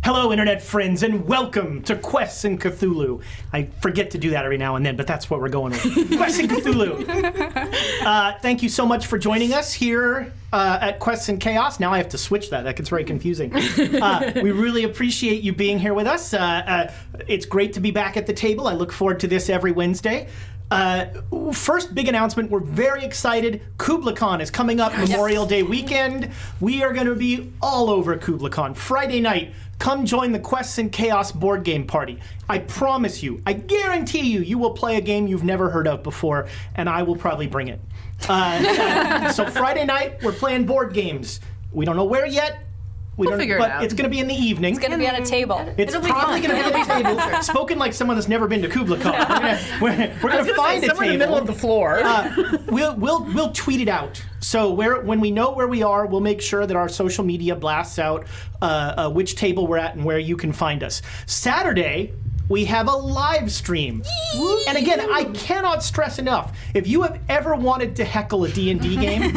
Hello, Internet friends, and welcome to Quests and Cthulhu. I forget to do that every now and then, but that's what we're going with. Quests and Cthulhu. Thank you so much for joining us here at Quests and Chaos. Now I have to switch that. That gets very confusing. We really appreciate you being here with us. It's great to be back at the table. I look forward to this every Wednesday. First big announcement, we're very excited. KublaCon is coming up Memorial Day weekend. We are going to be all over KublaCon. Friday night, come join the Quests and Chaos board game party. I promise you, I guarantee you, you will play a game you've never heard of before, and I will probably bring it. So Friday night, we're playing board games. We don't know where yet. We'll figure it out. It's going to be in the evening. It's going to be on a table. It's probably going to be on a table. Spoken like someone that's never been to KublaCon. We're going to find a table. In the middle of the floor. We'll tweet it out. So when we know where we are, we'll make sure that our social media blasts out which table we're at and where you can find us. Saturday, we have a live stream. And again, I cannot stress enough, if you have ever wanted to heckle a D&D game,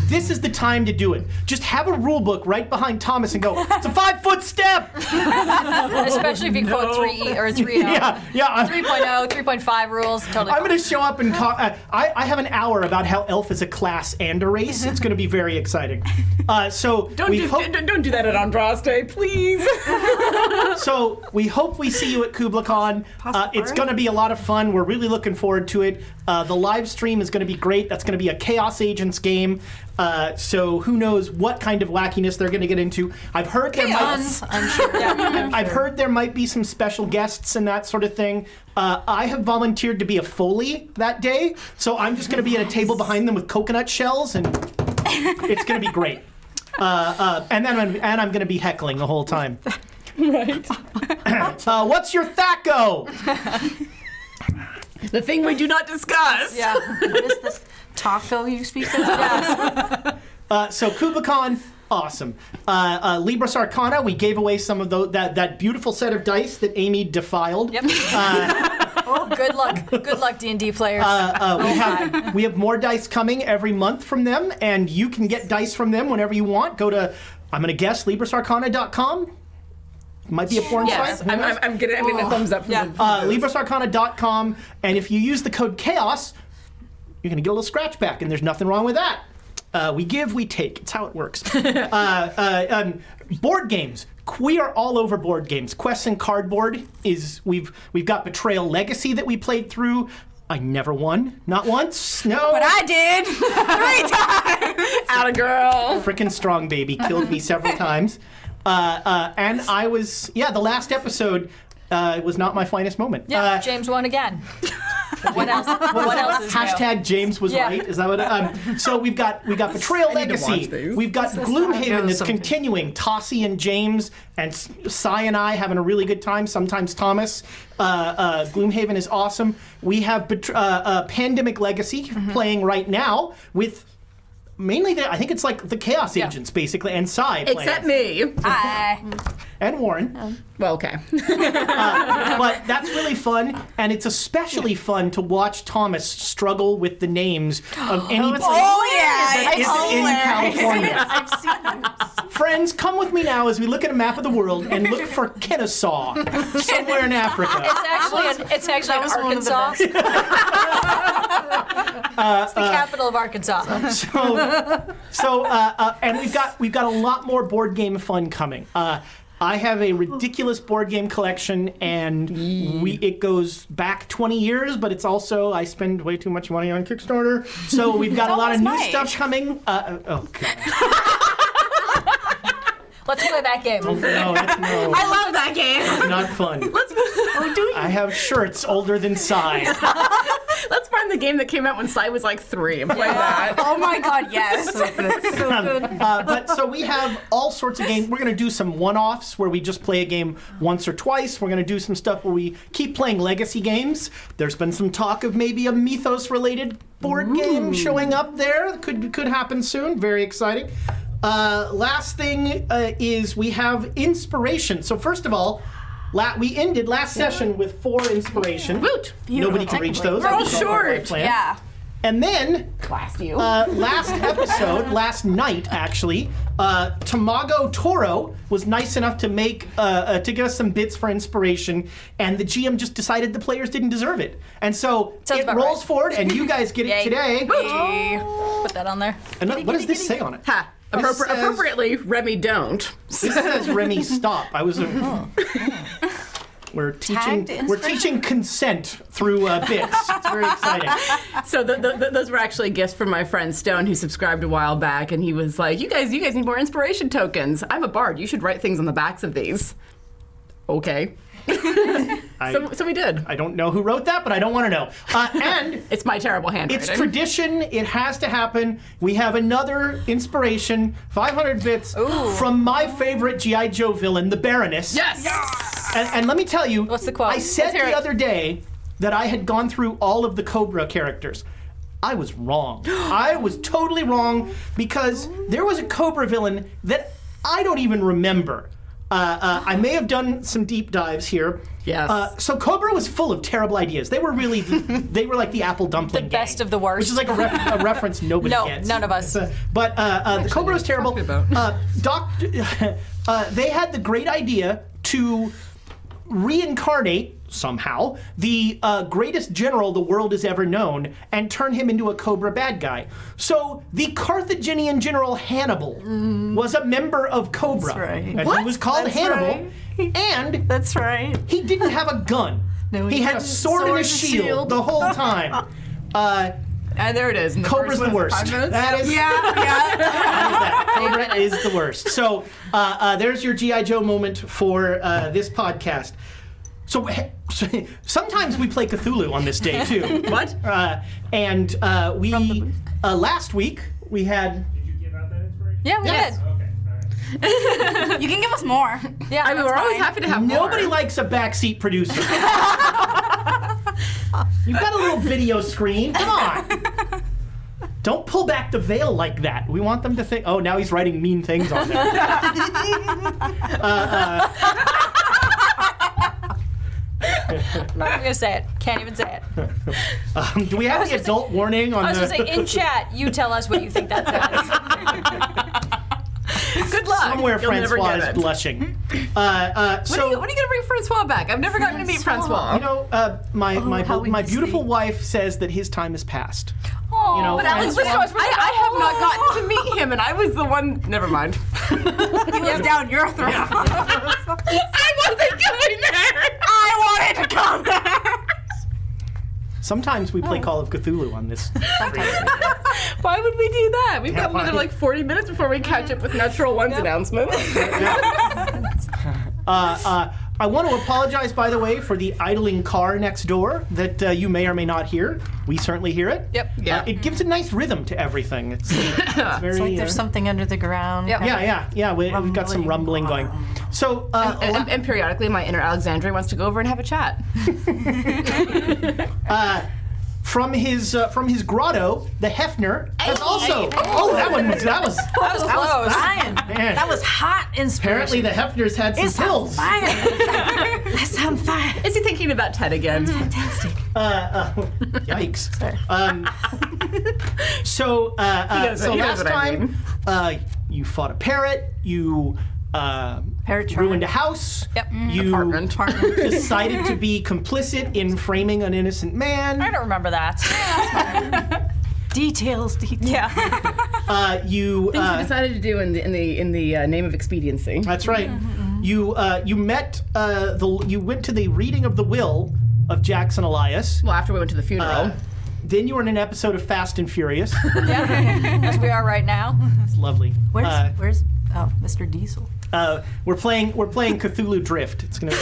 this is the time to do it. Just have a rule book right behind Thomas and go, it's a 5-foot step! Especially if you quote 3 or 3.0. Yeah. 3.0, 3.5 rules, totally. I'm going to show up and I have an hour about how elf is a class and a race. It's going to be very exciting. So don't do that at Andraste, please. So we hope we see you at KublaCon. It's going to be a lot of fun. We're really looking forward to it. The live stream is going to be great. That's going to be a Chaos Agents game. So who knows what kind of wackiness they're going to get into. I've heard there might be some special guests and that sort of thing. I have volunteered to be a Foley that day, so I'm just going to be at a table behind them with coconut shells, and it's going to be great. And I'm going to be heckling the whole time. Right. What's your THACO? The thing we do not discuss. Yeah. What is this taco you speak of? Yes. So KublaCon, awesome. Libris Arcana, we gave away some of that beautiful set of dice that Amy defiled. Yep. Good luck, D&D players. We have more dice coming every month from them, and you can get dice from them whenever you want. Go to, I'm going to guess, LibrisArcana.com. Might be a porn site. I'm getting a thumbs up from the LibrisArcana.com, and if you use the code CHAOS, you're going to get a little scratch back, and there's nothing wrong with that. We give, we take. It's how it works. Board games. We are all over board games. Quests and Cardboard is we've got Betrayal Legacy that we played through. I never won. Not once. No. But I did. 3 times. Atta girl. Frickin' strong baby killed me several times. And I was, the last episode was not my finest moment. Yeah, James won again. What else? What else is Hashtag new? James was right. Is that what? So we've got Betrayal Legacy. We've got Gloomhaven that's continuing. Tossie and James and Cy and I having a really good time. Sometimes Thomas. Gloomhaven is awesome. We have Pandemic Legacy playing right now with. Mainly, I think it's like the Chaos Agents, basically, and Cy. Except me. Hi. And Warren. Well, okay. But that's really fun, and it's especially fun to watch Thomas struggle with the names of any place that is in California. I've seen them. Friends, come with me now as we look at a map of the world and look for Kennesaw, somewhere in Africa. It's actually Arkansas. It's the capital of Arkansas. And we've got a lot more board game fun coming. I have a ridiculous board game collection, and it goes back 20 years, but it's also, I spend way too much money on Kickstarter. So we've got a lot of new stuff coming. Oh, God. Let's play that game. Oh, no. I love that game. It's not fun. I have shirts older than Cy. Let's find the game that came out when Cy was like 3 and play that. Oh my God, yes. So we have all sorts of games. We're going to do some one-offs where we just play a game once or twice. We're going to do some stuff where we keep playing legacy games. There's been some talk of maybe a Mythos-related board game showing up there. Could happen soon. Very exciting. Last thing is we have inspiration. So first of all, we ended last session with 4 inspiration. Woot! Nobody can reach those. We're all short. Yeah. And then, Blast you. last night actually, Tamago Toro was nice enough to to give us some bits for inspiration, and the GM just decided the players didn't deserve it, and so Sounds it about rolls right. forward, and you guys get it today. Put that on there. And what does this say on it? Ha. This says- Appropriately, Remy don't. This says Remy stop. We're teaching consent through bits. It's very exciting. So those were actually gifts from my friend Stone, who subscribed a while back, and he was like, "You guys need more inspiration tokens. I'm a bard. You should write things on the backs of these." Okay. So we did. I don't know who wrote that, but I don't want to know. And It's my terrible handwriting. it's tradition. It has to happen. We have another inspiration, 500 bits from my favorite G.I. Joe villain, the Baroness. Yes. And let me tell you, What's the quote? I said Let's hear the it. other day that I had gone through all of the Cobra characters. I was wrong. I was totally wrong because there was a Cobra villain that I don't even remember. I may have done some deep dives here. Yes. So Cobra was full of terrible ideas. They were really, they were like the apple dumpling The best gang, of the worst. which is like a reference nobody No, gets. none of us. But the Cobra was terrible. They had the great idea to reincarnate somehow the greatest general the world has ever known and turn him into a Cobra bad guy. So the Carthaginian general Hannibal was a member of Cobra. That's right. And he was called That's Hannibal. right. And That's right. he didn't have a gun. No, he he had a didn't. sword and a Sword and shield shield. the whole time. And there it is. In the Cobra's first, the worst. 5 minutes? That is, that. Cobra is the worst. So there's your G.I. Joe moment for this podcast. So sometimes we play Cthulhu on this day too. What? And we last week we had. Did you give out that inspiration? Yeah, we Yes. did. Okay, all right. You can give us more. Yeah, I mean, we're always happy to have Nobody more. likes a backseat producer. You've got a little video screen. Come on. Don't pull back the veil like that. We want them to think, oh, now he's writing mean things on there. I'm not even gonna say it. Can't even say it. Do we have the adult warning on I was the... gonna say, in chat, you tell us what you think that says. Good luck. Somewhere You'll never Francois get is it. blushing. When are you going to bring Francois back? I've never gotten to meet Francois. You know, my how we my miss beautiful me. wife says that his time has passed. Oh, You know, But Alex, Francois- I have not gotten to meet him, and I was the one. Never mind. he was down your throat. I wasn't going there. I wanted to come there. Sometimes we play Call of Cthulhu on this. Why would we do that? We've got why? another like 40 minutes before we catch up with Natural One's announcements. I want to apologize, by the way, for the idling car next door that you may or may not hear. We certainly hear it. Yep. Yeah. It gives a nice rhythm to everything. It's very. It's like there's something under the ground. Yep. Yeah. We've got some rumbling going. So, And periodically, my inner Alexandria wants to go over and have a chat. from his grotto, the Hefner has also. Oh, that was Close. man. That was hot inspiration. Apparently, the Hefner's had some pills. That's on fire. Is he thinking about Ted again? Fantastic. Yikes. So knows last what I time, you fought a parrot. You Parrot ruined a house. Yep. You Apartment. decided to be complicit in framing an innocent man. I don't remember that. Details. Yeah. You. Things we decided to do in the name of expediency. That's right. You met you went to the reading of the will of Jackson Elias. Well, after we went to the funeral. Then you were in an episode of Fast and Furious. As we are right now. It's lovely. Where's Mr. Diesel? We're playing Cthulhu Drift. It's gonna.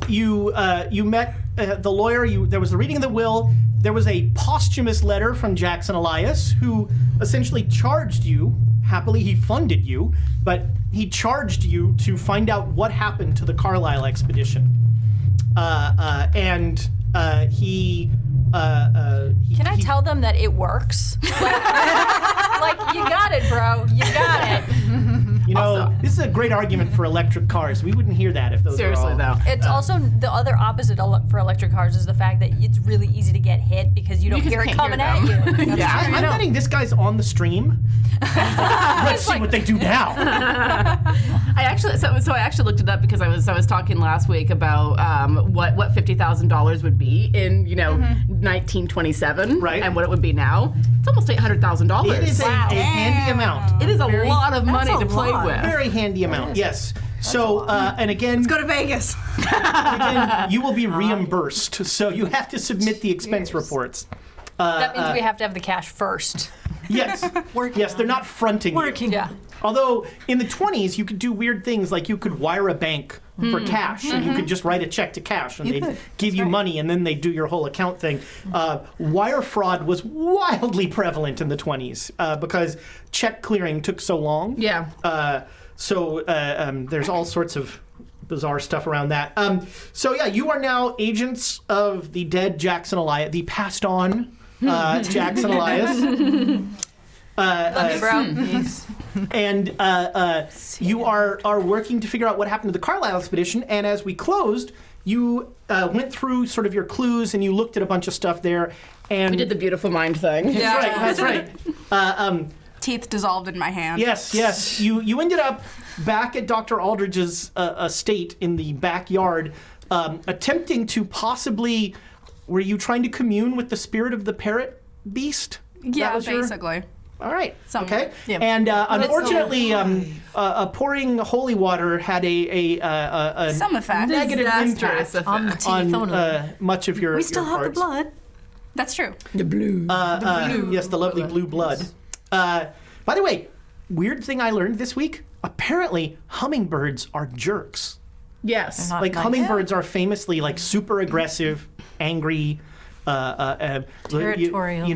You met the lawyer. There was the reading of the will. There was a posthumous letter from Jackson Elias, who essentially charged you. Happily, he funded you, but he charged you to find out what happened to the Carlisle expedition. Can I tell them that it works? Like you got it, bro. You got it. know, Also- this is a great argument for electric cars. We wouldn't hear that if those Seriously, were all... though. It's also the other opposite for electric cars is the fact that it's really easy to get hit because you don't just hear it can't coming hear at them. you. Yeah. I'm betting this guy's on the stream. Let's see what they do now. I actually looked it up because I was talking last week about what $50,000 would be in 1927, Right. and what it would be now. It's almost $800,000. It is a handy amount. It is a lot of money a to play lot. with. Very handy amount, yes. So, and again, Go to Vegas. you will be reimbursed. So you have to submit the expense reports. That means we have to have the cash first. Yes. Yes, they're not fronting you. Yeah. Although in the 20s, you could do weird things like you could wire a bank for cash, and you could just write a check to cash, and they'd give you money, and then they'd do your whole account thing. Wire fraud was wildly prevalent in the 20s because check clearing took so long. Yeah. So there's all sorts of bizarre stuff around that. So yeah, you are now agents of the dead Jackson Elias, the passed on Jackson Elias. Love you, bro. And you are working to figure out what happened to the Carlisle expedition. And as we closed, you went through sort of your clues and you looked at a bunch of stuff there. And We did the beautiful mind thing. That's right. Teeth dissolved in my hand. Yes. You ended up back at Dr. Aldridge's estate in the backyard, attempting to possibly. Were you trying to commune with the spirit of the parrot beast? Yeah, That was your- basically. All right. Somewhat. Okay. Yeah. And unfortunately, pouring holy water had a Some effect. negative Disastrous impact effect. on much of your. We still your have the parts. blood. That's true. The blue. Yes, the lovely blue blood. By the way, weird thing I learned this week. Apparently, hummingbirds are jerks. Yes. Not Like nice. hummingbirds are famously like super aggressive, angry. Territorial.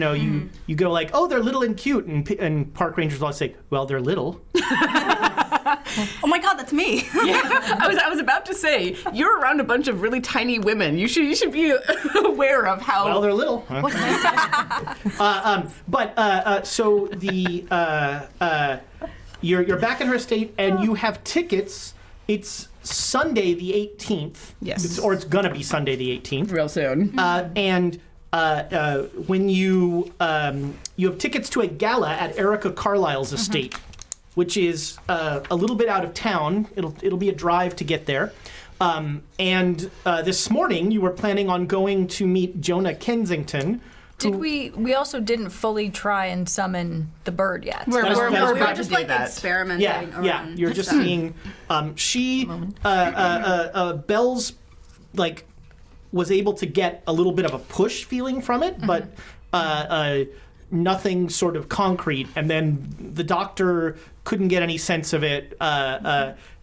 You go like, oh, they're little and cute, and park rangers will always say, well, they're little. Oh my God, that's me. I was about to say, you're around a bunch of really tiny women. You should be aware of how. Well, they're little. So you're back in her estate, and you have tickets. It's Sunday the 18th. Yes. Or it's gonna be Sunday the 18th. real soon. And when you have tickets to a gala at Erica Carlisle's estate, which is a little bit out of town. It'll be a drive to get there. And this morning you were planning on going to meet Jonah Kensington. We also didn't fully try and summon the bird yet. We're That's- that's about right. to Just do like that. experimenting around. Yeah. You're just seeing. Bells like was able to get a little bit of a push feeling from it, but nothing sort of concrete. And then the doctor couldn't get any sense of it.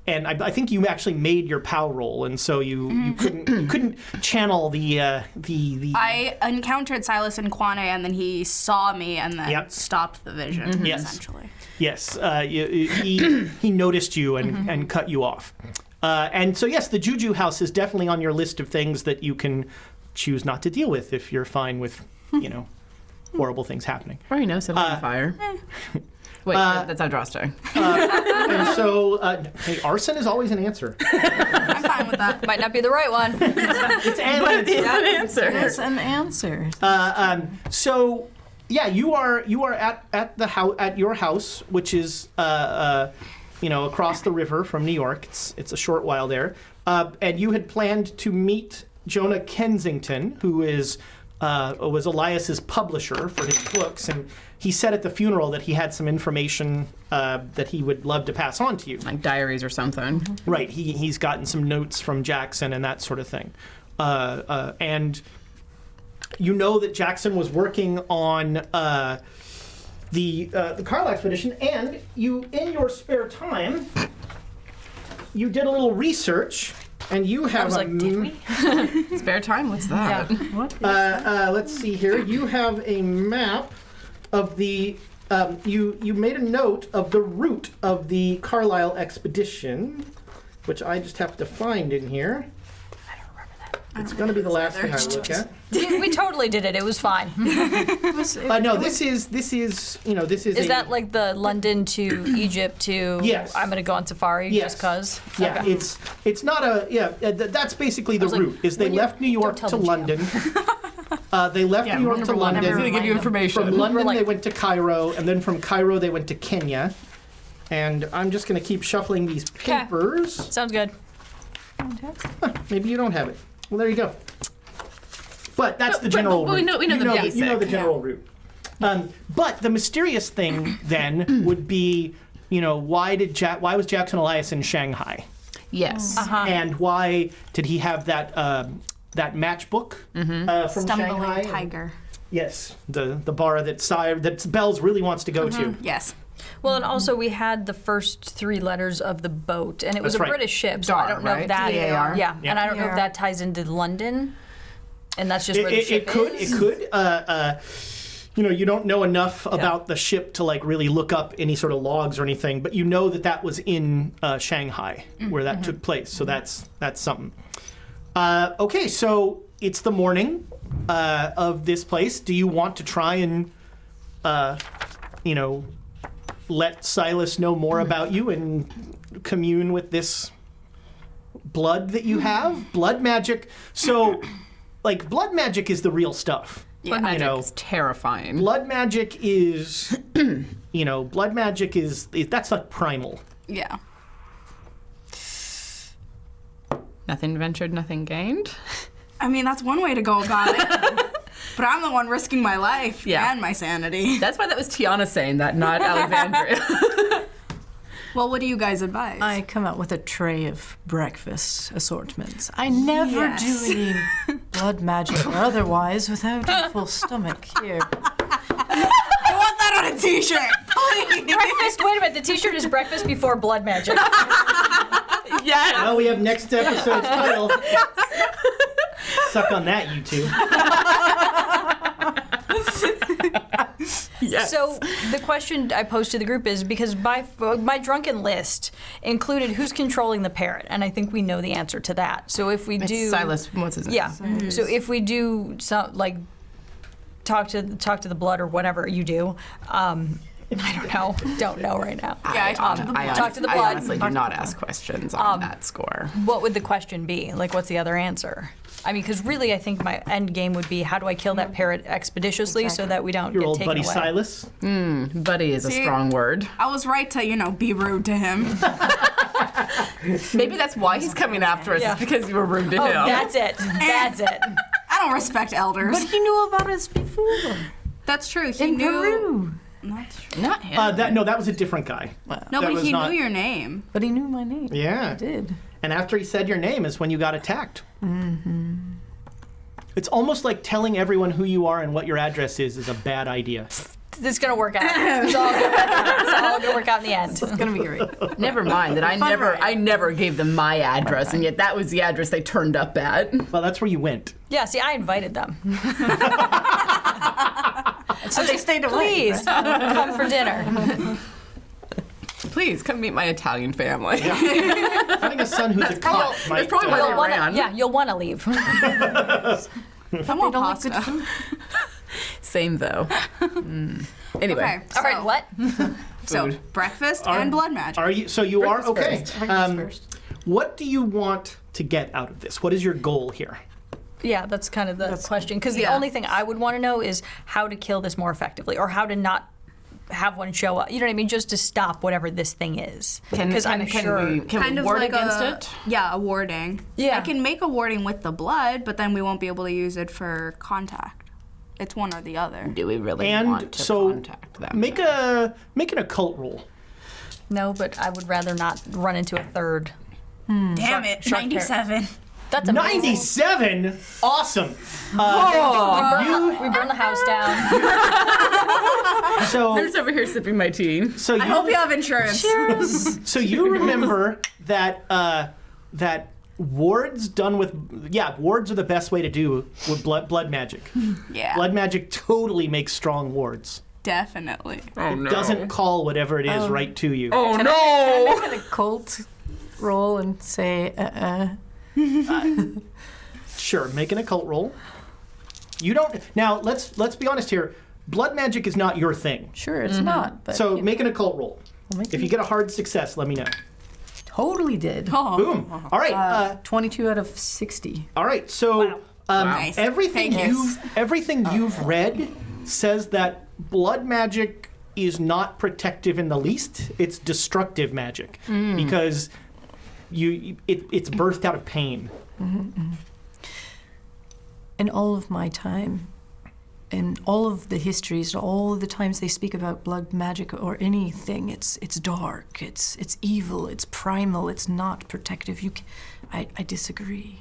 And I think you actually made your POW roll, and so you couldn't channel the. I encountered Silas and Quane, and then he saw me, and then Yep. stopped the vision. Yes. Essentially. Yes, he noticed you and cut you off. And so yes, the Juju house is definitely on your list of things that you can choose not to deal with if you're fine with, horrible things happening. Or set on fire. Wait, that's Andraste. And so, hey, arson is always an answer. I'm fine with that. Might not be the right one. It's an answer. Answer. An answer. So, yeah, you are at the house at your house, which is across the river from New York. It's a short while there, and you had planned to meet Jonah Kensington, who was Elias's publisher for his books, and he said at the funeral that he had some information that he would love to pass on to you. Like diaries or something. Right, he's gotten some notes from Jackson and that sort of thing. And you know that Jackson was working on the Carlisle expedition, and you, in your spare time, you did a little research, and you have I was like, did we? Spare time? What's that? let's see here. You have a map of the. You made a note of the route of the Carlisle expedition, which I just have to find in here. It's going to be the last thing I look at. We totally did it. It was fine. No, this is you know, this is. Is that like the London to Egypt to? Yes. I'm gonna go on safari Yes. just cause. Yeah, Okay. it's not a that's basically the was like, route. Is they when you- left New York don't to tell the London. They left New York to London. I'm going to give you information. From London, like- they went to Cairo, and then from Cairo, they went to Kenya. And I'm just going to keep shuffling these papers. Sounds good. Maybe you don't have it. Well, there you go. But that's the general but we route. know the basic. You know the general route. But the mysterious thing then would be, you know, why was Jackson Elias in Shanghai? Yes. And why did he have that that matchbook from Stumbling Shanghai? tiger. Yes, the bar that Bells really wants to go to. Yes. Well, and also we had the first 3 letters of the boat, and it was That's a right. British ship, so DAR, I don't know right? if that. DAR. Yeah, Yeah. and I don't know if DAR. that ties into London, and that's just where the It ship could. is. It could. You know, you don't know enough about the ship to like really look up any sort of logs or anything, but you know that was in Shanghai where that took place. So that's something. Okay, so it's the morning of this place. Do you want to try and, you know, let Silas know more about you and commune with this blood that you have? Blood magic. So, like, blood magic is the real stuff. Blood magic you know, is terrifying. blood magic is, you know, blood magic is that's like primal. Yeah. Nothing ventured, nothing gained. I mean, that's one way to go about it. But I'm the one risking my life Yeah. and my sanity. That's why that was Tiana saying that, not Alexandria. Well, what do you guys advise? I come out with a tray of breakfast assortments. I never Yes. do any blood magic or otherwise without a full stomach. Here. I want that on a t-shirt. Please. Breakfast. Wait a minute. The T-shirt is breakfast before blood magic. Yes. Now we have next episode's title. Suck on that, you two. Yes. So the question I posed to the group is because my drunken list included who's controlling the parrot, and I think we know the answer to that. So if we It's do, Silas, what's his name? yeah. So if we do some like talk to the blood or whatever you do, don't know right now. Yeah, I talked to the blood. Talk to the I blood. honestly do not ask questions on that score. What would the question be? Like, what's the other answer? I mean, because really, I think my end game would be how do I kill that parrot expeditiously so that we don't Your get old taken buddy away. Silas. Buddy is a See? strong word. I was right to, be rude to him. Maybe that's why he's coming after us, Yeah. is because you were rude to Oh, him. that's it. That's it. I don't respect elders. But he knew about us before. That's true. He In knew. Peru. That's true. Not him. That was a different guy. No, That but was he not- knew your name. But he knew my name. Yeah. He did. And after he said your name is when you got attacked. Mm-hmm. It's almost like telling everyone who you are and what your address is a bad idea. This is gonna work out. It's all gonna work out in the end. It's gonna be great. Never mind that I never gave them my address, and yet that was the address they turned up at. Well, that's where you went. Yeah. See, I invited them. So they stayed away. Please come for dinner. Please come meet my Italian family. Having a son who's a cop might. probably why they ran. Yeah, you'll want to leave. I want don't like good pasta. Same though. Anyway, Okay. All right. What? So Food. breakfast and blood magic. Are you? So you are okay. Breakfast First. What do you want to get out of this? What is your goal here? Yeah, that's kind of the question. Because the yeah. only thing I would want to know is how to kill this more effectively, or how to not have one show up. You know what I mean? Just to stop whatever this thing is. Because I'm sure. we ward against it? Yeah, a warding. Yeah. I can make a warding with the blood, but then we won't be able to use it for contact. It's one or the other. Do we really And want to so contact them? make an occult roll. No, but I would rather not run into a third. Damn it, shark 97. That's amazing. 97. Awesome. We burn the house down. So I'm just over here sipping my tea. so I hope you have insurance. So you remember that that wards done with wards are the best way to do with blood magic. Yeah, Blood magic totally makes strong wards. definitely. Oh no. Doesn't call whatever it is right to you. Oh no. I make an occult roll and say, Sure, make an occult roll. You don't. Now let's be honest here. Blood magic is not your thing. Sure, it's not. But So make an occult roll. make If you get a hard success, let me know. totally did. Boom. All right. 22 out of 60. All right. So Nice. everything Thanks. you've read says that blood magic is not protective in the least. It's destructive magic because it's birthed out of pain. In all of my time, in all of the histories, all of the times they speak about blood magic or anything, it's dark, it's evil, it's primal, it's not protective. I disagree.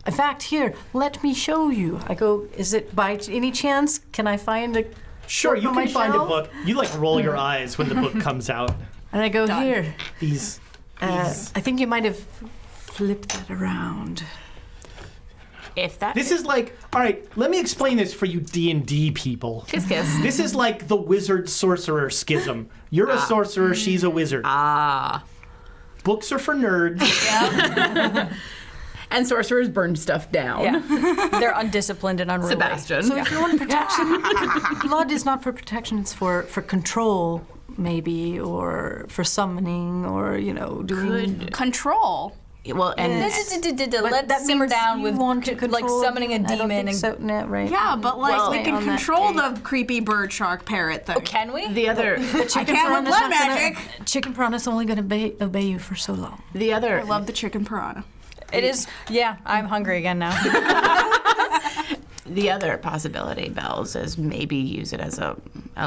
In fact, here, let me show you. I go, is it by any chance, can I find a Sure, book you on can my find shelf? a book. You roll your eyes when the book comes out. And I go, here. These. I think you might have flipped that around. If that This is all right, let me explain this for you D&D people. kiss kiss. This is like the wizard-sorcerer schism. You're a sorcerer, she's a wizard. Books are for nerds. And sorcerers burn stuff down. Yeah. They're undisciplined and unruly. Sebastian. So if you want protection, blood is not for protection, it's for control, maybe, or for summoning, or, doing... Control. Well, and Let's that simmer means down you with want to control summoning a I don't demon think and so, no, right. Yeah, but we Stay can on that control day. the creepy bird shark parrot thing. can we? the other I can't with blood magic. Chicken piranha's only going to obey you for so long. the other I love the chicken piranha. It is. Yeah, I'm hungry again now. The other possibility, Bells, is maybe use it as a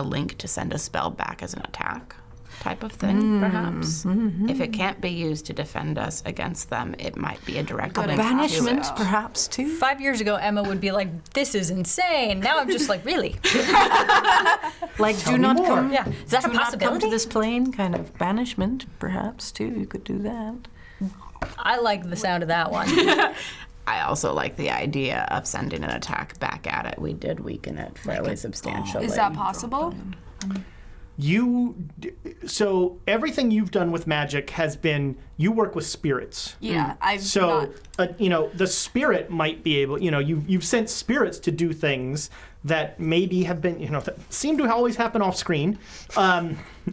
link to send a spell back as an attack type of thing, perhaps. If it can't be used to defend us against them, it might be a direct link to Banishment, it. perhaps, too. 5 years ago, Emma would be like, "This is insane." Now I'm just like, "Really? Like, Tell do me not more. come. Yeah. Is that a do not come possibility?" to this plane. Kind of banishment, perhaps, too. You could do that. I like the sound of that one. I also like the idea of sending an attack back at it. We did weaken it fairly substantially. Is that possible? So everything you've done with magic has been, you work with spirits. Yeah, I've So, not. the spirit might be able, you've sent spirits to do things that maybe have been, that seem to always happen off screen.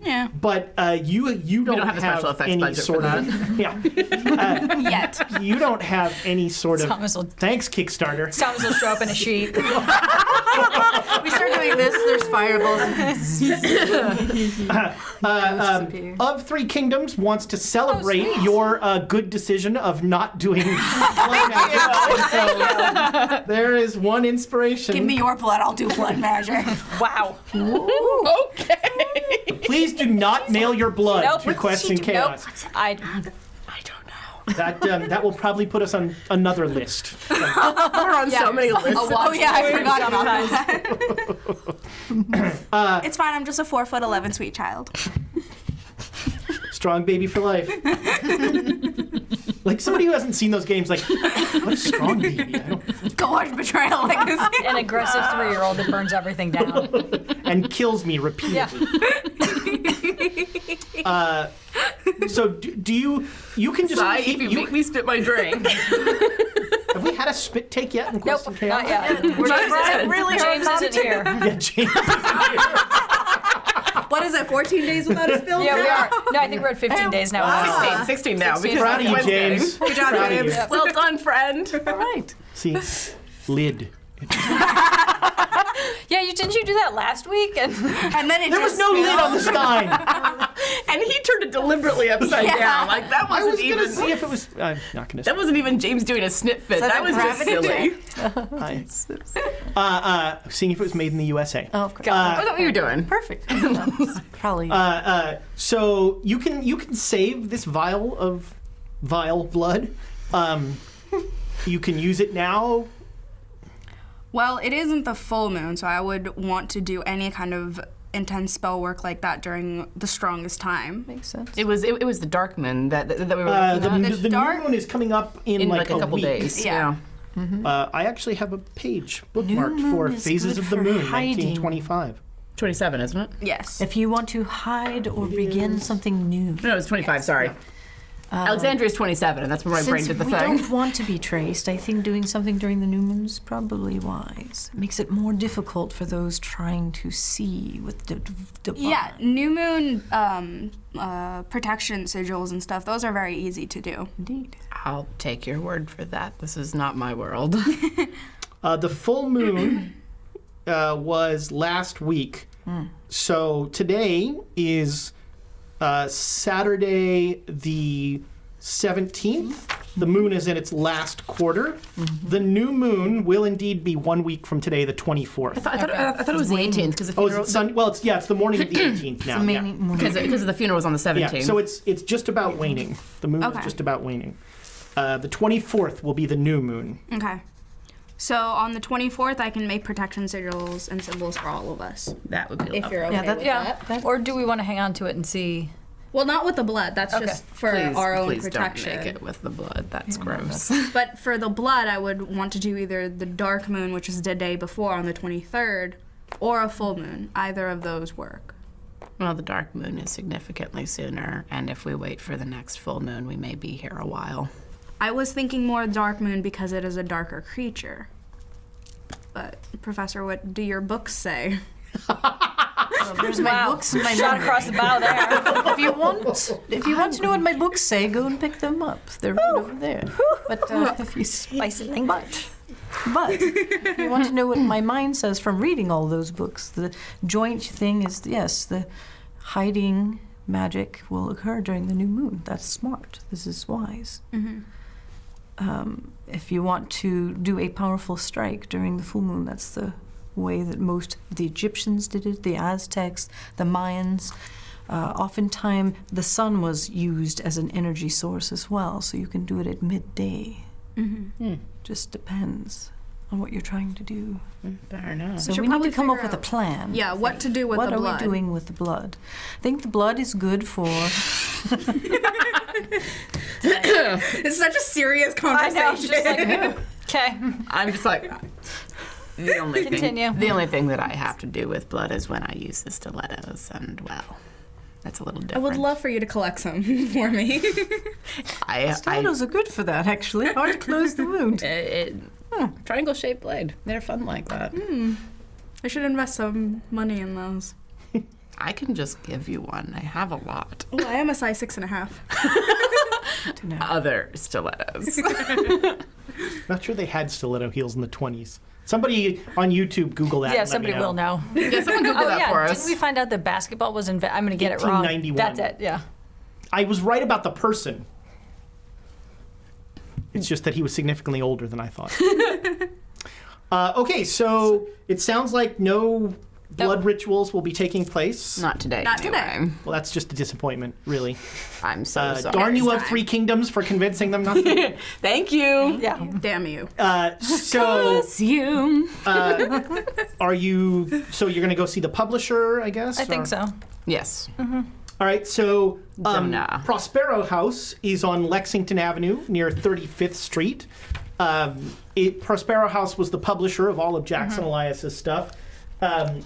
Yeah. But you don't have a special effects any budget sort for of yeah. Yet. You don't have any sort of Thomas will- thanks Kickstarter. Thomas will show up in a sheet. We start doing this, there's fireballs. Of Three Kingdoms wants to celebrate your good decision of not doing blood magic. So there is one inspiration. Give me your blood, I'll do blood magic. Wow. Okay. Please do not mail your blood Nope. to Quest and Chaos. I That will probably put us on another list. We're on so many lists. Oh yeah, I forgot about that. It's fine, I'm just a 4'11" sweet child. Strong baby for life. Like somebody who hasn't seen those games, like, what a strong baby. I don't, Go watch Betrayal Legacy. an aggressive 3-year-old that burns everything down. and kills me repeatedly. So do you can just Sigh keep, if you make me spit my drink. have we had a spit take yet in Quest Nope, and Chaos? not yet. We're not James trying. isn't really James isn't here. Yeah, James. What is it, 14 days without a spill? Yeah, we are. No, I think we're at 15 days now. 16 now. 16. Because Proud of you, Wednesday. James. Good job, Proud of James. you. Well done, friend. All right. See, lid. Yeah, didn't you do that last week? And then it There was just no lid spilled. on the stein. And he turned it deliberately upside down. Like that I wasn't was even. gonna see if it was. I'm not gonna. That wasn't even James doing a snip fit. That was just silly. Seeing if it was made in the USA. Oh, of course. What were you doing? Perfect. Probably. So you can save this vial of vile blood. You can use it now. Well, it isn't the full moon, so I would want to do any kind of intense spell work like that during the strongest time. Makes sense. It was the dark moon that we were The looking at. new dark- moon is coming up in like a couple week. days. Yeah. I actually have a page bookmarked New for moon is Phases good of the for Moon, hiding. 1925. 27, isn't it? Yes. If you want to hide or begin something new. No, it's 25. Sorry. Alexandria's 27, and that's when my brain Since did the we thing. don't want to be traced, I think doing something during the new moon is probably wise. It makes it more difficult for those trying to see with the Yeah, new moon protection sigils and stuff, those are very easy to do. Indeed. I'll take your word for that. This is not my world. The full moon was last week. So today is Saturday the 17th. The moon is in its last quarter. The new moon will indeed be 1 week from today, the 24th. I thought it was the 18th because the Oh, funeral. is it well, it's the morning of the 18th now. Because the funeral was on the 17th. Yeah, so it's just about waning. The moon is just about waning. The 24th will be the new moon. Okay. So on the 24th, I can make protection sigils and symbols for all of us. That would be If lovely. you're okay with that. Or do we want to hang on to it and see? Well, not with the blood. That's just for our own Please protection. don't make it with the blood. That's gross. But for the blood, I would want to do either the dark moon, which is the day before on the 23rd, or a full moon. Either of those work. Well, the dark moon is significantly sooner, and if we wait for the next full moon, we may be here a while. I was thinking more dark moon because it is a darker creature. But, Professor, what do your books say? There's my books and my Shot memory. across the bow there. If you want to know what my books say, go and pick them up. They're right over there. But if you Spicy language. But if you want to know what my mind says from reading all those books, the joint thing is, yes, the hiding magic will occur during the new moon. That's smart. This is wise. If you want to do a powerful strike during the full moon, that's the way that most of the Egyptians did it, the Aztecs, the Mayans. Oftentimes, the sun was used as an energy source as well, so you can do it at midday. Just depends on what you're trying to do. Fair enough. So should we need to probably come up figure with a out- plan. Yeah, what to do with What the are blood. we doing with the blood? I think the blood is good for... It's such a serious conversation. Just like, okay. I'm just like, the only Continue. the only thing that I have to do with blood is when I use the stilettos, and well, that's a little I different. would love for you to collect some for me. Stilettos are good for that, actually. Hard to close the wound. Triangle-shaped blade. They're fun like that. I should invest some money in those. I can just give you one. I have a lot. Oh, I am a size 6.5. Other stilettos. Not sure they had stiletto heels in the 20s. Somebody on YouTube Google that. Yeah, and let me somebody will know. Yeah, someone Google that for us. Didn't we find out that basketball was I'm going to get it wrong. 1891. That's it, yeah. I was right about the person. It's just that he was significantly older than I thought. Okay, so it sounds like no blood rituals will be taking place. Not today. Not today. anyway. Well, that's just a disappointment, really. I'm so sorry. Darn you of time. 3 kingdoms for convincing them not to. Thank you. Yeah. Damn you. So, You. are you? So you're going to go see the publisher, I guess? I think or- so. Yes. All right, so Donna. Prospero House is on Lexington Avenue near 35th Street. Prospero House was the publisher of all of Jackson Elias's stuff. And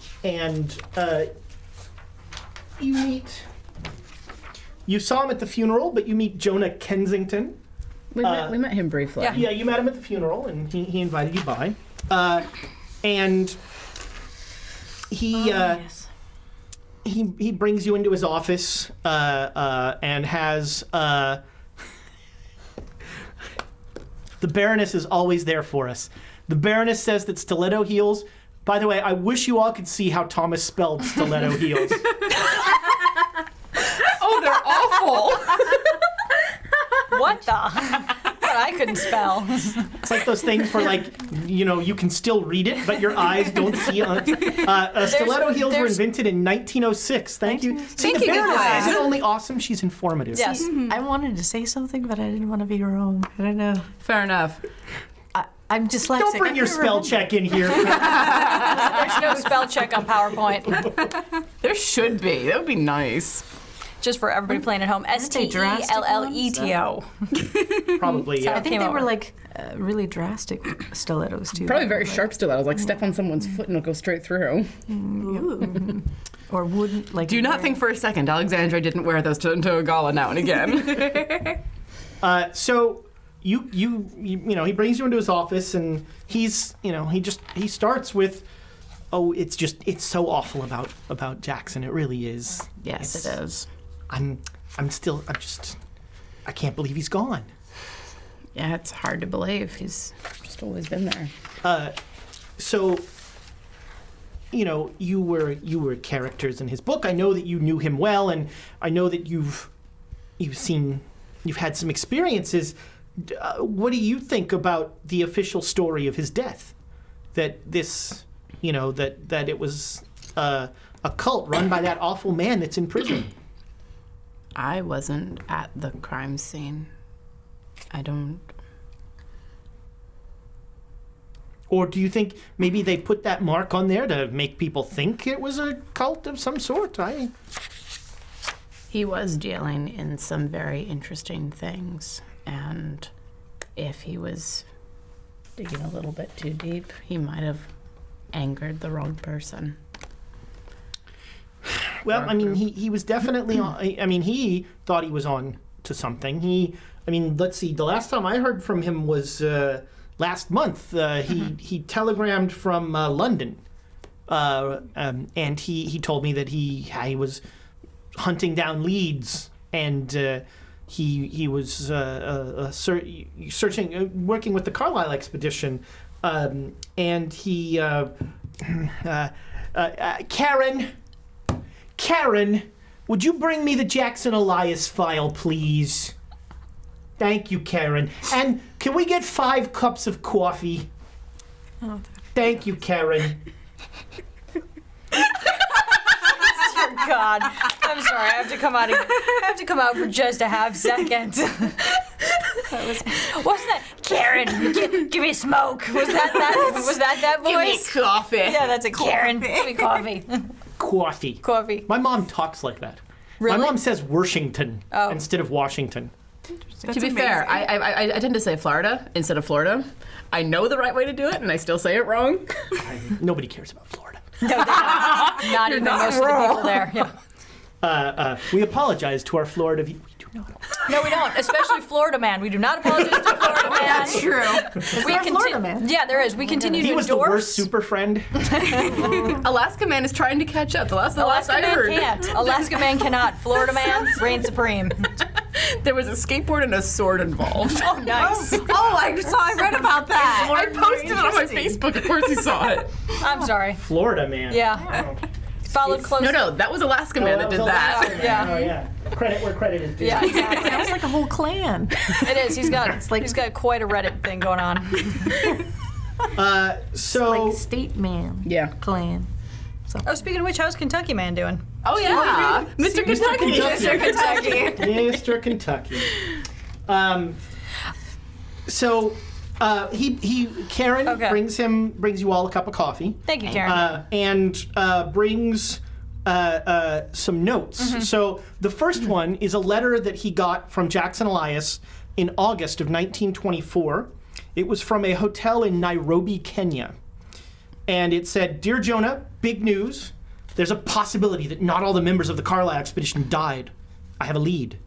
you saw him at the funeral, but you meet Jonah Kensington. We met him briefly. Yeah. Yeah, you met him at the funeral, and he invited you by. And he brings you into his office and has the Baroness is always there for us. The Baroness says that stiletto heels. By the way, I wish you all could see how Thomas spelled stiletto heels. Oh, they're awful. What the? I couldn't spell. It's like those things where, like, you can still read it, but your eyes don't see it. Stiletto heels were invented in 1906. Thank you. See, the Thinking of Baroness that. isn't only awesome; she's informative. Yes. I wanted to say something, but I didn't want to be wrong. I don't know. Fair enough. I'm dyslexic. Don't bring your spell check in here. There's no spell check on PowerPoint. There should be. That would be nice. Just for everybody playing at home. STELLETO. Probably, yeah. I think came they over. were like really drastic stilettos too. Probably very sharp stilettos. Like step on someone's foot and it'll go straight through. Or wouldn't like. Do not think for a second Alexandria didn't wear those to a gala now and again. So you know, he brings you into his office, and he starts with, oh, it's so awful about Jackson. It really is. Yes, it is. I can't believe he's gone. Yeah, it's hard to believe. He's just always been there. So, you know, you were characters in his book. I know that you knew him well, and I know that you've had some experiences. What do you think about the official story of his death? That this, you know, that it was a cult run by that awful man that's in prison. I wasn't at the crime scene. I don't. Or do you think maybe they put that mark on there to make people think it was a cult of some sort? He was dealing in some very interesting things, and if he was digging a little bit too deep, he might have angered the wrong person. Well, I mean, he was definitely on. I mean, he thought he was on to something. Let's see. The last time I heard from him was last month. He telegrammed from London, and he told me that he was hunting down leads, and he was searching, working with the Carlisle expedition, and he Karen, would you bring me the Jackson Elias file, please? Thank you, Karen. And can we get 5 cups of coffee? Oh, thank you, Karen. God, I'm sorry. I have to come out for just a half second. What's that? Karen, give me a smoke. Was that voice? Give me coffee. Yeah, that's a Karen. Give me coffee. Coffee. My mom talks like that. Really? My mom says Washington instead of Washington. To be fair, I tend to say Florida instead of Florida. I know the right way to do it, and I still say it wrong. Nobody cares about Florida. No, they don't. Not even most of the people there. Yeah. We apologize to our Florida viewers. We do not. No, we don't. Especially Florida Man. We do not apologize to Florida Man. That's true. Florida Man. Yeah, there is. We continue to He was the endorse. worst super friend. Alaska Man is trying to catch up. The last Alaska I Man heard. can't. Alaska Man cannot. Florida Man reigns supreme. There was a skateboard and a sword involved. Oh, nice. I read about that. I posted it on my Facebook. Of course he saw it. I'm sorry. Florida Man. Yeah. Followed closely. No, that was Alaska Man that did that. Yeah. Oh, yeah. Credit where credit is due. Yeah, exactly. Sounds like a whole clan. It is. He's got quite a Reddit thing going on. So Like State Man. Yeah. Clan. Oh, speaking of which, how's Kentucky Man doing? Oh yeah, Mr. Kentucky. Mr. Kentucky. Mr. Kentucky. Karen Okay. brings you all a cup of coffee. Thank you, Karen. And brings some notes. Mm-hmm. So the first one is a letter that he got from Jackson Elias in August of 1924. It was from a hotel in Nairobi, Kenya. And it said, "Dear Jonah, big news. There's a possibility that not all the members of the Carlisle expedition died. I have a lead.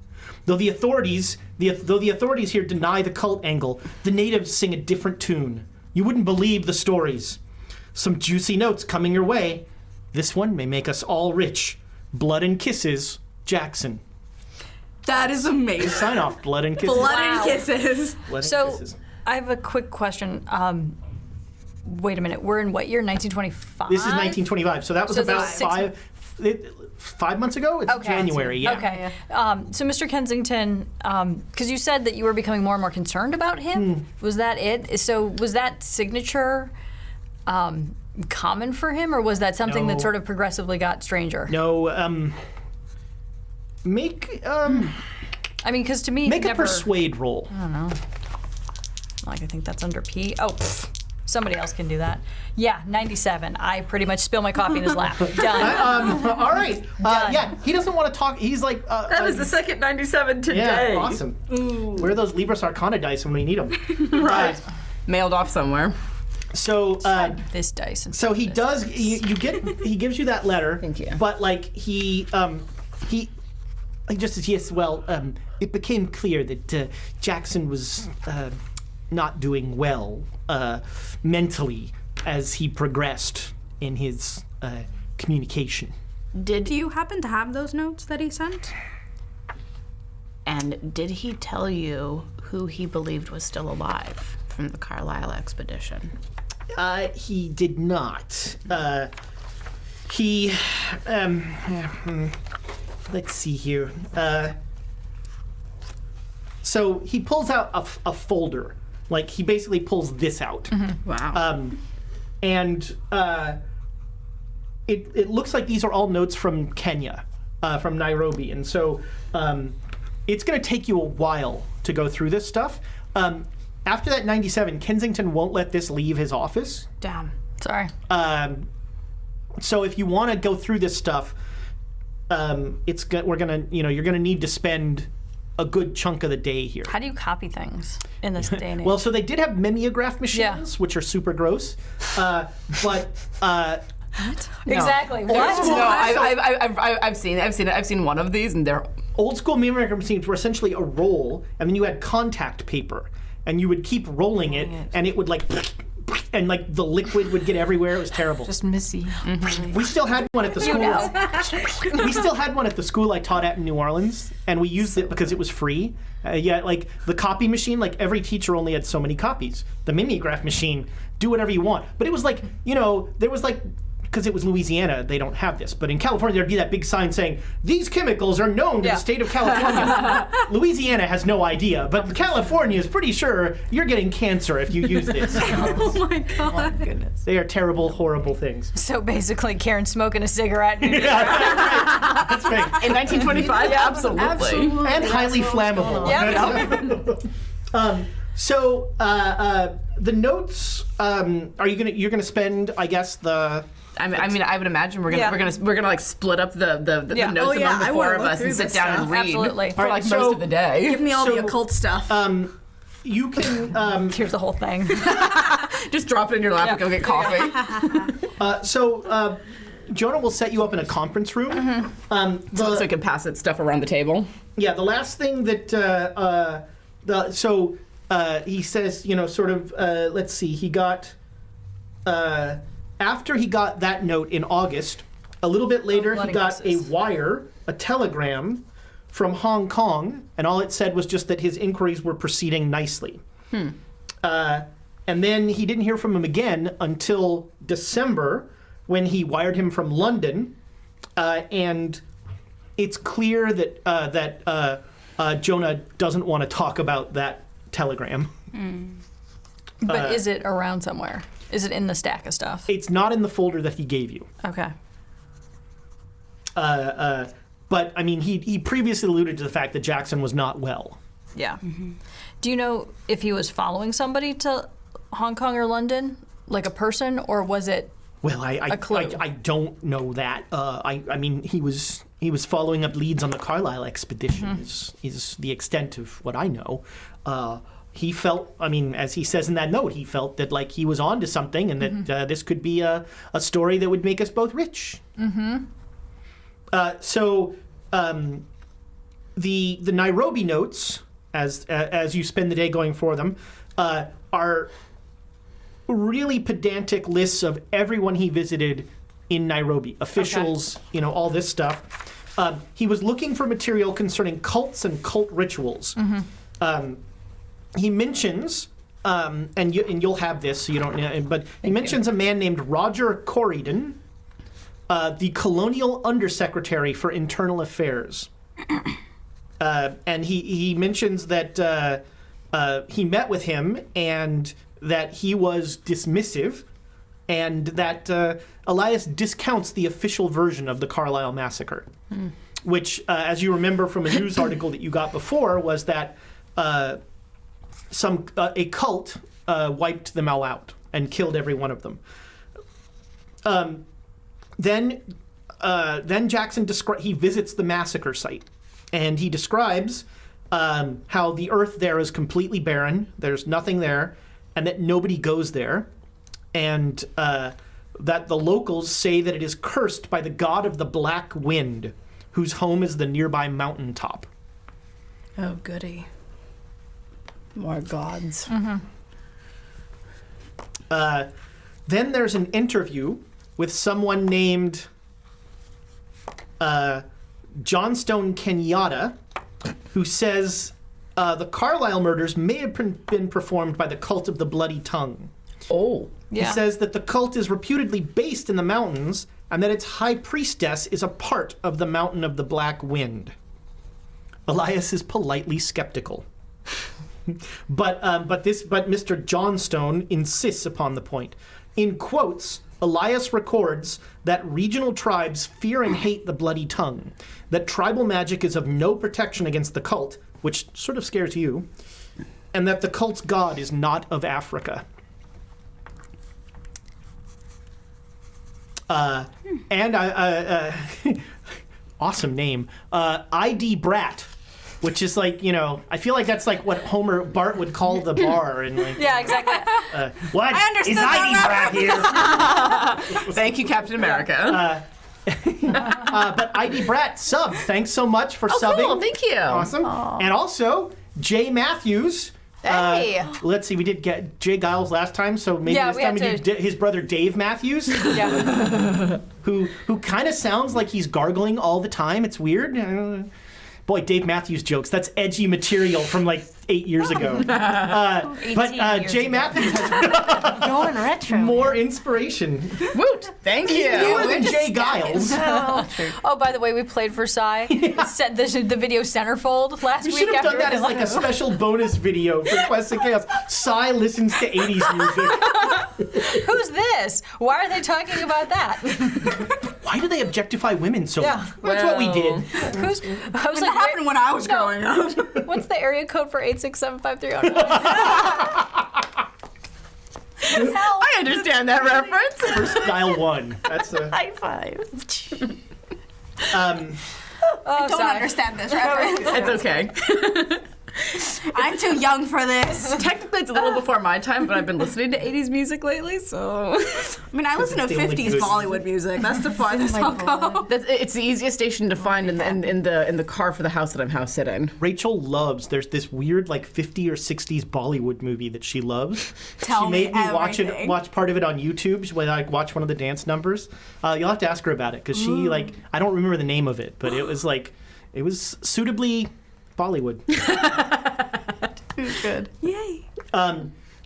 Though the authorities here deny the cult angle, the natives sing a different tune. You wouldn't believe the stories. Some juicy notes coming your way. This one may make us all rich. Blood and kisses, Jackson." That is amazing. Sign off, blood and kisses. Blood Wow. and kisses. Blood and So, kisses. I have a quick question. Wait a minute. We're in what year? 1925? This is 1925, so that was So about there's 5 months ago? It's Okay. January, yeah. Okay. So, Mr. Kensington, because you said that you were becoming more and more concerned about him. Was that it? So, was that signature common for him, or was that something that No. sort of progressively got stranger? No, make I mean, because to me, make a never, persuade roll. I don't know. Like, I think that's under P. Oh, somebody else can do that. Yeah, 97. I pretty much spill my coffee in his lap. Done. All right. Yeah, he doesn't want to talk. He's like, That was the second 97 yeah, today. awesome. Where are those Libris Arcana dice when we need them? Right. Mailed off somewhere. So, This dice. And so he does. He gives you that letter. Thank you. But like he Yes, well, it became clear that Jackson was not doing well mentally as he progressed in his communication. Do you happen to have those notes that he sent? And did he tell you who he believed was still alive from the Carlisle expedition? He did not. Let's see here. So he pulls out a folder. Like, he basically pulls this out. Wow. And it looks like these are all notes from Kenya, from Nairobi. And so it's going to take you a while to go through this stuff. After that 97, Kensington won't let this leave his office. Damn. Sorry. So if you want to go through this stuff, you're gonna need to spend a good chunk of the day here. How do you copy things in this day and age? Well, so they did have mimeograph machines, which are super gross, but exactly. No, What? I've seen one of these, and they're old school mimeograph machines were essentially a roll, and then you had contact paper, and you would keep rolling it, and it would and the liquid would get everywhere. It was terrible. Just Missy. We still had one at the school. We still had one at the school I taught at in New Orleans, and we used it because it was free. The copy machine, every teacher only had so many copies. The mimeograph machine, do whatever you want. But it was there was because it was Louisiana, they don't have this. But in California, there'd be that big sign saying, "These chemicals are known to the state of California." Louisiana has no idea, but California is pretty sure you're getting cancer if you use this. Oh my god. Oh, goodness. They are terrible, horrible things. So basically, Karen smoking a cigarette. That's right. in 1925. Absolutely. And highly flammable. Yep. So the notes. You're gonna spend? I guess the. I mean, I would imagine we're gonna split up the Yeah. notes Oh, yeah, among the I four wanna of look us and through sit this down and stuff. read Absolutely. for Alright, most of the day. Give me all the So, occult stuff. You can. Here's the whole thing. Just drop it in your lap and go get coffee. So Jonah will set you up in a conference room. So we can pass it stuff around the table. Yeah, the last thing that he says, let's see, he got after he got that note in August, a little bit later he bloody got messes. a telegram from Hong Kong, and all it said was just that his inquiries were proceeding nicely. And then he didn't hear from him again until December, when he wired him from London, and it's clear that Jonah doesn't want to talk about that telegram. But is it around somewhere? Is it in the stack of stuff? It's not in the folder that he gave you. Okay. But I mean, he previously alluded to the fact that Jackson was not well. Yeah. Do you know if he was following somebody to Hong Kong or London, like a person, or was it? Well, I clue. I don't know that. I mean, he was following up leads on the Carlisle expedition. Is the extent of what I know. He felt, I mean, as he says in that note, he felt that he was on to something, and that this could be a story that would make us both rich. So the Nairobi Notes, as you spend the day going for them, are really pedantic lists of everyone he visited in Nairobi, officials, all this stuff. He was looking for material concerning cults and cult rituals. He mentions, and you'll have this, so you don't know, but he mentions a man named Roger Corridon, the Colonial Undersecretary for Internal Affairs. And he mentions that he met with him and that he was dismissive, and that Elias discounts the official version of the Carlisle massacre, which, as you remember from a news article that you got before, was that a cult wiped them all out and killed every one of them. Then Jackson he visits the massacre site, and he describes how the earth there is completely barren. There's nothing there, and that nobody goes there, and that the locals say that it is cursed by the god of the black wind, whose home is the nearby mountaintop. Oh, goody. More gods. Then there's an interview with someone named Johnstone Kenyatta, who says the Carlisle murders may have been performed by the cult of the Bloody Tongue. Oh. He says that the cult is reputedly based in the mountains and that its high priestess is a part of the Mountain of the Black Wind. Elias is politely skeptical. But Mr. Johnstone insists upon the point. In quotes, Elias records that regional tribes fear and hate the Bloody Tongue, that tribal magic is of no protection against the cult, which sort of scares you, and that the cult's god is not of Africa. And awesome name, ID Brat, which is like, I feel like that's like what Bart would call the bar, and like, Yeah, exactly. what I understood is ID Brat here? Thank you, Captain America. But ID Brat sub, thanks so much for subbing. Cool, thank you. Awesome. And also Jay Matthews. Hey. Let's see, we did get Jay Giles last time, so maybe Yeah, this we time we have do his brother Dave Matthews, Yeah. who kind of sounds like he's gargling all the time. It's weird. Boy, Dave Matthews jokes. That's edgy material from like 8 years ago. But 18 years Jay ago. Matthews has Going retro. more inspiration. Woot! Thank you. More than Jay Giles. Oh, by the way, we played for Cy. Sent the video centerfold last We week. should have done after that as like a special bonus video for Quest and Chaos. Cy listens to 80s music. Who's this? Why are they talking about that? Why do they objectify women so Yeah. much? That's what we did. Who's? I was That like, happened when I was growing up. what's the area code for 8675309? Help! I understand that reference. First dial 1. That's a... High five. I don't sorry. understand this reference. It's okay. I'm too young for this. Technically, it's a little before my time, but I've been listening to 80s music lately, so... I mean, I listen to It's the only 50s good- Bollywood music. That's the farthest I'll go. It's the easiest station to find in the car for the house that I'm house sitting. Rachel loves, there's this weird like 50 or 60s Bollywood movie that she loves. Tell she me made me everything. watch part of it on YouTube. She like watch one of the dance numbers. You'll have to ask her about it because she like, I don't remember the name of it, but it was suitably Bollywood. Good. Yay.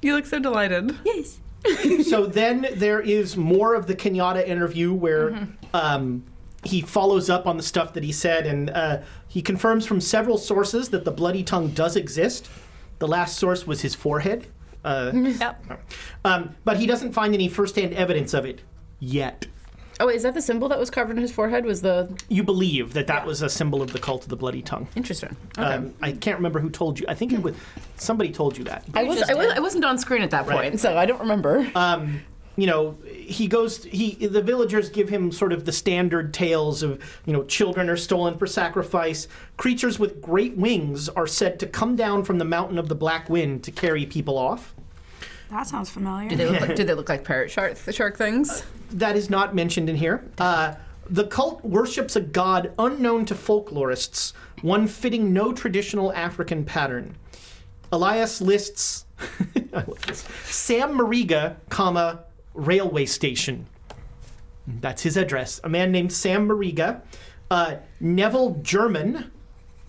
You look so delighted. Yes. So then there is more of the Kenyatta interview where he follows up on the stuff that he said, and he confirms from several sources that the Bloody Tongue does exist. The last source was his forehead. Yep. But he doesn't find any firsthand evidence of it yet. Oh, wait, is that the symbol that was carved on his forehead? Was the... You believe that was a symbol of the cult of the Bloody Tongue. Interesting. Okay. I can't remember who told you. I think it was somebody told you that. I wasn't on screen at that point, Right. so I don't remember. The villagers give him sort of the standard tales of, children are stolen for sacrifice. Creatures with great wings are said to come down from the Mountain of the Black Wind to carry people off. That sounds familiar. Do they look like parrot shark things? That is not mentioned in here. The cult worships a god unknown to folklorists, one fitting no traditional African pattern. Elias lists I love this, Sam Mariga, railway station. That's his address. A man named Sam Mariga. Neville German,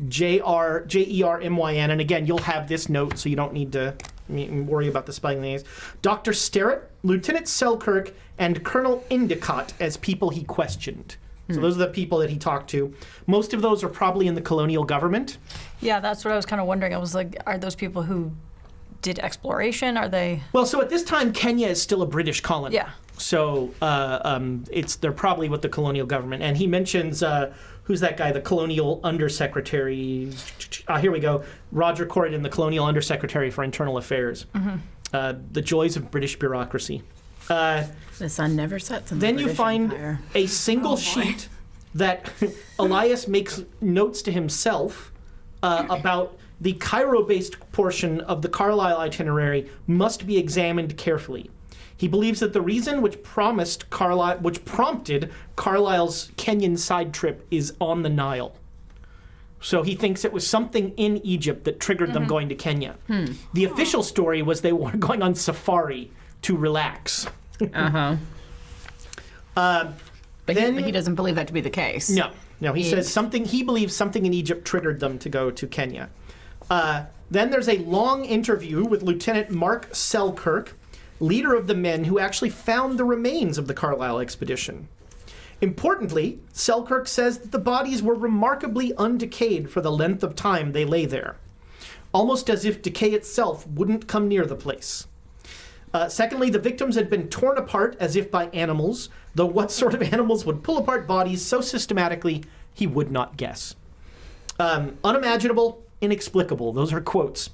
Jeremyn, and again, you'll have this note, so you don't need to worry about the spelling names. Dr. Sterrett, Lieutenant Selkirk, and Colonel Endicott as people he questioned. So those are the people that he talked to. Most of those are probably in the colonial government. Yeah, that's what I was kind of wondering. I was like, are those people who did exploration? Are they? Well, so at this time, Kenya is still a British colony. Yeah. So they're probably with the colonial government. And he mentions, who's that guy, the colonial undersecretary? Here we go. Roger Corrigan, the colonial undersecretary for internal affairs. The joys of British bureaucracy. The sun never sets in the Then you British find Empire. a single sheet that Elias makes notes to himself about the Cairo-based portion of the Carlisle itinerary must be examined carefully. He believes that the reason which prompted Carlyle's Kenyan side trip is on the Nile. So he thinks it was something in Egypt that triggered them going to Kenya. The official story was they were going on safari to relax. But he doesn't believe that to be the case. No, he says he believes something in Egypt triggered them to go to Kenya. Then there's a long interview with Lieutenant Mark Selkirk, leader of the men who actually found the remains of the Carlisle expedition. Importantly, Selkirk says that the bodies were remarkably undecayed for the length of time they lay there, almost as if decay itself wouldn't come near the place. Secondly, the victims had been torn apart as if by animals, though what sort of animals would pull apart bodies so systematically, he would not guess. Unimaginable, inexplicable, those are quotes.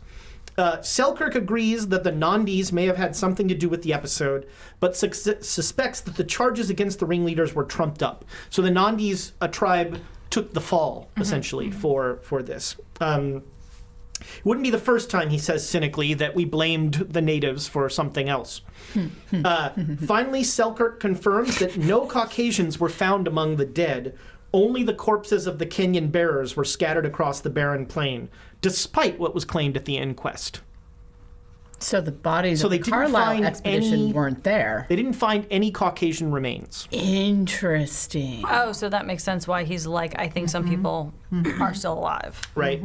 Selkirk agrees that the Nandis may have had something to do with the episode, but suspects that the charges against the ringleaders were trumped up. So the Nandis, a tribe, took the fall, essentially, for this. It wouldn't be the first time, he says cynically, that we blamed the natives for something else. Finally, Selkirk confirms that no Caucasians were found among the dead. Only the corpses of the Kenyan bearers were scattered across the barren plain, despite what was claimed at the inquest. So the bodies of the Carlisle expedition weren't there. They didn't find any Caucasian remains. Interesting. Oh, so that makes sense why he's like, I think some people are still alive. Right.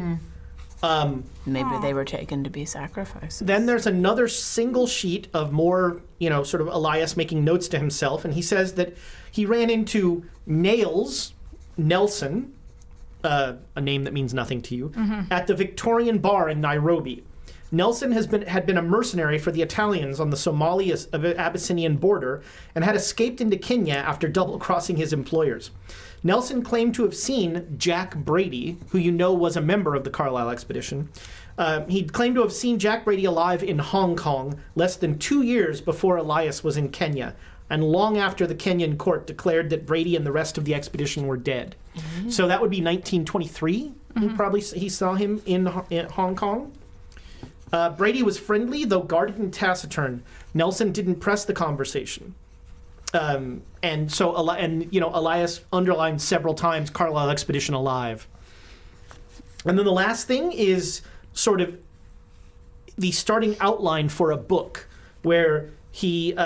Maybe they were taken to be sacrifices. Then there's another single sheet of more, sort of Elias making notes to himself, and he says that he ran into Nelson, a name that means nothing to you, at the Victorian bar in Nairobi. Nelson had been a mercenary for the Italians on the Somali-Abyssinian border and had escaped into Kenya after double-crossing his employers. Nelson claimed to have seen Jack Brady, who was a member of the Carlisle expedition. He claimed to have seen Jack Brady alive in Hong Kong less than 2 years before Elias was in Kenya, and long after the Kenyan court declared that Brady and the rest of the expedition were dead. So that would be 1923. He saw him in Hong Kong. Brady was friendly, though guarded and taciturn. Nelson didn't press the conversation. Elias underlined several times Carlisle expedition alive. And then the last thing is sort of the starting outline for a book where he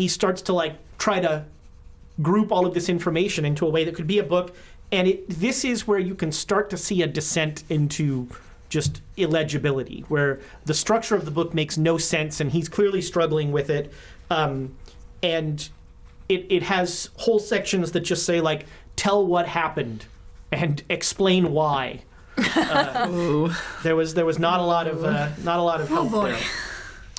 starts to try to group all of this information into a way that could be a book. And this is where you can start to see a descent into just illegibility, where the structure of the book makes no sense and he's clearly struggling with it. And it has whole sections that just say, tell what happened and explain why. There was not a lot of help there.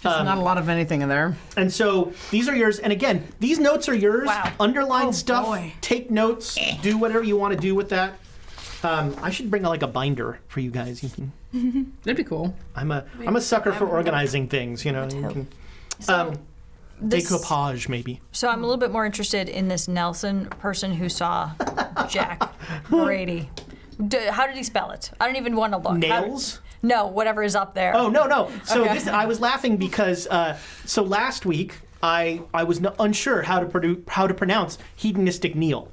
There's not a lot of anything in there. And so these are yours. And again, these notes are yours. Wow. Underline stuff. Take notes. Do whatever you want to do with that. I should bring a binder for you guys. You can. That'd be cool. I'm a sucker for organizing things. You can. Decoupage, maybe. So I'm a little bit more interested in this Nelson person who saw Jack Brady. How did he spell it? I don't even want to look. Nails? No, whatever is up there. Oh, no. So Okay. I was laughing because so last week I was unsure how to pronounce hedonistic Neil.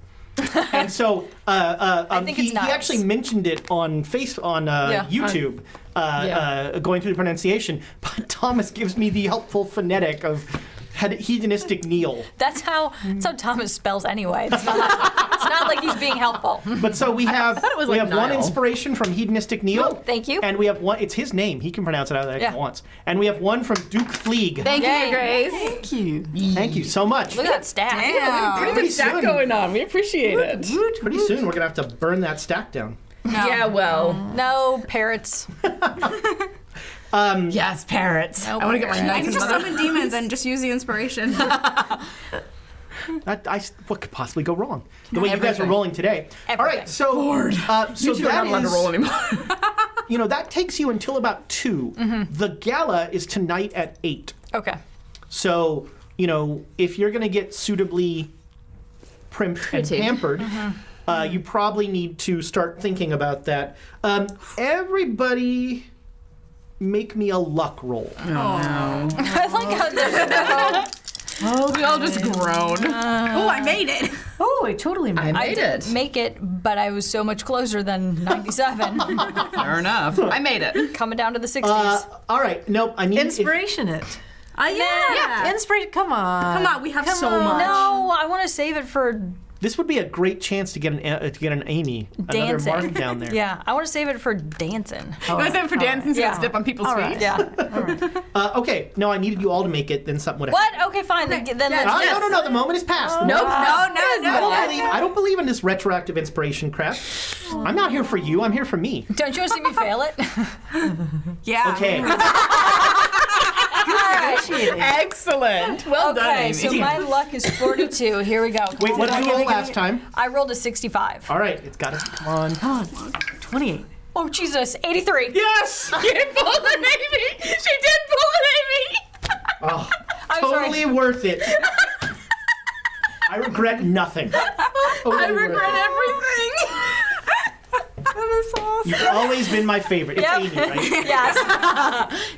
And so think it's nice. he actually mentioned it on YouTube, going through the pronunciation. But Thomas gives me the helpful phonetic of hedonistic Neil. That's how Thomas spells anyway. It's not like he's being helpful. But so we have one Nile. inspiration from hedonistic Neil. Thank you. And we have one. It's his name. He can pronounce it however he wants. And we have one from Duke Fleeg. Thank Yay. you, Grace. Thank you. Thank you so much. Look at that stack. Damn. Pretty stack going on. We appreciate it. Pretty soon we're gonna have to burn that stack down. Yeah, well. No parrots. Yes, parrots. No I want to get my parrots. I knife can in just the summon demons and just use the inspiration. What could possibly go wrong? The way you guys are rolling today. Everything. All right, so so You two are that not allowed to is roll anymore. that takes you until about 2. The gala is tonight at 8. Okay. So if you're gonna get suitably primped and pampered. You probably need to start thinking about that. Everybody, make me a luck roll. I like how there's no. We all just groan. Oh, I made it. Oh, I totally made I I made didn't it. make it, but I was so much closer than 97. Fair enough. I made it. Coming down to the 60s. All right. Nope. I need Inspiration it. Yeah. Inspiration. Come on. Come on, we have so on. much. No, I want to save it for This would be a great chance to get an Amy, dancing. another mark down there. Yeah, I want to save it for dancing. You want to save it for dancing so you Yeah. can step on people's feet? Yeah. Okay. No, I needed you all to make it. Then something would happen. What? Okay, fine. Then let's No. The moment is past. The Nope. moment is No. I don't believe in this retroactive inspiration crap. I'm not here for you. I'm here for me. Don't you want to see me fail it? Yeah. Okay. Excellent. Well done, Okay, Amy. so my luck is 42. Here we go. Come Wait, on. what did you roll last time? I rolled a 65. All right. It's got to come on. 28. Oh, Jesus. 83. Yes. She did pull an Amy. She did pull an Amy. Oh, I'm totally sorry. worth it. I regret nothing. Totally I worth regret it. everything. That is awesome. You've always been my favorite. It's Yep. Amy, right? Yes.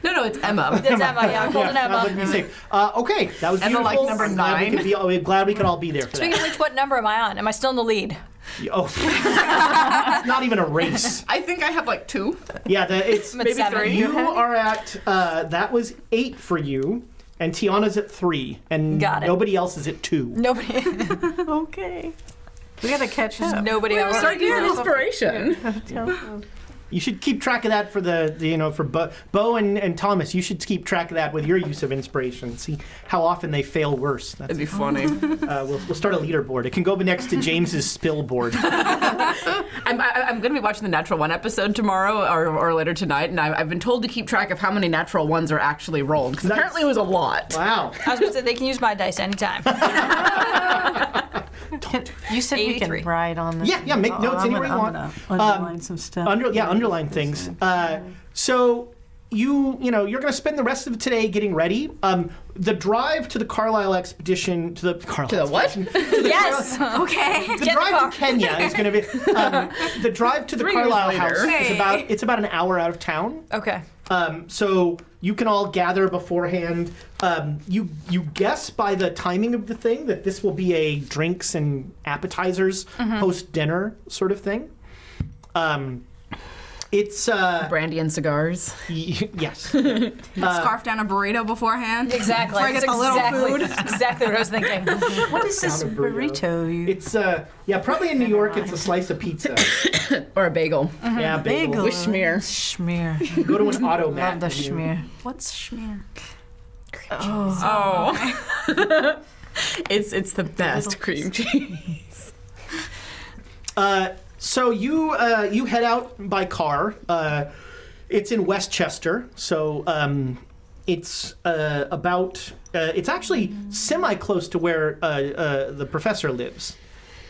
No, it's Emma. It's Emma. Yeah, I'm holding That would Emma. be safe. Okay, that was Emma, beautiful. like, number I'm glad we 9. could be- we're glad we could all be there for Speaking that. of which, what number am I on? Am I still in the lead? Oh, it's not even a race. I think I have like 2. Yeah, it's I'm at 7. 3. you are at. That was 8 for you, and Tiana's at 3, and Got it. nobody else is at 2. Nobody. Okay. We gotta catch up. Nobody else. Start using inspiration. You should keep track of that for for Bo and Thomas. You should keep track of that with your use of inspiration. See how often they fail worse. That's, That'd be funny. we'll start a leaderboard. It can go next to James's spill board. I'm going to be watching the Natural One episode tomorrow or later tonight, and I've been told to keep track of how many natural ones are actually rolled, because Nice. apparently it was a lot. Wow. I was going to say they can use my dice anytime. You said we 83. can ride on this. Yeah, make notes anywhere you want. Underline some stuff. Underline things. So you're going to spend the rest of today getting ready. The drive to the Carlisle expedition to the what? Yes. Okay. The Get the drive car. to Kenya is going to be the drive to the 3 years Carlisle later. house. It's about an hour out of town. Okay. So you can all gather beforehand. You guess by the timing of the thing that this will be a drinks and appetizers post dinner sort of thing. It's Brandy and cigars. yes. Scarf down a burrito beforehand. Exactly. Before I get That's the little food. That's exactly what I was thinking. What is this Sound of burrito. burrito? It's probably in New York. It's a slice of pizza. Or a bagel. Yeah, bagel. With schmear. Schmear. Go to an automat. Love the schmear. What's schmear? Oh. It's the best cream cheese. So you head out by car. It's in Westchester, so it's it's actually semi close to where the professor lives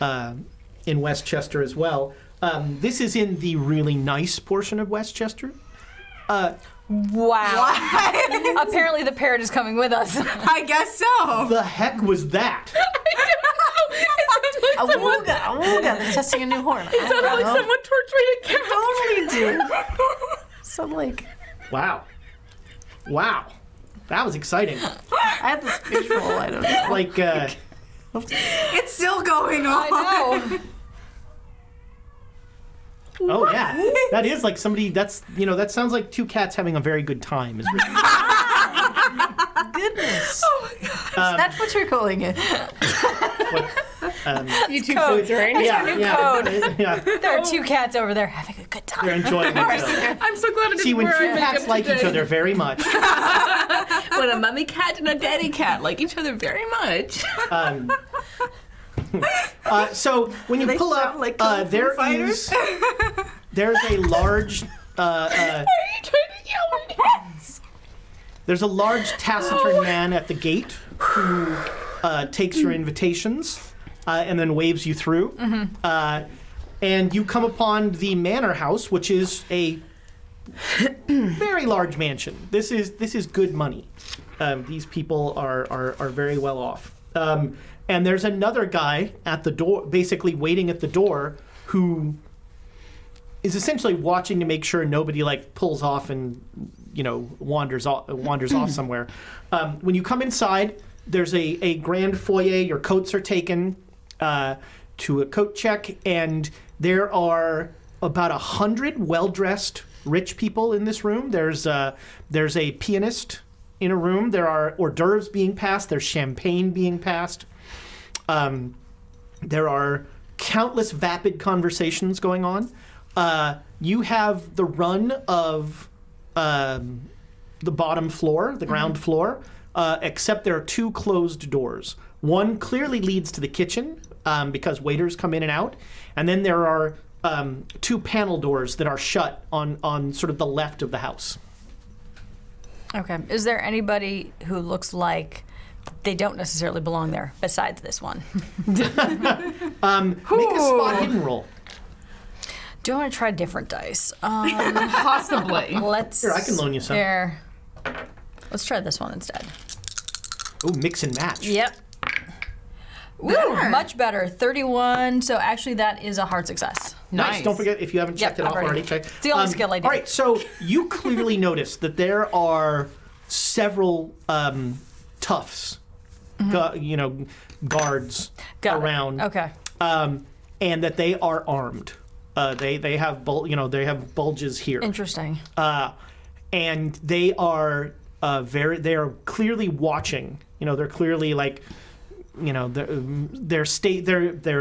in Westchester as well. This is in the really nice portion of Westchester. Wow. Apparently the parrot is coming with us. I guess so. The heck was that? Awooga, they're testing a new horn. It sounded like someone torturing a cat. Totally did. So like, Wow, that was exciting. I had this visual. I don't know. Like It's still going on. I know. oh yeah, that is like somebody. That sounds like two cats having a very good time. Is really Goodness. Oh my God. That's what you're calling it. YouTube code. foods, right? yeah, code. yeah. There are 2 cats over there having a good They're time. enjoying themselves. I'm so glad I didn't See, when wear two eye cats makeup like today. each other very much, When a mummy cat and a daddy cat like each other very much. so when you They pull sound up, like Kung Fu there's fighters. a large Are you trying to yell at me? there's a large taciturn man at the gate who takes your invitations and then waves you through. And you come upon the manor house, which is a very large mansion. This is good money. These people are very well off. And there's another guy at the door, basically waiting at the door, who is essentially watching to make sure nobody like pulls off and wanders off somewhere. When you come inside, there's a grand foyer. Your coats are taken to a coat check, and there are about 100 well-dressed rich people in this room. There's a pianist in a room. There are hors d'oeuvres being passed. There's champagne being passed. There are countless vapid conversations going on. You have the run of the bottom floor, the ground floor, except there are 2 closed doors. One clearly leads to the kitchen because waiters come in and out. And then there are 2 panel doors that are shut on sort of the left of the house. Okay. Is there anybody who looks like they don't necessarily belong there besides this one? Make a spot hidden roll. Do I want to try different dice? Possibly. Let's. Here, I can loan you some. Here. Let's try this one instead. Ooh, mix and match. Yep. Ooh, much better. 31. So actually, that is a hard success. Nice. Don't forget, if you haven't checked it off already, check. It's the only skill I do. All right, so you clearly notice that there are several toughs, guards around. Okay. And that they are armed. They have bulges here. Interesting. And they are they are clearly watching. They're clearly like. They're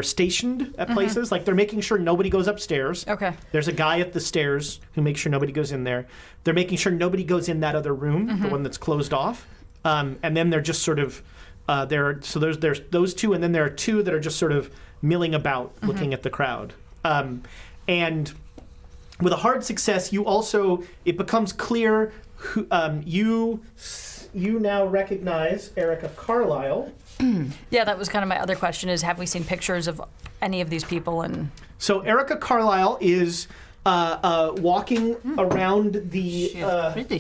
stationed at places. Like they're making sure nobody goes upstairs. Okay. There's a guy at the stairs who makes sure nobody goes in there. They're making sure nobody goes in that other room, the one that's closed off. And then they're just sort of there's those 2, and then there are 2 that are just sort of milling about, looking at the crowd. And with a hard success, it becomes clear who you now recognize Erica Carlisle. Yeah, that was kind of my other question: is have we seen pictures of any of these people? And so Erica Carlisle is walking around the.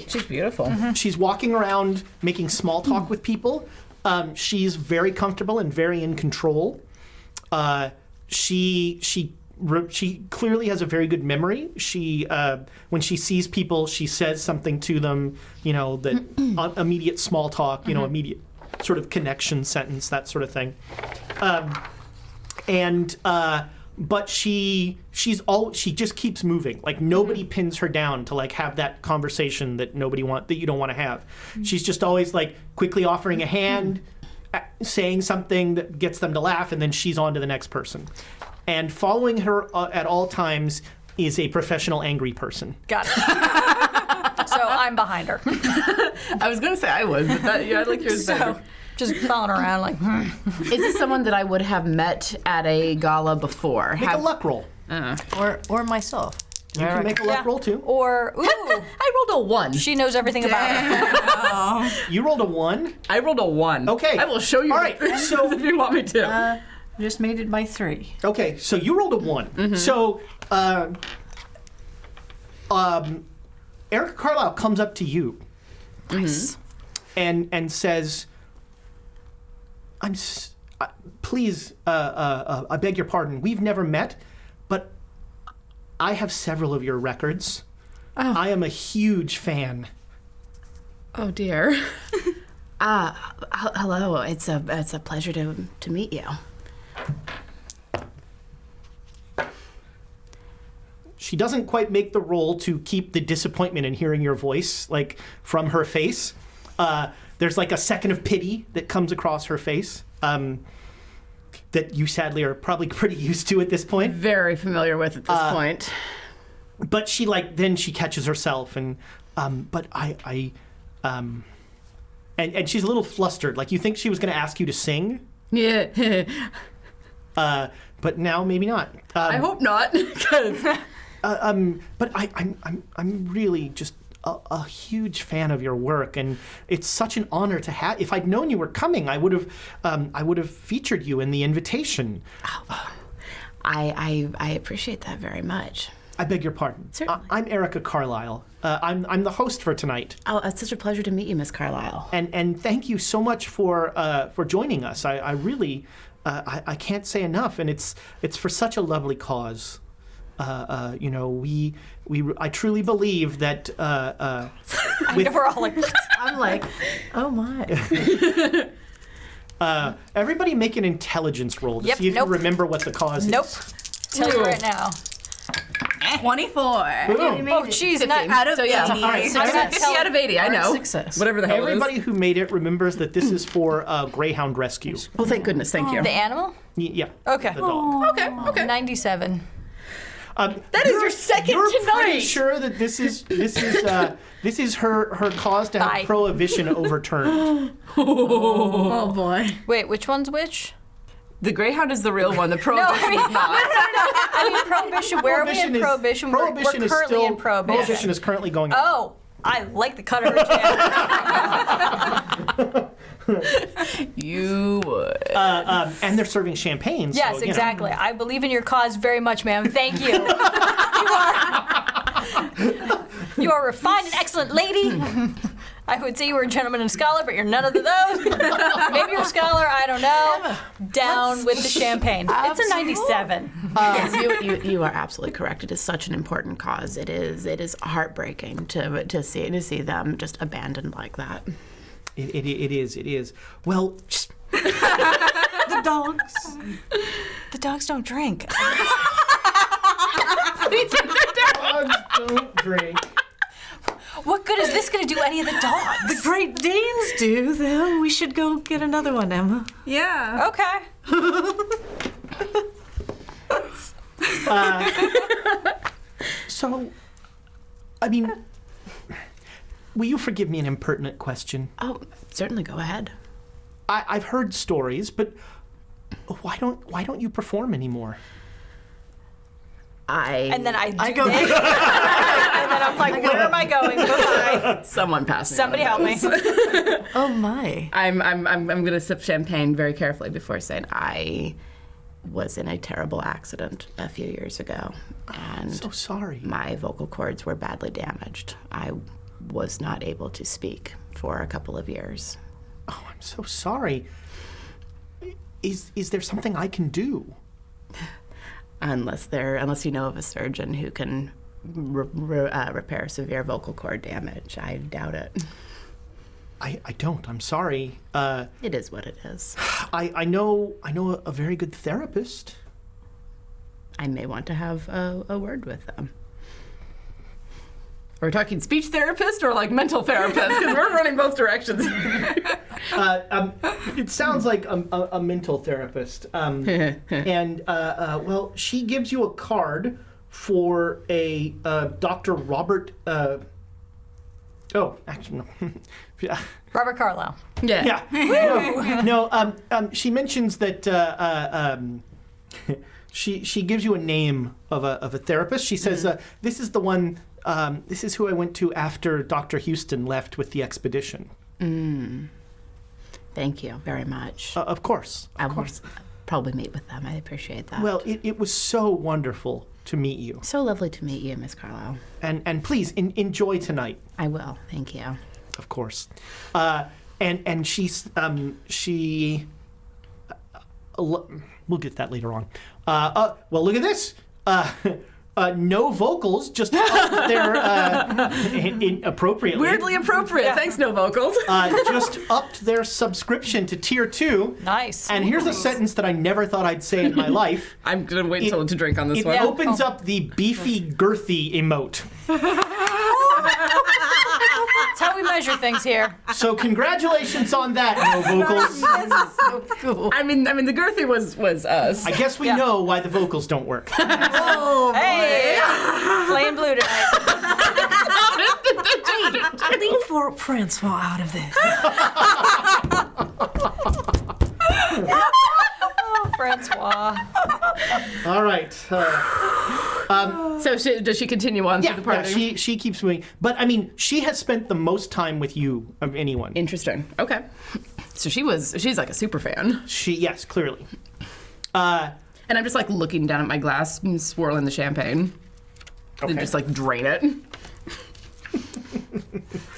She's beautiful. She's walking around making small talk with people. She's very comfortable and very in control. She clearly has a very good memory. She when she sees people, she says something to them. That immediate small talk. Immediate sort of connection sentence, that sort of thing. But she just keeps moving. Like nobody pins her down to like have that conversation that you don't want to have. She's just always like quickly offering a hand, saying something that gets them to laugh, and then she's on to the next person. And following her at all times is a professional angry person. got it. So I'm behind her. I was going to say I was, but I like yours better. Just following around like. Is this someone that I would have met at a gala before? Make a luck roll. Or myself. You can make a luck roll too. Or I rolled a 1. she knows everything about it. You rolled a 1. I rolled a 1. Okay. I will show you. All right. So if you want me to. Just made it my 3. Okay. So you rolled a 1. So Erica Carlisle comes up to you. Nice. And says, please, I beg your pardon. We've never met, but I have several of your records. Oh. I am a huge fan. Oh dear. Hello. It's a pleasure to meet you. She doesn't quite make the roll to keep the disappointment in hearing your voice, like from her face. There's like a second of pity that comes across her face that you sadly are probably pretty used to at this point. Very familiar with at this point. But she then she catches herself and and she's a little flustered. Like you think she was going to ask you to sing. Yeah. But now maybe not. I hope not. 'Cause but I'm really just a huge fan of your work, and it's such an honor to have. If I'd known you were coming, I would have featured you in the invitation. I appreciate that very much. I beg your pardon. Certainly. I'm Erica Carlisle. I'm the host for tonight. Oh, it's such a pleasure to meet you, Miss Carlisle. And thank you so much for joining us. I really I can't say enough, and it's for such a lovely cause. I truly believe that. We're all like, I'm like, oh my. Everybody make an intelligence roll to Yep, see if nope. you remember what the cause nope. is. Tell you right now. 24. Oh, jeez, not Out of So, yeah. 80. All right, I'm not 50 telling- out of 80, I know. Success. Whatever the hell Everybody it is. who made it remembers that this is for Greyhound rescue. Oh, thank goodness, thank you. The animal? Yeah. Okay. The dog. Okay. 97. That is your second You're tonight. pretty sure that this is her cause to have Bye. prohibition overturned. Oh boy. Wait, which one's which? The Greyhound is the real one. The No, Prohibition is not. I mean prohibition. Where are we in prohibition? Prohibition We're is currently still in prohibition. Prohibition is currently going on. Oh, I like the cut of her jam. You would. And they're serving champagne. Yes, so, you know. exactly. I believe in your cause very much, ma'am. Thank you. You are a refined and excellent lady. I would say you were a gentleman and scholar, but you're none of those. Maybe you're a scholar, I don't know. Down with the champagne. It's a 97. Yes, you are absolutely correct. It is such an important cause. It is heartbreaking to see them just abandoned like that. It is. Well, just The dogs. The dogs don't drink. dogs don't drink. What good is this going to do any of the dogs? The Great Danes do, though. We should go get another one, Emma. Yeah. Okay. So, I mean, will you forgive me an impertinent question? Oh, certainly, go ahead. I've heard stories, but why don't you perform anymore? And then I go. and then I'm like, where am I going? Goodbye. Someone pass me. Somebody help me. Oh my. I'm going to sip champagne very carefully before saying I was in a terrible accident a few years ago, and So sorry. my vocal cords were badly damaged. I was not able to speak for a couple of years. Oh, I'm so sorry. Is there something I can do? Unless you know of a surgeon who can repair severe vocal cord damage, I doubt it. I don't. I'm sorry. It is what it is. I know a very good therapist. I may want to have a word with them. Are we talking speech therapist or like mental therapist? Because we're running both directions. It sounds like a mental therapist. Well, she gives you a card for a Dr. Robert. Actually, no. Yeah. Robert Carlyle. Yeah. No. She mentions that she gives you a name of a therapist. She says, "This is the one. This is who I went to after Dr. Houston left with the expedition." Thank you very much. Of course. I will probably meet with them. I appreciate that. Well, it was so wonderful to meet you, so lovely to meet you, Miss Carlisle. and please enjoy tonight. I will. Thank you. Of course. And we'll get that later on. Well, look at this. No vocals, just up there appropriately. Weirdly appropriate. Thanks, no vocals. Just upped their subscription to Tier 2. Nice. And here's a sentence that I never thought I'd say in my life. I'm going to wait until to drink on this It one. opens up the beefy, girthy emote. That's how we measure things here. So congratulations on that, no vocals. I mean, the girthy was us. I guess we know why the vocals don't work. Hey, playing blue tonight. Leave Francois out of this. Oh, Francois. All right. So does she continue on through the party? She keeps moving. But, I mean, she has spent the most time with you of anyone. Interesting. Okay. So she's like a super fan. Yes, clearly. And I'm just like looking down at my glass and swirling the champagne. Okay. And just like drain it.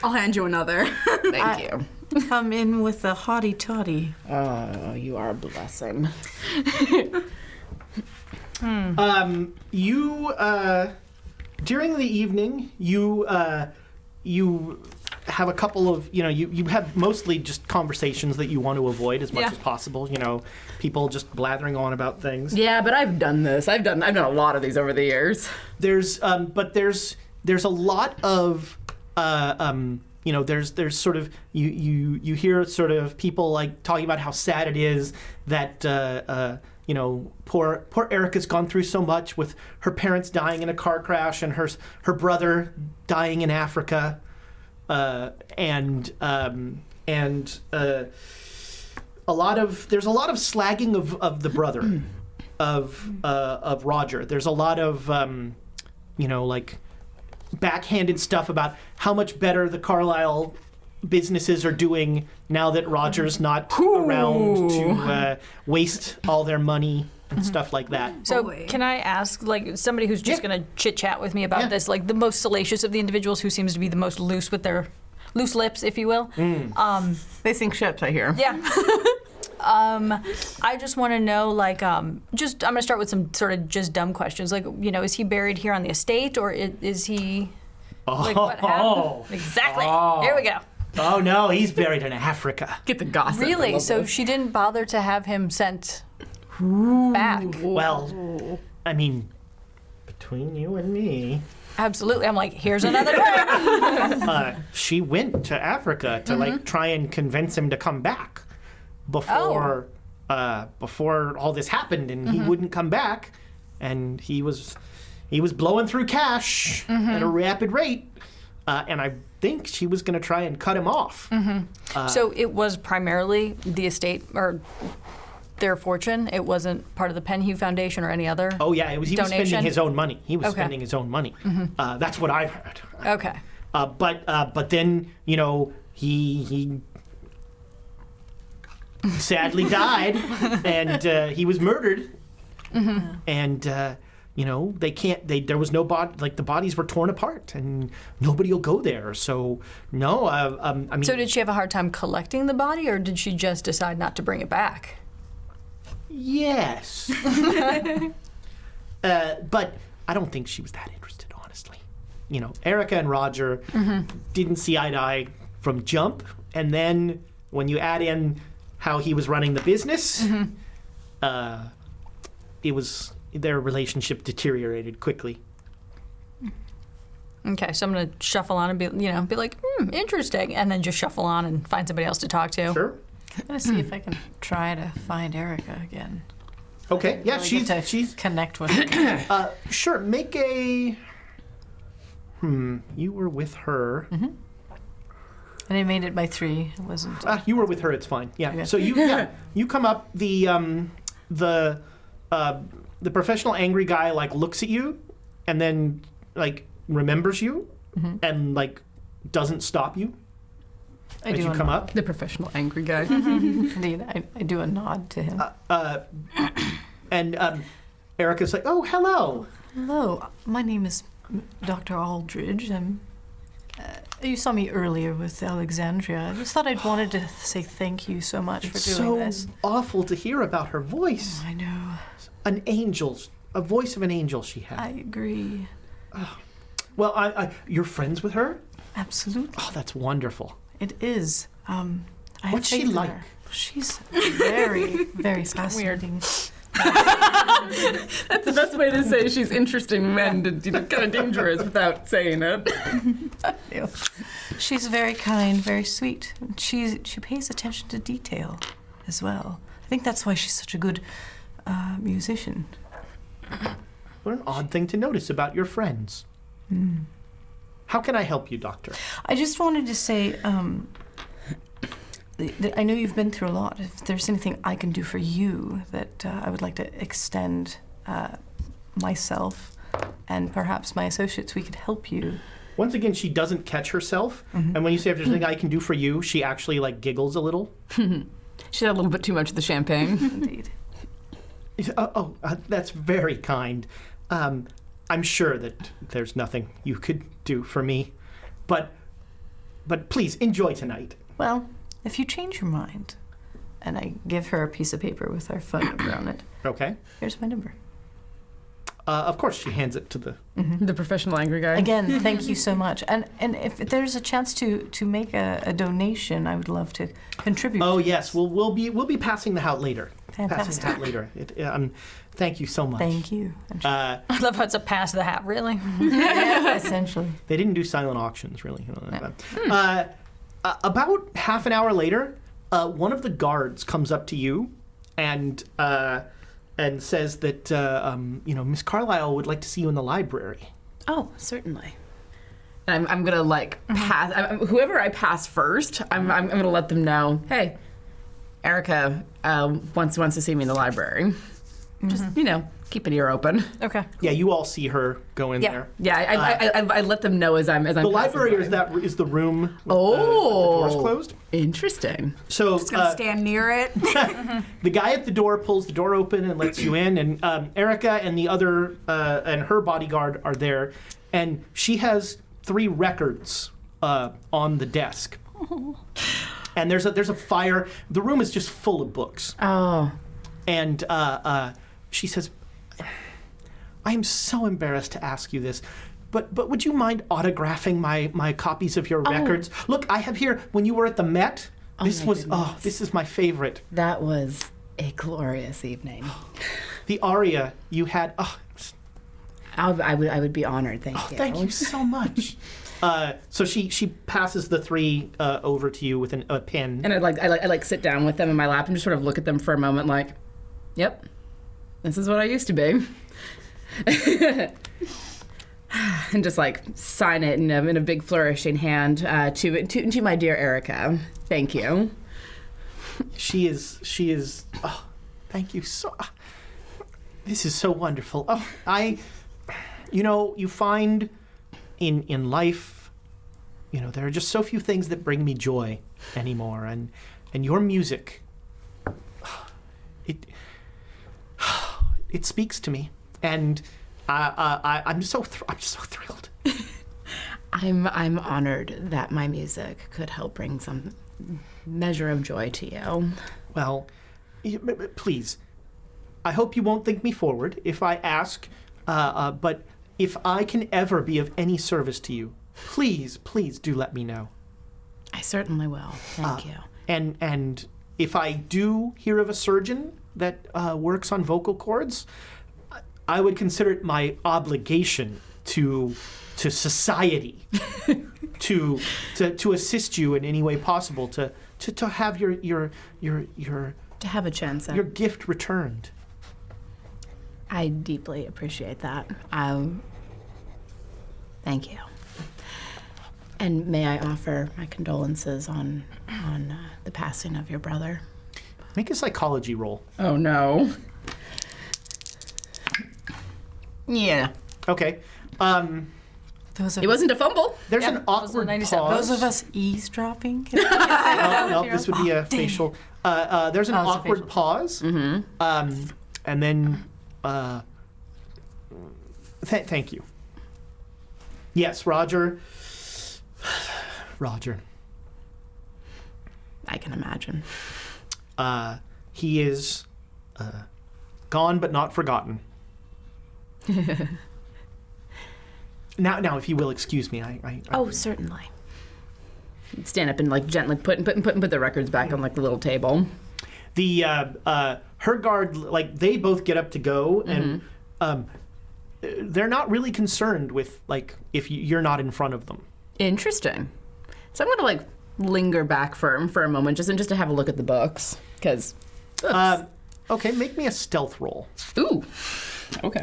I'll hand you another. Thank you. Come in with a hottie toddy. Oh, you are a blessing. You during the evening, you have a couple of, you have mostly just conversations that you want to avoid as much as possible. People just blathering on about things. Yeah, but I've done this. I've done a lot of these over the years. There's a lot of there's sort of you hear sort of people like talking about how sad it is that poor Erica's gone through so much with her parents dying in a car crash and her brother dying in Africa, and there's a lot of slagging of the brother of Roger. There's a lot of like backhanded stuff about how much better the Carlisle businesses are doing now that Roger's not around to waste all their money and stuff like that. So can I ask, like, somebody who's just going to chit-chat with me about this, like the most salacious of the individuals who seems to be the most loose with their loose lips, if you will? They think shit, I hear. Yeah. I just want to know, like, I'm going to start with some sort of just dumb questions. Like, is he buried here on the estate, or is he, like, what happened? Exactly. Here we go. Oh, no, he's buried in Africa. Get the gossip. Really? So she didn't bother to have him sent back? Well, I mean, between you and me... Absolutely. I'm like, here's another drink. She went to Africa to, like, try and convince him to come back before all this happened, and he wouldn't come back, and he was blowing through cash at a rapid rate, and I think she was going to try and cut him off. So it was primarily the estate or their fortune. It wasn't part of the Penhue Foundation or any other. Oh yeah, he was donation? spending his own money. Spending his own money. That's what I've heard. Okay. But then he sadly died, and he was murdered, and they can't. There was no body. Like the bodies were torn apart, and nobody will go there. So no. I mean. So did she have a hard time collecting the body, or did she just decide not to bring it back? Yes. But I don't think she was that interested, honestly. Erica and Roger didn't see eye to eye from jump, and then when you add in how he was running the business, their relationship deteriorated quickly. Okay, so I'm gonna shuffle on and be like, interesting, and then just shuffle on and find somebody else to talk to. Sure. I'm gonna see if I can try to find Erica again. Okay. Yeah, Really get to she's connect with her. sure. Make a. You were with her. And I made it by 3. It wasn't. You were with her. It's fine. Yeah. Okay. So you come up. The professional angry guy like looks at you, and then like remembers you, and like doesn't stop you as you come up. The professional angry guy. Indeed, I do a nod to him. And Erica's like, "Oh, hello." Hello, my name is Dr. Aldridge. You saw me earlier with Alexandria. I just thought I'd wanted to say thank you so much for doing this. So awful to hear about her voice. I know. An angel, a voice of an angel she had. I agree. Well, you're friends with her? Absolutely. Oh, that's wonderful. It is. I have What's she faith in like? her. She's very, very fascinating. That's the best way to say she's interesting men and kind of dangerous without saying it. She's very kind, very sweet. She pays attention to detail as well. I think that's why she's such a good musician. What an odd thing to notice about your friends. How can I help you, Doctor? I just wanted to say, I know you've been through a lot. If there's anything I can do for you that I would like to extend myself and perhaps my associates, we could help you. Once again, she doesn't catch herself. And when you say if there's anything I can do for you, she actually like giggles a little. She had a little bit too much of the champagne. Indeed. That's very kind. I'm sure that there's nothing you could do for me. But please, enjoy tonight. Well, if you change your mind, and I give her a piece of paper with our phone number on it. Okay. Here's my number. of course, she hands it to the. The professional angry guy. Again, thank you so much. And if there's a chance to make a donation, I would love to contribute. Oh yes, we'll be passing the hat later. Fantastic. Passing the hat later. Thank you so much. Thank you. I love how it's a pass the hat, really. Essentially. They didn't do silent auctions, really. About half an hour later, one of the guards comes up to you and says that Miss Carlyle would like to see you in the library. Oh, certainly. I'm gonna pass. Whoever I pass first, I'm gonna let them know. Hey, Erica wants to see me in the library. Just keep an ear open. Okay. Yeah, you all see her go in there. Yeah, I let them know as I'm. The library is the room. With the doors closed. Interesting. So Just gonna stand near it. the guy at the door pulls the door open and lets you in, and Erica and the other and her bodyguard are there, and she has 3 records on the desk. And there's a fire. The room is just full of books. Oh. And she says, I am so embarrassed to ask you this, but would you mind autographing my copies of your records? Look, I have here, when you were at the Met, this is my favorite. That was a glorious evening. The aria you had, I would be honored, thank you. Thank you so much. So she passes the 3 over to you with a pen. And I sit down with them in my lap and just sort of look at them for a moment like, yep, this is what I used to be. And just sign it in a big flourishing hand to my dear Erica. Thank you. She is. Oh, thank you so. This is so wonderful. Oh, you find in life, there are just so few things that bring me joy anymore, and your music, it speaks to me, and I'm so thrilled. I'm honored that my music could help bring some measure of joy to you. Well, please, I hope you won't think me forward if I ask, but if I can ever be of any service to you, please do let me know. I certainly will. Thank you. And if I do hear of a surgeon that works on vocal cords, I would consider it my obligation to society to assist you in any way possible to have your to have a chance at your gift returned. I deeply appreciate that. Thank you. And may I offer my condolences on the passing of your brother? Make a psychology roll. Oh no. Yeah. Okay. It wasn't a fumble. There's an awkward pause. Those of us eavesdropping. No, this would be a facial. There's an awkward pause. Mm-hmm. And then, thank you. Yes, Roger. Roger. I can imagine. He is gone but not forgotten. Now, if you will excuse me, I Oh, certainly. Stand up and gently put the records back on the little table. The her guard, they both get up to go, and they're not really concerned with if you're not in front of them. Interesting. So I'm gonna linger back for a moment just to have a look at the books because. Okay, make me a stealth roll. Ooh. Okay.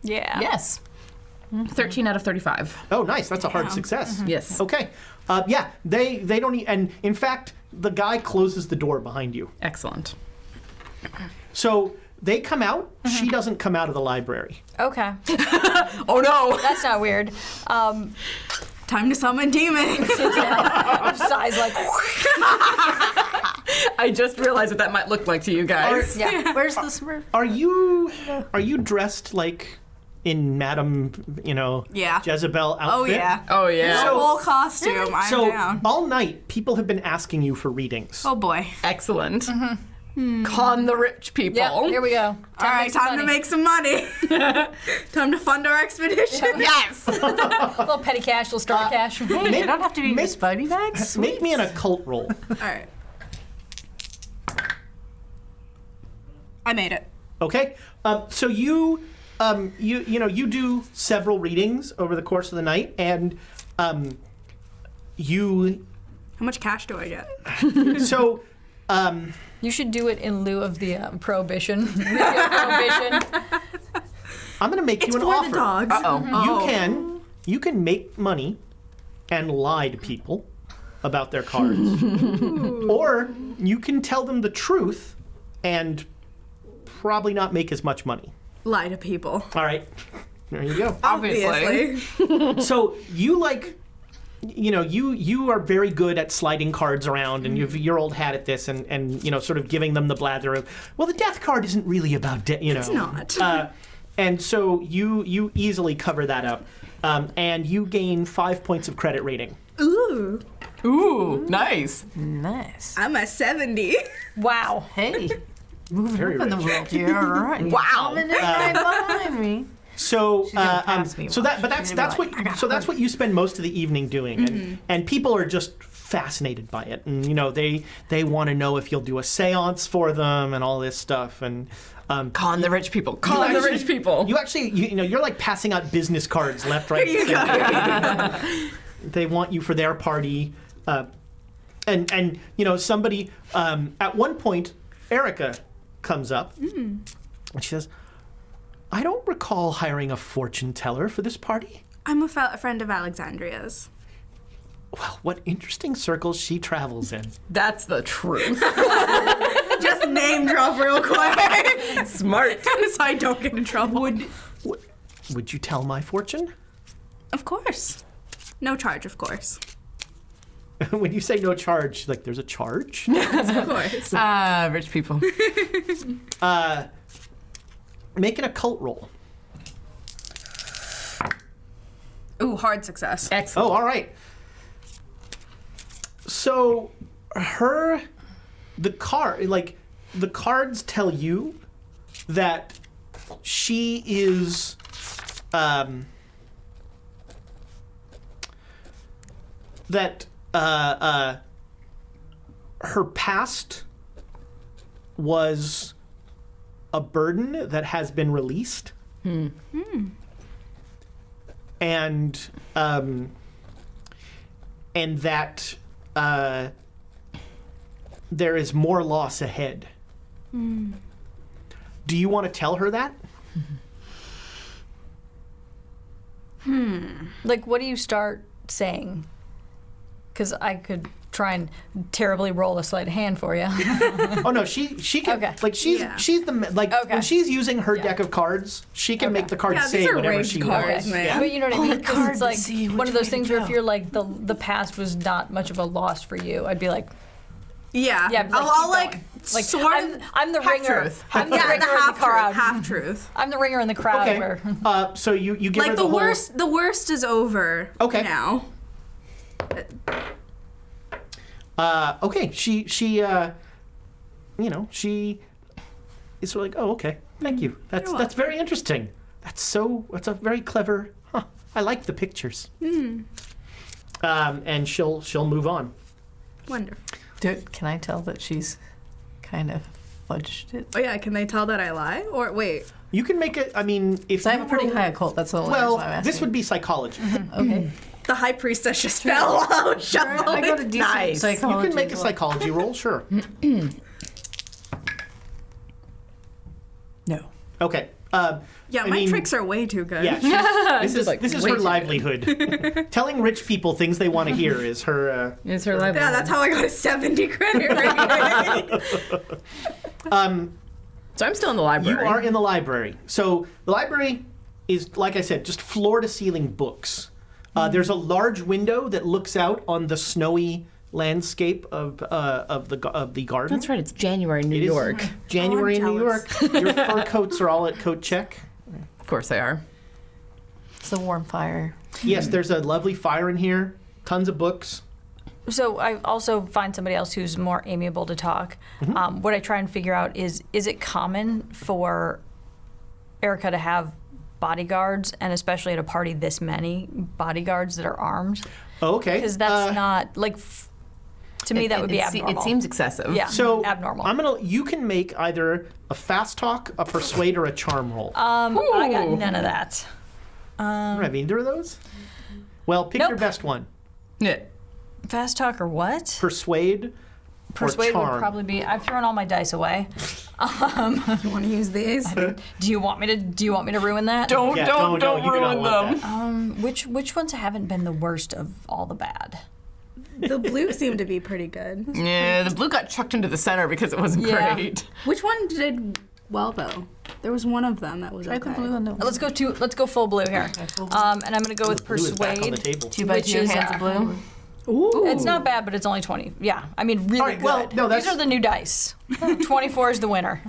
Yeah. Yes. 13 out of 35. Oh, nice. That's a hard success. Yes. Okay. Yeah, they don't and in fact, the guy closes the door behind you. Excellent. So they come out. She doesn't come out of the library. Okay. Oh no. That's not weird. Time to summon demons. Size I just realized what that might look like to you guys. yeah. Where's the Smurf? Are you dressed in Madam, Yeah. Jezebel outfit? Oh yeah. Oh yeah. The whole costume. I'm So down. all night, people have been asking you for readings. Oh boy. Excellent. Con the rich people. Yep, here we go. All right, time to make some money. Time to fund our expedition. Yes. a little petty cash, little starter cash. Hey, you don't have to be Miss Spidey bags. Make me an occult roll. All right. I made it. Okay. So you do several readings over the course of the night, and you. How much cash do I get? So. You should do it in lieu of the prohibition. Prohibition. I'm going to make you an for offer. the dogs. Uh-oh. You can make money and lie to people about their cards, or you can tell them the truth and probably not make as much money. Lie to people. All right, there you go. Obviously. So you you are very good at sliding cards around, and you've your old hat at this, and sort of giving them the blather of, well, the death card isn't really about It's not. and so you easily cover that up, and you gain 5 points of credit rating. Ooh. Ooh, nice. Nice. I'm a 70. Wow. Hey, moving Very up in the rich. world here. All right. Wow. Coming in right behind me. So, gonna pass me, so watch. that, but that's She's gonna that's be what like, "I got so that's her." what you spend most of the evening doing, and people are just fascinated by it, and they want to know if you'll do a séance for them and all this stuff, and Con the rich people. Con the rich people. you actually you're like passing out business cards left, right, and center. They want you for their party, and somebody at one point, Erica comes up and she says, I don't recall hiring a fortune teller for this party. I'm a friend of Alexandria's. Well, what interesting circles she travels in. That's the truth. Just name drop real quick. Smart. So I don't get in trouble. Would you tell my fortune? Of course. No charge, of course. When you say no charge, like there's a charge? Of course. Rich people. Make an occult roll. Ooh, hard success. Excellent. Oh, all right. So the cards tell you that she is her past was a burden that has been released. And that there is more loss ahead. Do you want to tell her that? Like, what do you start saying? Because I could try and terribly roll a sleight of hand for you. Oh no, she can Okay. like she's the Okay. when she's using her deck of cards, she can make the cards Yeah, say these are whatever rigged she cards, wants. man. Yeah. But you know what I mean? 'Cause card it's to like see one which of those way things to where if go. you're like the past was not much of a loss for you, I'd be like, Yeah. yeah, I'll keep like going. Like sort I'm, of I'm the half ringer. truth. I'm the yeah, ringer the in the half crowd. truth. Half truth. I'm the ringer in the crowd. Okay. Where So you give her Like the the whole, worst. The worst is over. Okay. Now. Okay, she she is sort of like, oh, okay, thank you. That's very interesting. That's a very clever. Huh, I like the pictures. And she'll move on. Wonderful. Can I tell that she's kind of fudged it? Oh yeah. Can they tell that I lie? Or wait. You can make it. I mean, if So I have you a pretty roll- high occult. That's the only reason Well, I'm asking. this would be psychology. Okay. The high priestess just fell out. Shuffle. I got a decent Nice. psychology. You can make a as well. psychology roll, sure. No. Okay. Yeah, I my mean- tricks are way too good. Yeah, this is like this is way her too livelihood. Telling rich people things they want to hear is her. It's her livelihood. Yeah, that's how I got a 70 credit rating. So I'm still in the You library. are in the library. So the library is, like I said, just floor to ceiling books. There's a large window that looks out on the snowy landscape of the garden. That's right. It's January in New It is York. January in New York. jealous. Your fur coats are all at coat check. Of course they are. It's the warm fire. Yes, there's a lovely fire in here. Tons of books. So I also find somebody else who's more amiable to talk. What I try and figure out is it common for Erica to have bodyguards, and especially at a party this many bodyguards that are armed? Okay. Because that's not, like, to me that would be abnormal. It seems excessive. Yeah, So abnormal. you can make either a fast talk, a persuade, or a charm roll. I got none of that. You don't have either of those? Well, pick Nope. your best one. Yeah. Fast talk or what? Persuade, Persuade or charm. would probably be. I've thrown all my dice away. You want to use these? Do you want me to ruin that? Don't Yeah, don't, you do not ruin want them. that. Which ones haven't been the worst of all the bad? The blue seemed to be pretty good. Yeah, the blue got chucked into the center because it wasn't Yeah. great. Which one did well though? There was one of them that was okay. Let's go full blue here. And I'm gonna go with Blue is back on the persuade. table. 2 by 2 is, hands of blue. It's not bad, but it's only 20. Yeah, I mean really All right, good. well, no, These that's- are the new dice. 24 is the winner.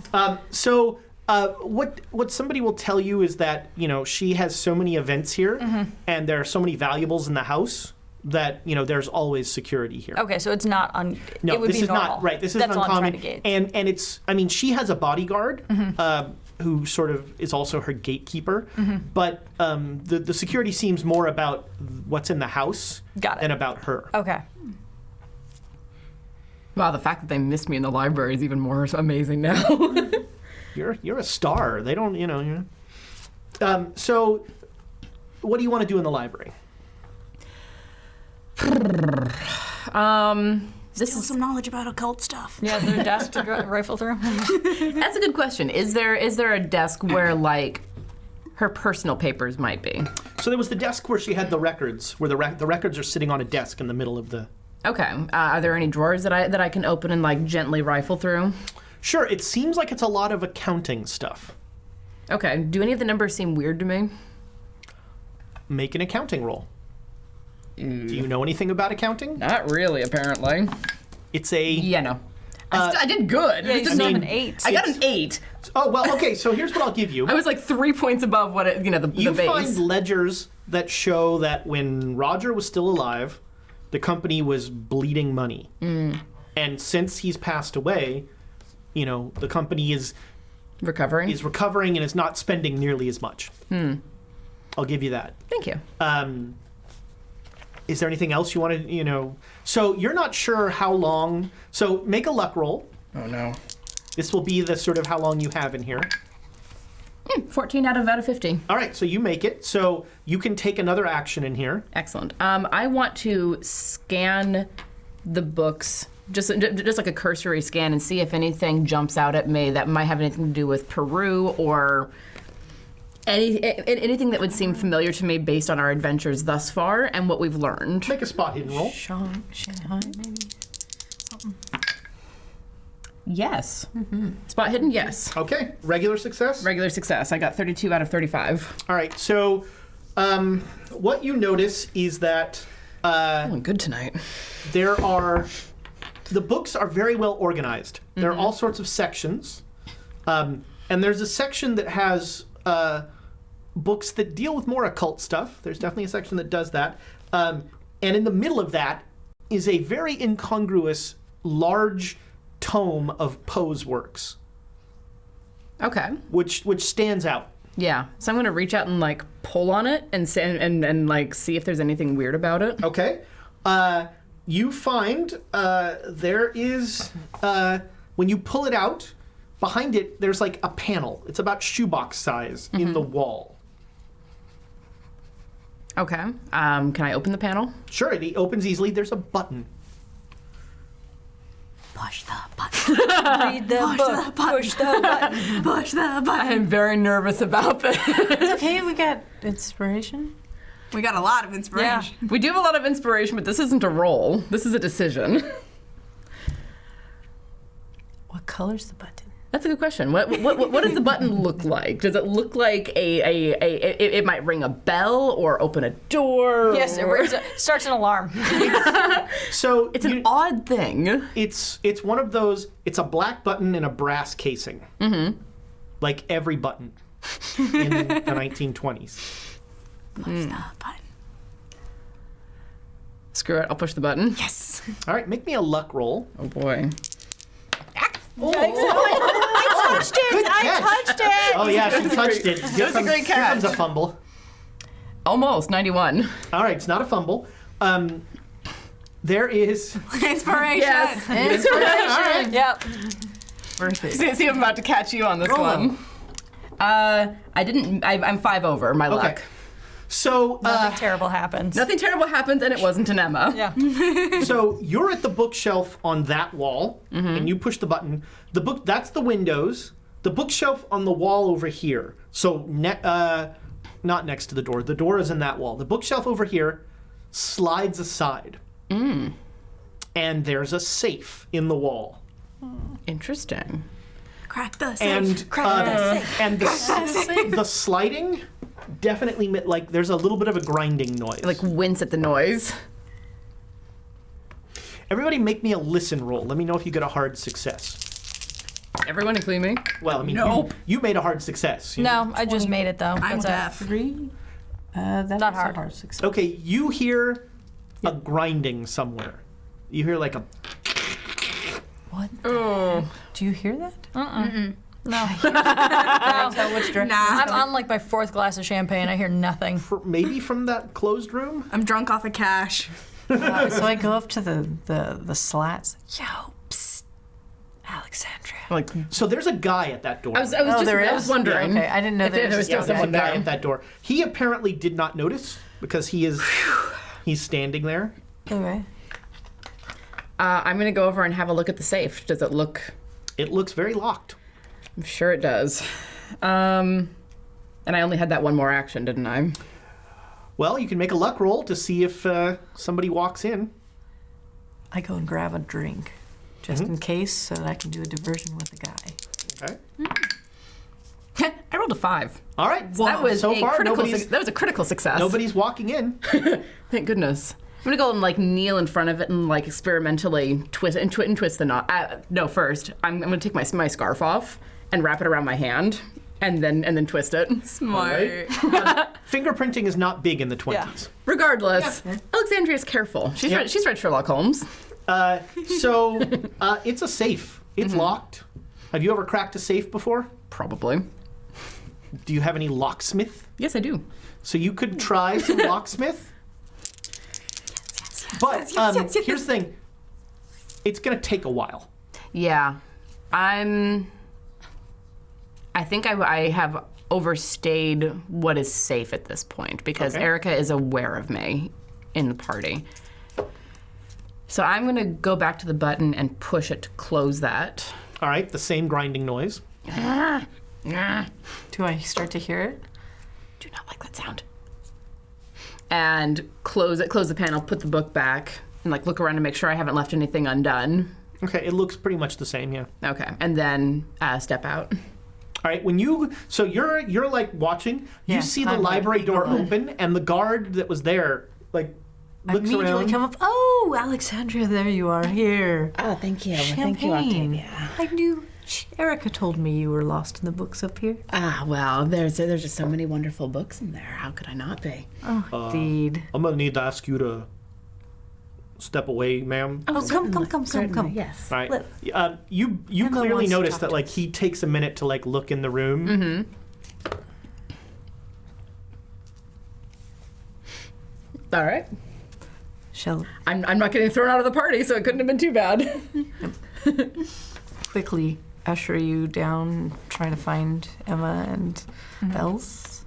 So what somebody will tell you is that, she has so many events here, and there are so many valuables in the house that, there's always security here. Okay, so it's not No, it would this be is normal. not right. This is That's all I'm uncommon, trying to gauge. and it's. I mean, she has a bodyguard who sort of is also her gatekeeper, but the security seems more about what's in the house Got it. than about her. Okay. Wow, the fact that they missed me in the library is even more amazing now. You're a star. They don't, you're. So, what do you want to do in the library? This is some knowledge about occult stuff. Yeah, is there a desk to rifle through? That's a good question. Is there a desk where like her personal papers might be? So there was the desk where she had the records, where the records are sitting on a desk in the middle of the. Okay. Are there any drawers that I can open and like gently rifle through? Sure. It seems like it's a lot of accounting stuff. Okay. Do any of the numbers seem weird to me? Make an accounting roll. Do you know anything about accounting? Not really, apparently. It's a. Yeah, no. I did good. Yeah, you It's just just- have an 8. I got an 8. Oh well. Okay. So here's what I'll give you. I was like 3 points above what it, the You base. find ledgers that show that when Roger was still alive, the company was bleeding money, and since he's passed away, the company is Recovering. recovering and is not spending nearly as much. I'll give you that. Thank you. Is there anything else you want to, So you're not sure how long. So make a luck roll. Oh no. This will be the sort of how long you have in here. 14 out of 50. All right, so you make it. So you can take another action in here. Excellent. I want to scan the books, just like a cursory scan, and see if anything jumps out at me that might have anything to do with Peru or anything that would seem familiar to me based on our adventures thus far and what we've learned. Make a spot hidden roll. Shanghai, maybe? Yes. Spot hidden, yes. Okay, regular success. Regular success. I got 32 out of 35. All right, so what you notice is that Feeling good tonight. the books are very well organized. There are all sorts of sections, and there's a section that has books that deal with more occult stuff. There's definitely a section that does that, and in the middle of that is a very incongruous large tome of Poe's works, Okay. which stands out. Yeah. So I'm gonna reach out and like pull on it and say, and like see if there's anything weird about it. Okay. You find there is, when you pull it out, behind it, there's like a panel. It's about shoebox size in the wall. Okay. Can I open the panel? Sure, it opens easily. There's a button. Push the button. Read the book. Push the button. Push the I button. am very nervous about this. Okay, we got inspiration. We got a lot of inspiration. We do have a lot of inspiration, but this isn't a roll. This is a decision. What color's the button? That's a good question. What does the button look like? Does it look like it might ring a bell or open a door? Yes, it starts an alarm. So It's an odd thing. it's one of those. It's a black button in a brass casing. Mm-hmm. Like every button in the 1920s. Push the button. Screw it. I'll push the button. Yes. All right, make me a luck roll. Oh boy. I touched it! Good I catch. touched it! Oh yeah, she touched it. That was a great Here comes a catch. fumble. Almost 91. All right, it's not a fumble. There is. Inspiration. Yes. All right. Yep. See if I'm about to catch you on this Roll one. I didn't. I'm 5 over. My luck. Okay. So, Nothing terrible happens. Nothing terrible happens, and it wasn't an Emma. Yeah. so you're at the bookshelf on that wall, and you push the button. The book. That's the windows. The bookshelf on the wall over here. So not next to the door. The door is in that wall. The bookshelf over here slides aside, and there's a safe in the wall. Interesting. Crack the safe. And Crack the safe. and the sliding definitely like there's a little bit of a grinding noise. Like wince at the noise. Everybody, make me a listen roll. Let me know if you get a hard success. Everyone, including me. Well, I mean, Nope. you made a hard success. No, I just made it though. I'm That's it. deaf. 3. That Not was hard. a hard success. Okay, you hear a grinding somewhere. You hear like a. What? Oh. Do you hear that? No. Tell which direction. Nah. I'm on like my 4th glass of champagne. I hear nothing. Maybe from that closed room? I'm drunk off of cash. So I go up to the slats. Yo, psst, Alexandria. Like So there's a guy at that door. I was there I is? was wondering. Yeah, okay, I didn't know if there there was was still just- There's a someone guy there. at that door. He apparently did not notice because he's standing there. Okay. I'm gonna go over and have a look at the safe. Does it look? It looks very locked. I'm sure it does. And I only had that one more action, didn't I? Well, you can make a luck roll to see if somebody walks in. I go and grab a drink, just in case, so that I can do a diversion with the guy. Okay. I rolled a 5. All right. That was so a far critical. nobody's That was a critical success. nobody's walking in. Thank goodness. I'm gonna go and like kneel in front of it and like experimentally twist the knot. No, first I'm gonna take my scarf off and wrap it around my hand, and then twist it. Smart. Fingerprinting is not big in the 20s. Regardless, Alexandria's careful. She's Yeah. she's read Sherlock Holmes. So it's a safe. It's locked. Have you ever cracked a safe before? Probably. Do you have any locksmith? Yes, I do. So you could try some locksmith. But here's the thing. It's going to take a while. Yeah, I think I have overstayed what is safe at this point because Okay. Erica is aware of me in the party. So I'm gonna go back to the button and push it to close that. All right, the same grinding noise. Do I start to hear it? Do not like that sound. And close the panel, put the book back, and like look around to make sure I haven't left anything undone. Okay, it looks pretty much the same, yeah. Okay, and then step out. All right, you're like watching, you Yeah, see the I'm like, library door open and the guard that was there like looks Immediately around. come up. Oh, Alexandria, there you are. Here. Oh, thank you. Champagne. I knew. Erica told me you were lost in the books up here. Ah, well, there's just so many wonderful books in there. How could I not be? Oh, indeed. I'm going to need to ask you to step away, ma'am. Oh, come. Yes. All right. Let- You Emma clearly wants to notice talk that to like he takes a minute to like look in the room. Mm-hmm. All right. Shall I'm not getting thrown out of the party, so it couldn't have been too bad. quickly usher you down, trying to find Emma and Bells.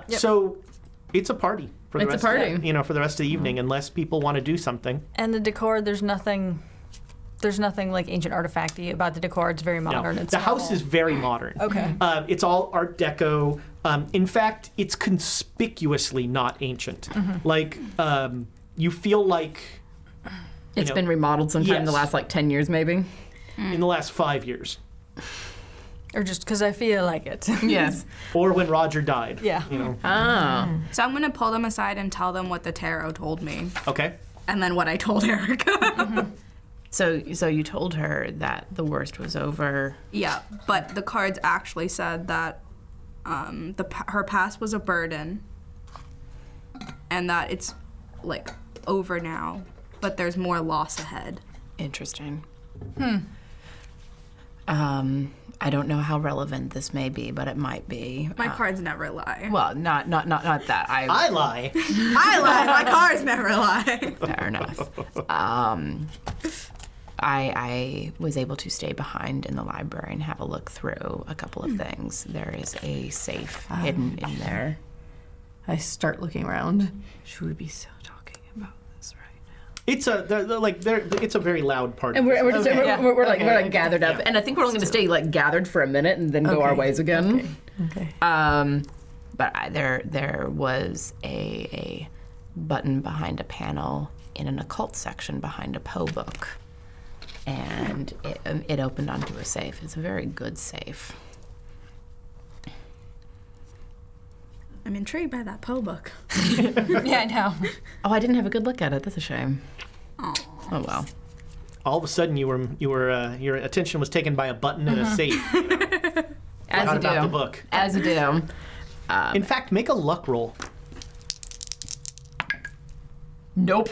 So it's a party for the It's a rest party. of for the rest of the evening, unless people want to do something. And the decor, there's nothing like ancient artifacty about the decor. It's very modern. No, It's the house normal. is very modern. Okay. It's all Art Deco. In fact, it's conspicuously not ancient. Like you feel like It's been remodeled sometime in the Yes. last like 10 years, maybe. in the last 5 years, Or just because I feel like it. Yes. or when Roger died. Yeah. Oh. So I'm gonna pull them aside and tell them what the tarot told me, Okay. and then what I told Erica. So you told her that the worst was over. Yeah, but the cards actually said that her past was a burden, and that it's like over now, but there's more loss ahead. Interesting. I don't know how relevant this may be, but it might be. My cards never lie. Well, not that. I lie. I lie. My cards never lie. Fair enough. I was able to stay behind in the library and have a look through a couple of things. There is a safe hidden in there. I start looking around. Should we be still talking about this right now? It's it's a very loud party. And we're just we're Okay. gathered up, and I think we're only going to stay like gathered for a minute and then go our ways again. Okay. But there was a button behind a panel in an occult section behind a Poe book, and it opened onto a safe. It's a very good safe. I'm intrigued by that Poe book. Yeah, I know. Oh, I didn't have a good look at it. That's a shame. Oh. Oh well. All of a sudden, your attention was taken by a button in a safe. As Forgot you do. about the book. As you do. In fact, make a luck roll. Nope.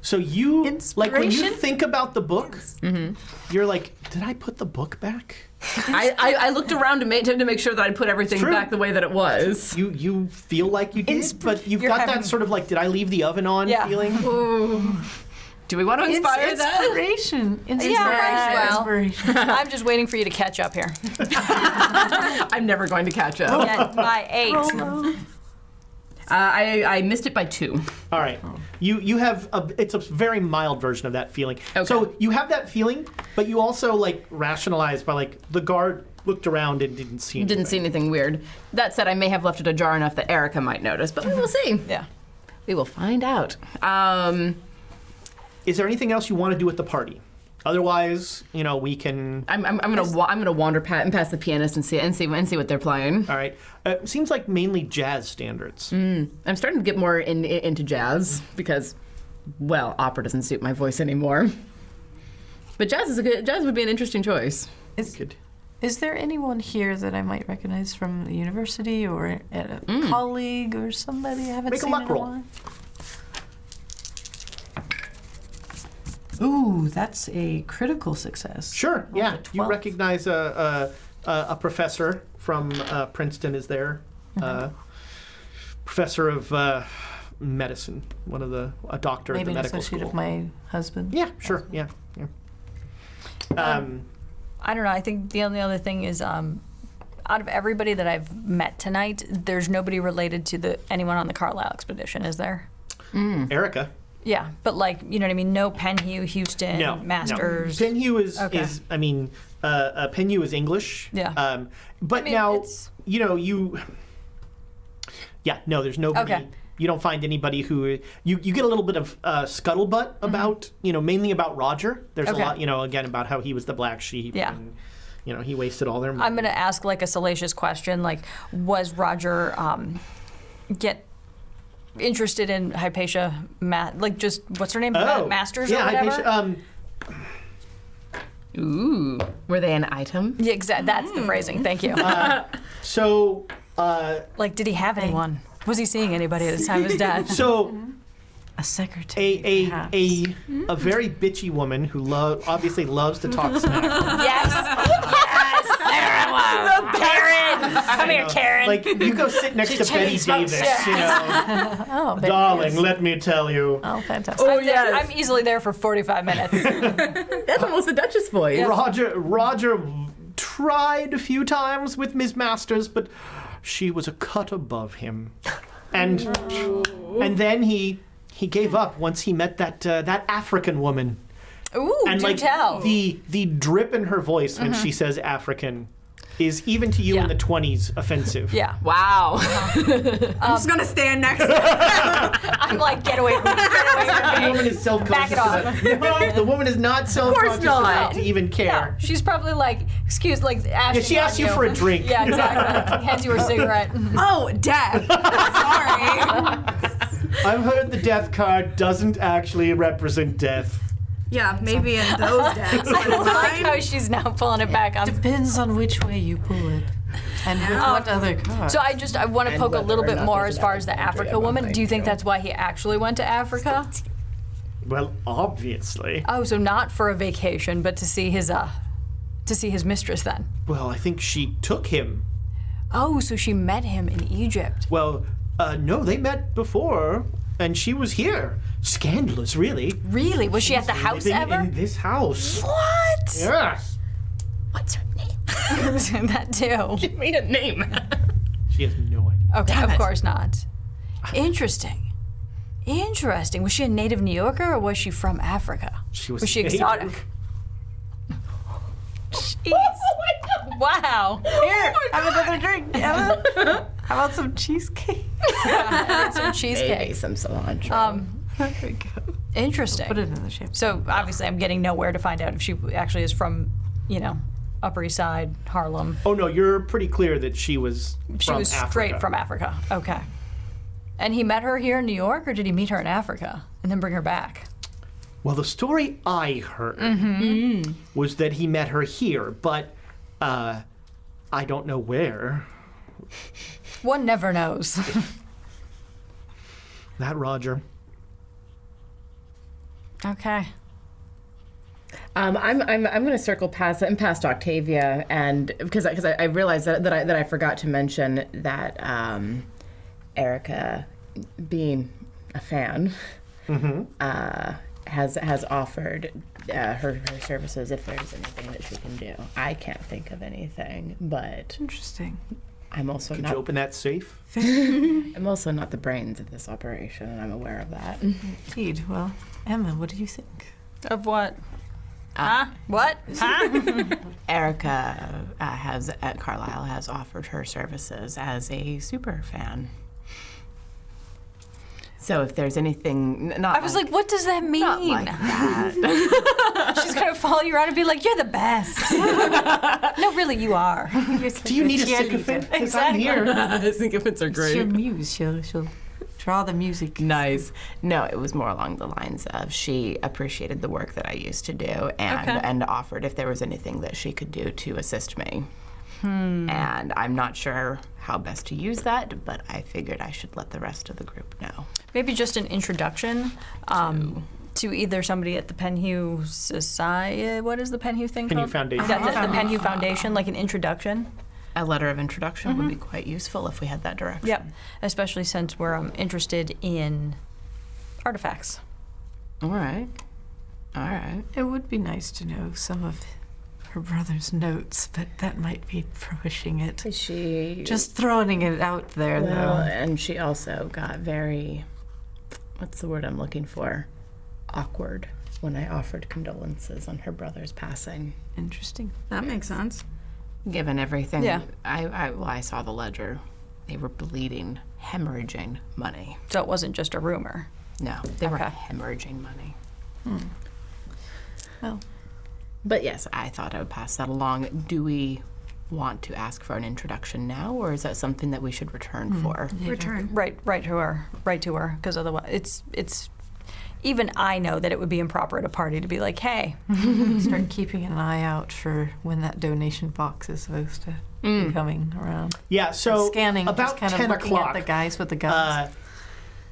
So you, like, when you Inspiration? think about the book, you're like, did I put the book back? I looked around to make sure that I'd put everything True. back the way that it was. You feel like you did, but you've you're got having- that sort of like, did I leave the oven on Yeah. feeling? Do we want to inspire that? Inspiration. might as well. Inspiration. I'm just waiting for you to catch up here. I'm never going to catch up. Yeah, by 8. I missed it by 2. All right. You have it's a very mild version of that feeling. Okay. So you have that feeling, but you also like rationalize by like the guard looked around and didn't see anything. Didn't see anything weird. That said, I may have left it ajar enough that Erica might notice, but we will see. Yeah. We will find out. Is there anything else you want to do at the party? Otherwise, we can. I'm gonna wander past the pianist and see what they're playing. All right. Seems like mainly jazz standards. I'm starting to get more into jazz because, well, opera doesn't suit my voice anymore. But jazz would be an interesting choice. Good. Is there anyone here that I might recognize from the university or a colleague or somebody I haven't Make a seen luck in a roll. while? Ooh, that's a critical success. Sure. Yeah. a You 12. recognize a professor from Princeton is there. Professor of medicine. A doctor Maybe at the an medical associate school. of my husband. Yeah. Sure. Yeah. I don't know. I think the only other thing is, out of everybody that I've met tonight, there's nobody related to anyone on the Carlisle expedition, is there? Erica. Yeah, but like, you know what I mean? No Penhue, Houston, No. Masters. No. Penhue is Okay. Penhue is English. Yeah. But mean, now, it's- no, there's nobody. Okay. You don't find anybody who you get a little bit of scuttlebutt about, mainly about Roger. There's Okay. a lot, again, about how he was the black sheep. Yeah. And, he wasted all their money. I'm going to ask like a salacious question, like, was Roger get interested in Hypatia, just, what's her name? Masters or whatever? Hypatia, Ooh, were they an item? Yeah, exactly. That's the phrasing. Thank you. so, like, did he have anyone? Was he seeing anybody at the time of his death? so A secretary. a very bitchy woman who obviously loves to talk smack. Yes. There it was. Karen. Come here, Karen. Like, you go sit next to Betty Davis, Oh, but Darling, let me tell you. Oh, fantastic. I'm easily there for 45 minutes. That's almost the Duchess voice. Roger tried a few times with Miss Masters, but she was a cut above him. And then he gave up once he met that African woman. Ooh, And do like tell. the drip in her voice when she says African is even to you Yeah. in the 20s offensive. Yeah. Wow. I'm just gonna stand next to I'm like, get away from me. Get away The from me. woman is self-conscious. Back it enough. The woman is not self-conscious not. enough to even No, care. she's probably like, asking She asked you for a drink. Yeah, exactly. Hands you her cigarette. Oh, death. Sorry. I've heard the death card doesn't actually represent death. Yeah, maybe in those decks. I like how she's now pulling it back on. Depends on which way you pull it. And with what other cause? So I want to And poke a whether little or bit not more there's as an far as the elementary Africa woman. above Do you think you. that's why he actually went to Africa? Well, obviously. Oh, so not for a vacation, but to see his mistress then. Well, I think she took him. Oh, so she met him in Egypt. Well, no, they met before, and she was here. Scandalous, really. Really? Was she at the house Living ever? in this house. What? Yes. What's her name? That too. Give me a name. She has no idea. Okay, of course not. Interesting. Interesting. Was she a native New Yorker or was she from Africa? She was she native. exotic? Jeez. Wow. Here, have another drink, Emma. How about some cheesecake? Some Maybe cheesecake. some cilantro. There we go. Interesting. Put it in the shape. So obviously, I'm getting nowhere to find out if she actually is from, Upper East Side, Harlem. Oh, no, you're pretty clear that she was She from was Africa. straight from Africa. Okay. And he met her here in New York, or did he meet her in Africa and then bring her back? Well, the story I heard was that he met her here, but I don't know where. One never knows. That Roger. Okay. I'm going to circle past Octavia, and because I realized that I forgot to mention that Erica, being a fan, has offered her services if there's anything that she can do. I can't think of anything, but Interesting. I'm also Could not. you open that safe? I'm also not the brains of this operation, and I'm aware of that. Indeed. Well, Emma, what do you think? Of what? Huh? What? Huh? Erica at Carlisle has offered her services as a super fan. So if there's anything, not I was like, what does that mean? not like that. She's gonna follow you around and be like, "You're the best." No, really, you are. Do you need a sycophant? 'Cause I'm here. Sycophants are She'll muse. She'll draw the music. Nice. No, it was more along the lines of she appreciated the work that I used to do and offered if there was anything that she could do to assist me. And I'm not sure how best to use that, but I figured I should let the rest of the group know. Maybe just an introduction to either somebody at the Penhue Society. What is the Penhue thing Penhue called? Foundation. That's it, the Penhue Foundation, like an introduction. A letter of introduction would be quite useful if we had that direction. Yep, especially since we're interested in artifacts. All right. All right. It would be nice to know some of her brother's notes, but that might be pushing it. She Just throwing it out there, well, though. and she also got very, what's the word I'm looking for? Awkward when I offered condolences on her brother's passing. Interesting. That makes sense. Given everything, Yeah. I saw the ledger. They were bleeding, hemorrhaging money. So it wasn't just a rumor. No, they were Okay. hemorrhaging money. Well, But yes, I thought I would pass that along. Do we want to ask for an introduction now, or is that something that we should return for? Return. Right to her, because otherwise, it's. Even I know that it would be improper at a party to be like, "Hey, start keeping an eye out for when that donation box is supposed to be coming around. Yeah, so Scanning, about just kind 10 of looking o'clock, at the guys with the guns.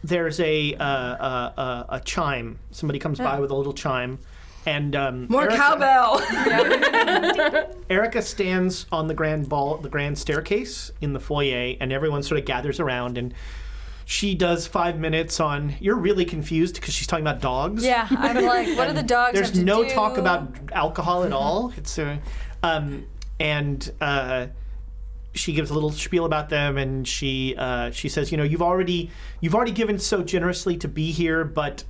there's a chime. Somebody comes by with a little chime. And More Erica, cowbell! Erica stands on the grand staircase in the foyer, and everyone sort of gathers around, and she does 5 minutes on. You're really confused because she's talking about dogs. yeah." I'm like, "What do the dogs There's have to no do?" talk about alcohol at all. It's she gives a little spiel about them, and she says, you've already given so generously to be here, but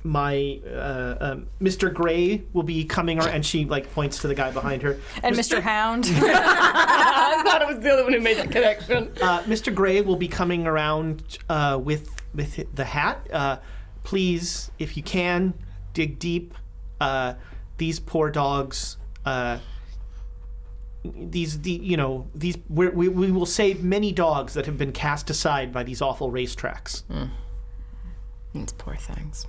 my Mr. Gray will be coming, and she points to the guy behind her. And Mr. Hound. I thought it was the other one who made that connection. Mr. Gray will be coming around with the hat. Please, if you can, dig deep. These poor dogs. We will save many dogs that have been cast aside by these awful racetracks. These poor things.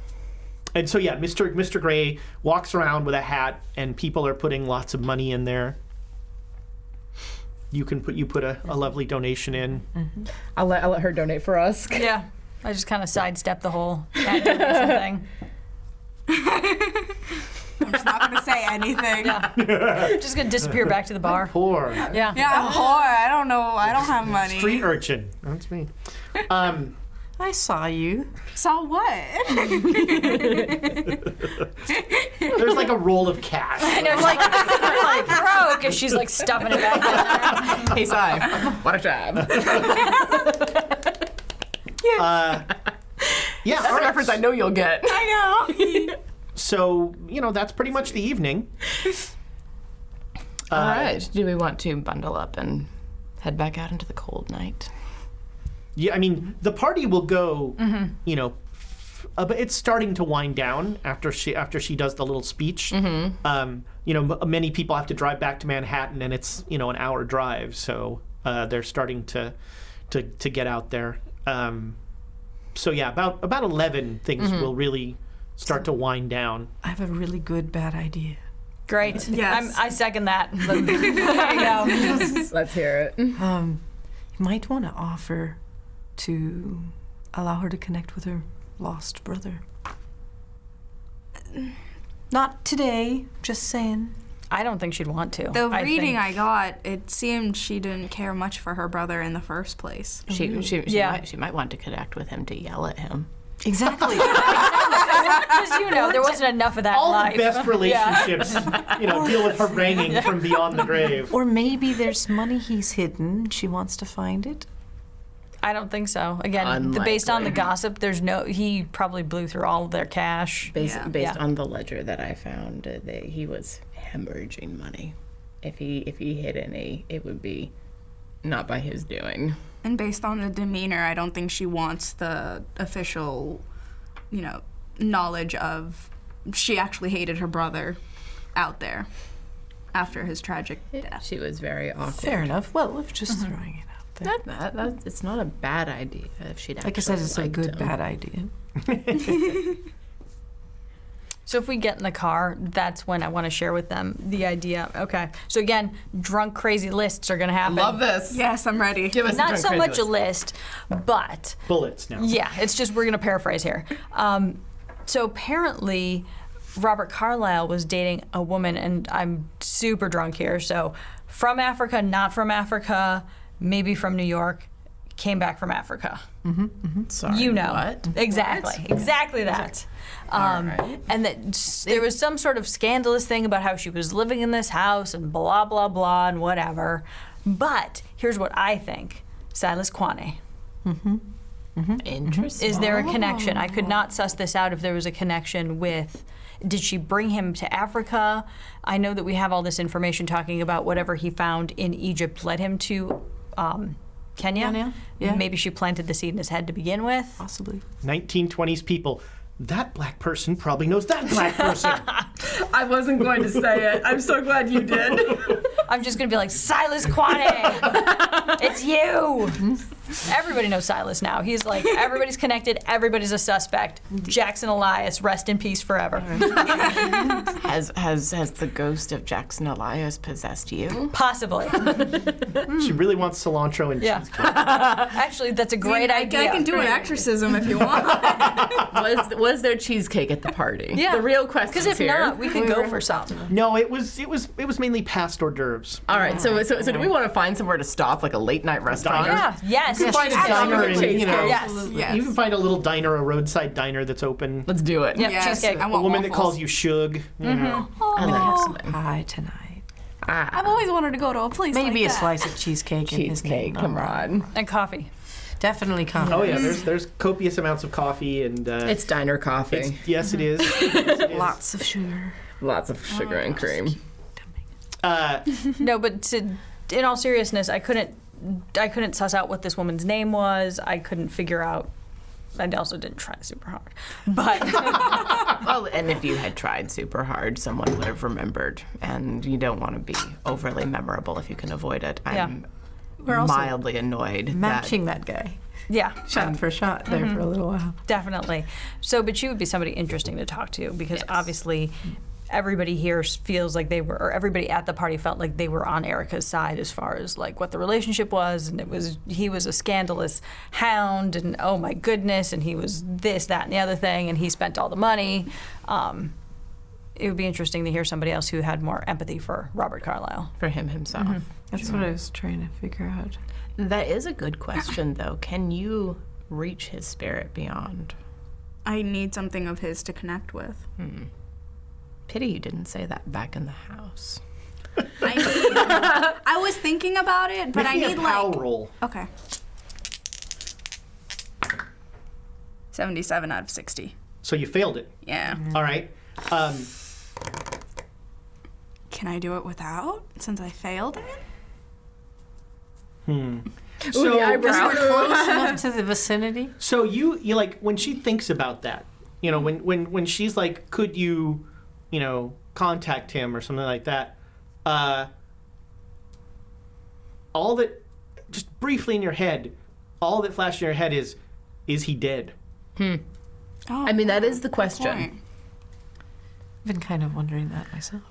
And so, yeah, Mr. Gray walks around with a hat, and people are putting lots of money in there. you put a lovely donation in. I'll let her donate for us. Yeah. I just kind of sidestep the whole cat donation thing. I'm just not gonna say anything. Just gonna disappear back to the bar. Poor Yeah. Yeah, I'm poor. I don't know. I don't have money. street urchin. That's me. I saw you. So what? There's like a roll of cash. I know, like broke, and she's like stuffing it back in there. Hey, Si, what a job. Yeah, That's all a right. reference I know you'll get. I know. So, that's pretty much the evening. All right. Do we want to bundle up and head back out into the cold night? Yeah, I mean, the party will go, but it's starting to wind down after she does the little speech. Many people have to drive back to Manhattan, and it's, an hour drive, so they're starting to get out there. So yeah, about 11 things will really start to wind down. I have a really good bad idea. Great. Yes. I second that. There you go. Let's hear it. You might want to offer to allow her to connect with her lost brother. Not today, just saying. I don't think she'd want to. The reading think. I got, it seemed she didn't care much for her brother in the first place. She Yeah. might want to connect with him to yell at him. Exactly. Because, there wasn't enough of that All in life. the best relationships, deal with haranguing from beyond the grave. Or maybe there's money he's hidden. She wants to find it. I don't think so. Again, based on the gossip, he probably blew through all of their cash. Based Yeah. on the ledger that I found, he was hemorrhaging money. If he hid any, it would be not by his doing. And based on the demeanor, I don't think she wants the official, knowledge of she actually hated her brother out there after his tragic death. She was very awkward. Fair enough. Well, we're just throwing it out there. It's not a bad idea if she'd actually Like I said, it's a liked good him. bad idea. So if we get in the car, that's when I want to share with them the idea. Okay. So again, drunk crazy lists are going to happen. Love this. Yes, I'm ready. Give us Not so much a list, but Bullets now. yeah, it's just we're going to paraphrase here. So apparently, Robert Carlyle was dating a woman, and I'm super drunk here. So from Africa, not from Africa, maybe from New York, came back from Africa. Sorry. What? Exactly that. Alright. And that there was some sort of scandalous thing about how she was living in this house and blah blah blah and whatever. But here's what I think: Silas Kwane. Interesting. Is there a connection? I could not suss this out if there was a connection with. Did she bring him to Africa? I know that we have all this information talking about whatever he found in Egypt led him to Kenya. Kenya, yeah. Maybe she planted the seed in his head to begin with. Possibly. 1920s people. That black person probably knows that black person. I wasn't going to say it. I'm so glad you did. I'm just gonna be like, Silas Kwane, it's you. Everybody knows Silas now. He's like, everybody's connected. Everybody's a suspect. Jackson Elias, rest in peace forever. Has the ghost of Jackson Elias possessed you? Possibly. She really wants cilantro and Yeah. cheesecake. Actually, that's a great idea. I can do an exorcism if you want. Was there cheesecake at the party? Yeah. The real question Because if here. not, we could go for something. No, it was mainly past hors d'oeuvres. All right. So do we want to find somewhere to stop, like a late night restaurant? Diner? Yeah. Yes. You can find a diner, and Yes. Yes. you can find a little diner, a roadside diner that's open. Let's do it. Yep. Yes, Cheesecake. I A want woman that waffles. calls you Shug. You know. And then have some Pie tonight. I've always wanted to go to a place Maybe like a that. slice of cheesecake. in his name. cheesecake. Come on. And coffee. Definitely coffee. Oh yeah, there's copious amounts of coffee and. It's diner coffee. Yes, it is. Yes, it is. Lots of sugar. Lots of sugar and cream. No, but in all seriousness, I couldn't suss out what this woman's name was. I couldn't figure out. I also didn't try super hard. But Well, and if you had tried super hard, someone would have remembered. And you don't want to be overly memorable if you can avoid it. I'm We're also mildly annoyed matching that guy. yeah, Shot for shot there for a little while. definitely. So, but she would be somebody interesting to talk to because obviously, everybody here feels like they were, or everybody at the party felt like they were on Erica's side as far as like what the relationship was, and he was a scandalous hound, and oh my goodness, and he was this, that, and the other thing, and he spent all the money. It would be interesting to hear somebody else who had more empathy for Robert Carlyle. For him himself. That's what I was trying to figure out. That is a good question, though. Can you reach his spirit beyond? I need something of his to connect with. Pity you didn't say that back in the house. I was thinking about it, but Make I me need a power like... roll. Okay. 77 out of 60. So you failed it. Yeah. All right. Can I do it without, since I failed it? So Close enough to the vicinity? So you like when she thinks about that, you know, when she's like, could you, you know, contact him or something like that, all that, just briefly in your head, all that flashed in your head is he dead? Oh, I mean, that is the question. point. I've been kind of wondering that myself.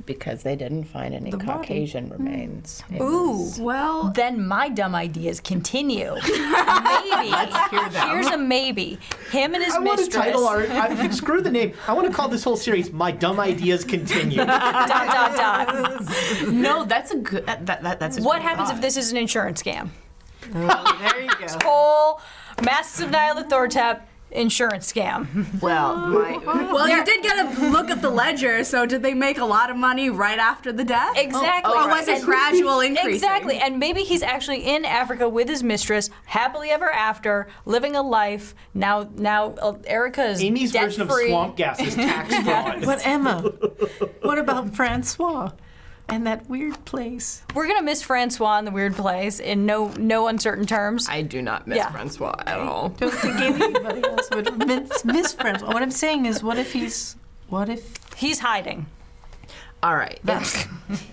Because they didn't find any body. Caucasian remains. It Ooh. was- Well, Then my dumb ideas continue. Maybe. hear them. Here's a maybe. Him and his I want to mistress. title our screw the name. I want to call this whole series "My Dumb Ideas Continue." ... No, that's a good. That's a What good happens thought. if this is an insurance scam? There you go. Whole Masks of Nyarlothotep insurance scam. Well, well, you did get a look at the ledger, so did they make a lot of money right after the death? Exactly. Or was it And- gradual increasing? Exactly. And maybe he's actually in Africa with his mistress, happily ever after, living a life. Now Erica is Amy's version of debt-free. swamp gas is tax fraud. But Emma, what about Francois and that weird place? We're gonna miss Francois in the weird place in no uncertain terms. I do not miss Yeah. Francois at all. Don't think anybody else would miss Francois. What I'm saying is, what if He's hiding. All right.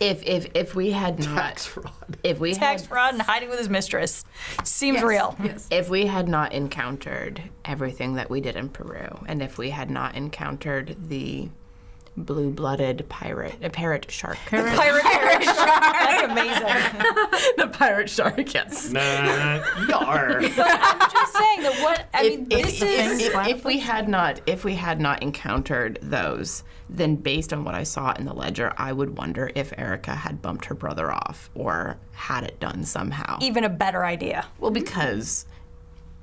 If we had not, Tax fraud. if we Tax had, fraud and hiding with his mistress. Seems Yes. real. Yes. if we had not encountered everything that we did in Peru, and if we had not encountered the blue-blooded parrot shark, Pirate That's amazing. the pirate shark, yes. Nah, yar. I'm just saying that what I mean. This is If we had not encountered those, then based on what I saw in the ledger, I would wonder if Erica had bumped her brother off or had it done somehow. even a better idea. Well, because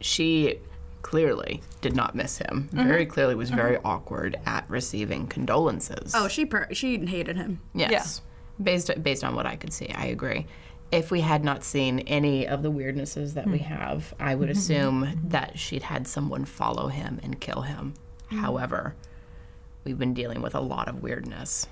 she clearly did not miss him. Very clearly was very awkward at receiving condolences. Oh, she hated him. yes. Based on what I could see, I agree. If we had not seen any of the weirdnesses that we have, I would assume that she'd had someone follow him and kill him. However, we've been dealing with a lot of weirdness.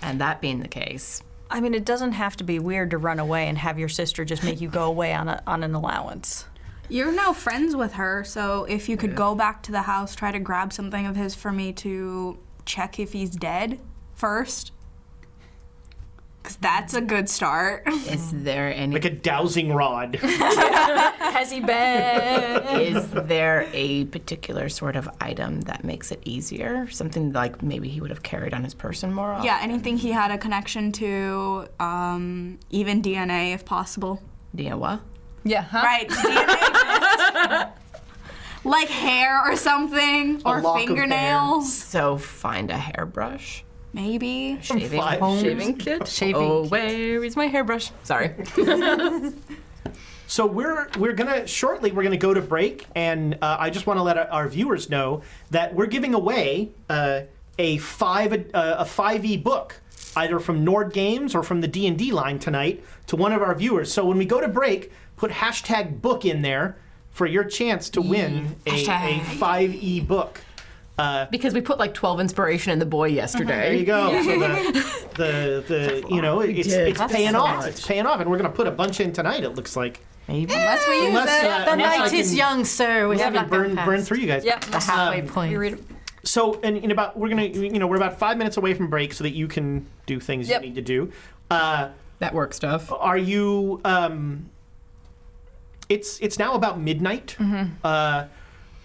And that being the case, I mean, it doesn't have to be weird to run away and have your sister just make you go away on an allowance. You're now friends with her, so if you could go back to the house, try to grab something of his for me to check if he's dead first. Because that's a good start. is there any Like a dowsing rod. Has he been? is there a particular sort of item that makes it easier? Something like maybe he would have carried on his person more often? Yeah, anything he had a connection to, even DNA if possible. Yeah, what? Yeah. Huh? Right, DNA. Like hair or something, or lock of fingernails, So find a hairbrush. maybe. Shaving kit? Shaving kit. Where is my hairbrush? Sorry. So we're gonna go to break, and I just want to let our viewers know that we're giving away a 5e book, either from Nord Games or from the D&D line tonight, to one of our viewers. So when we go to break, put hashtag book in there for your chance to win a 5e book. Because we put like 12 inspiration in the boy yesterday. There you go. So the you know, it's paying off. It's paying off, and we're gonna put a bunch in tonight. It looks like. Maybe. Unless we use Unless, it. The unless I night is can- young, sir. We have Yeah, not gone burn past through you guys. Yep. the halfway You point. read it. So, and in about we're about 5 minutes away from break, so that you can do things Yep. you need to do. That work stuff. Are you? It's now about midnight. Are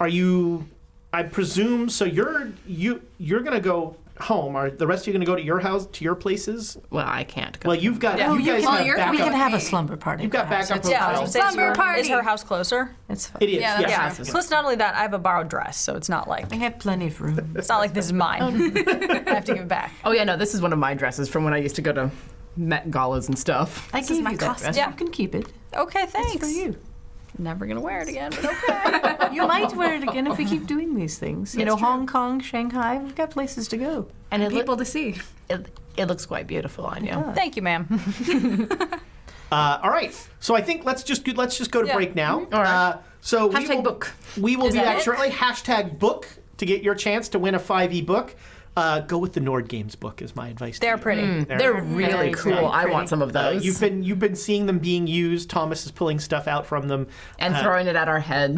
you? I presume so. You're gonna go home. Are the rest of you going to go to your house, to your places? Well, I can't go. Well, you've got Yeah. you guys have you're- backup. We can have a slumber party. You've got perhaps. backup Yeah, I was hotels. gonna say, Slumber party. is her house closer? It's fine. It is. Yeah, that's yes. true. Plus, not only that, I have a borrowed dress, so it's not like We have plenty of room. it's not like this is mine. I have to give it back. Oh yeah, no, this is one of my dresses from when I used to go to Met Galas and stuff. I is gave my you that costume. dress. Yeah. You can keep it. Okay, thanks. It's for you. Never gonna wear it again, but okay. You might wear it again if we keep doing these things. You know, Hong Kong, Shanghai, we've got places to go. And it, People to see. it looks quite beautiful on you. Thank you, ma'am. All right. So I think let's just go to Yeah. break now. All right. So we Hashtag will, book. We will Is be that back it? shortly. Hashtag book to get your chance to win a 5e book. Go with the Nord Games book is my advice. They're to you. pretty. They're really very cool. pretty. I want some of those. You've been seeing them being used. Thomas is pulling stuff out from them. and throwing it at our heads.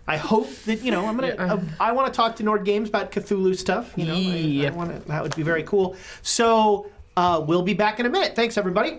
I hope that I'm gonna. I want to talk to Nord Games about Cthulhu stuff. I Yeah. want to. That would be very cool. So we'll be back in a minute. Thanks, everybody.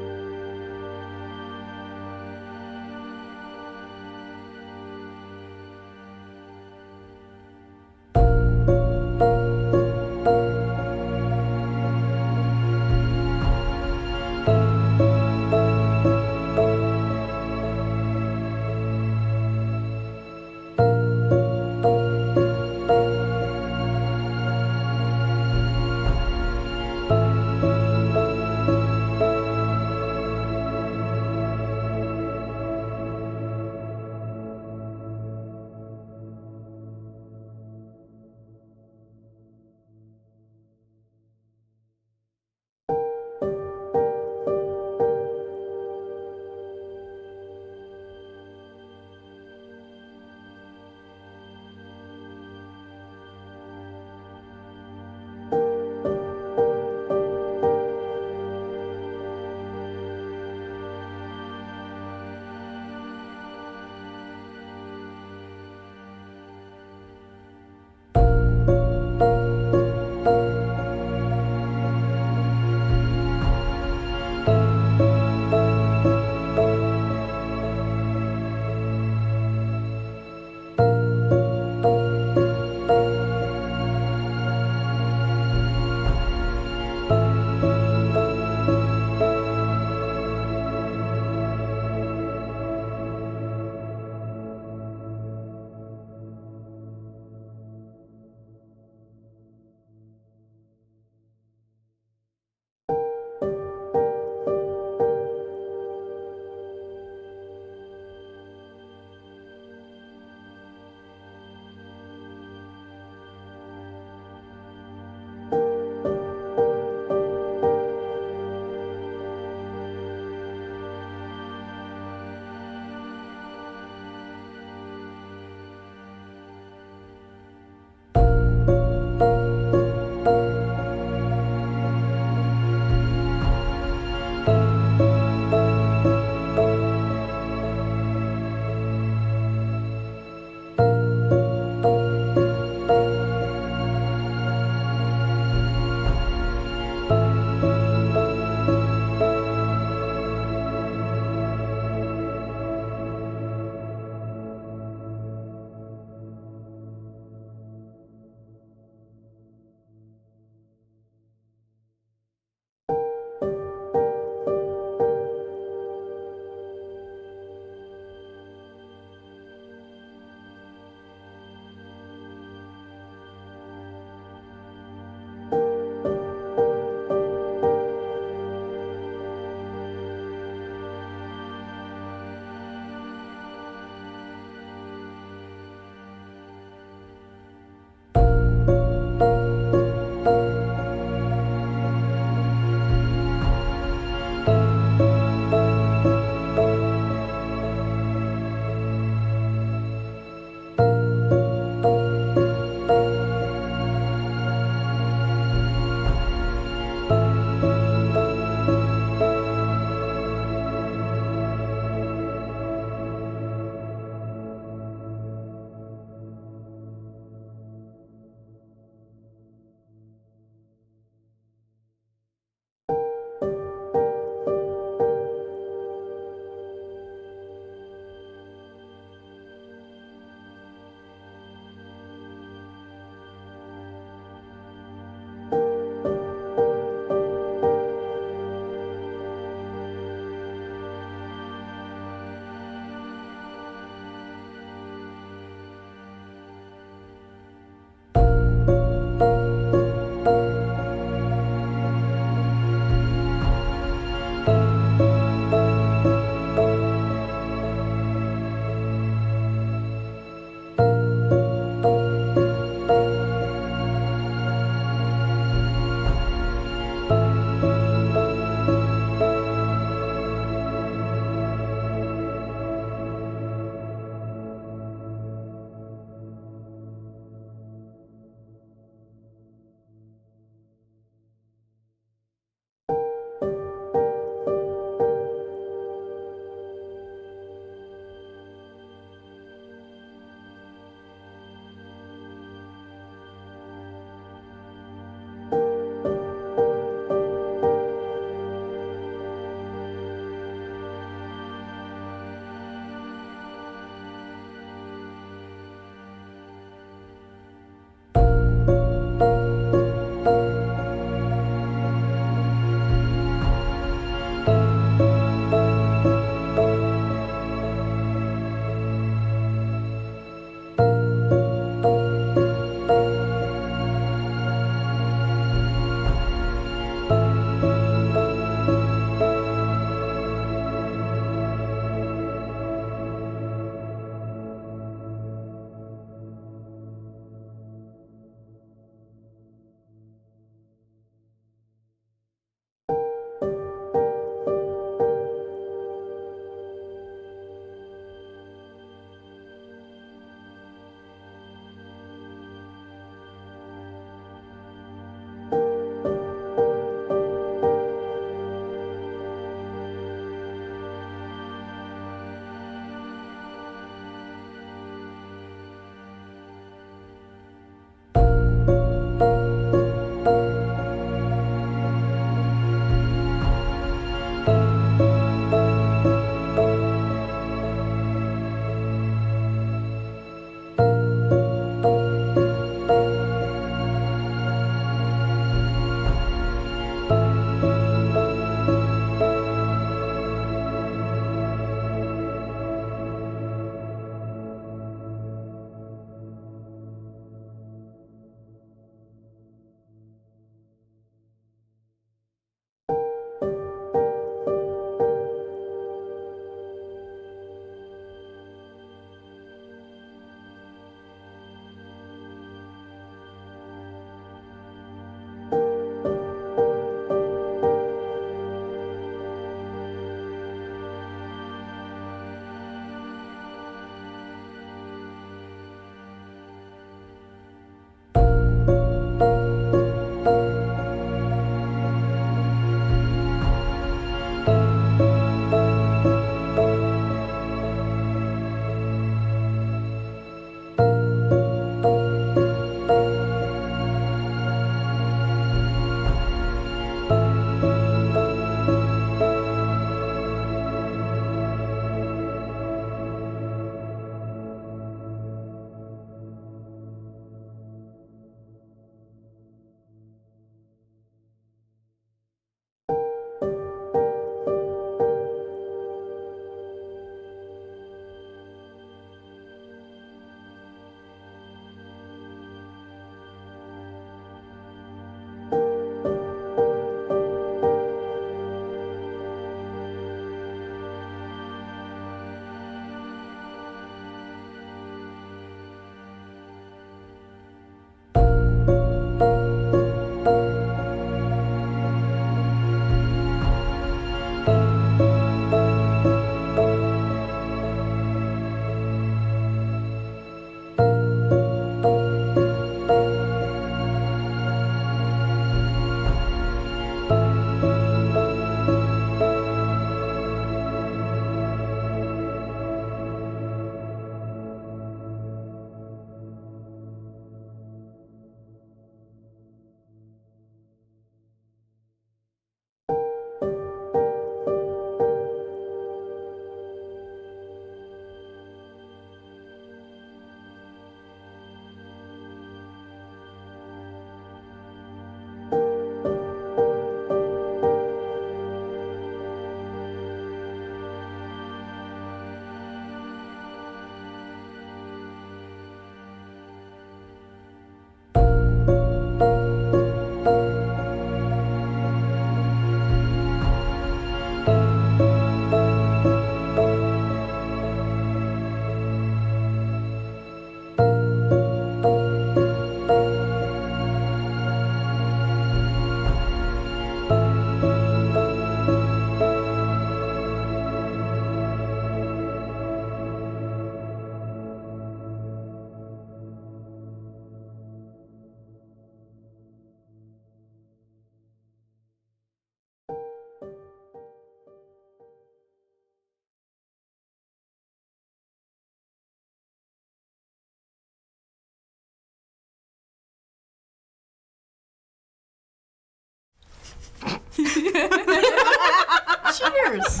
Cheers.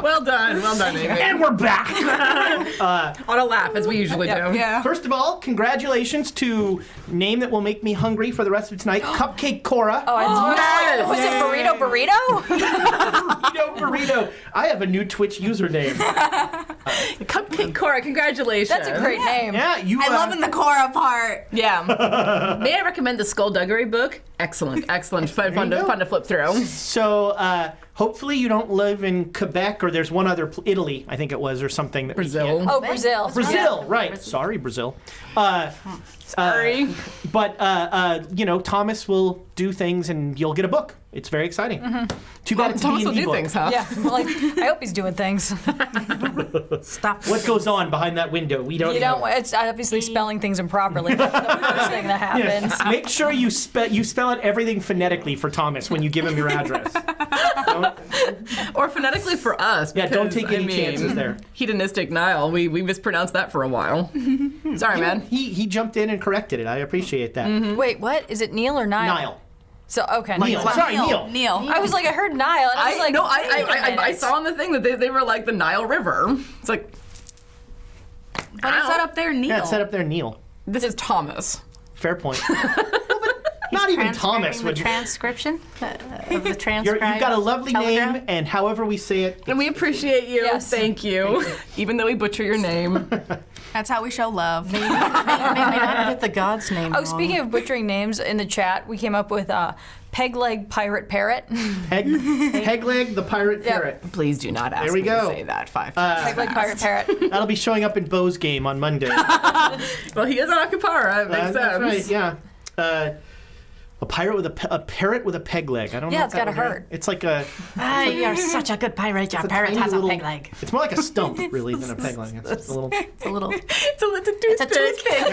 Well done, Amy. And we're back. On a laugh, as we usually do. Yeah. First of all, congratulations to name that will make me hungry for the rest of tonight, Cupcake Cora. Yes. Was it burrito? Burrito. I have a new Twitch username. Cupcake Cora, congratulations. That's a great name. Yeah, you. I love in the Cora part. Yeah. May I recommend the Skullduggery book? Excellent. Fun to flip through. So, hopefully you don't live in Quebec or there's one other Italy, I think it was, or something that Brazil. Oh, Brazil. Brazil, right? Sorry, Brazil. Sorry. But Thomas will do things, and you'll get a book. It's very exciting. Too bad it's a Thomas will D&D do book. things, huh? Yeah, I hope he's doing things. Stop. What goes on behind that window? We don't You know. don't. It's obviously spelling things improperly. That's the first thing that happens. Make sure you spell out everything phonetically for Thomas when you give him your address. Or phonetically for us. Yeah, don't because, take any chances there. Hedonistic Nile. We mispronounced that for a while. Sorry, man. He jumped in and corrected it. I appreciate that. Wait, what? Is it Neil or Nile? Niall. So, okay. Neil. Sorry, Neil. Neil. I was like, I heard Nile, and I was like, wait a I minute. saw on the thing that they were like the Nile River. It's like, But it's set up there, Neil. Yeah, it's set up there, Neil. this is Thomas. Fair point. Not even Thomas would. The transcription of the You've transcribed got a lovely telegram. name, and however we say it, And we appreciate you. Yes. Thank you. Even though we butcher your name. That's how we show love. May not get the god's name Oh, wrong. speaking of butchering names, in the chat, we came up with Pegleg Pirate Parrot. Pegleg the pirate Yep. parrot. Please do not ask There we me go. to say that 5 times. Pegleg Pirate Parrot. That'll be showing up in Bo's game on Monday. Well, he is an Akapara. It makes sense. That's right. Yeah. A pirate with a parrot with a peg leg. I don't know. Yeah, if it's that gotta would hurt. hurt. It's like a. You're such a good pirate. Your It's a parrot tiny has a little- peg leg. It's more like a stump, really, than a peg leg. It's just a little. It's a little. It's a toothpick.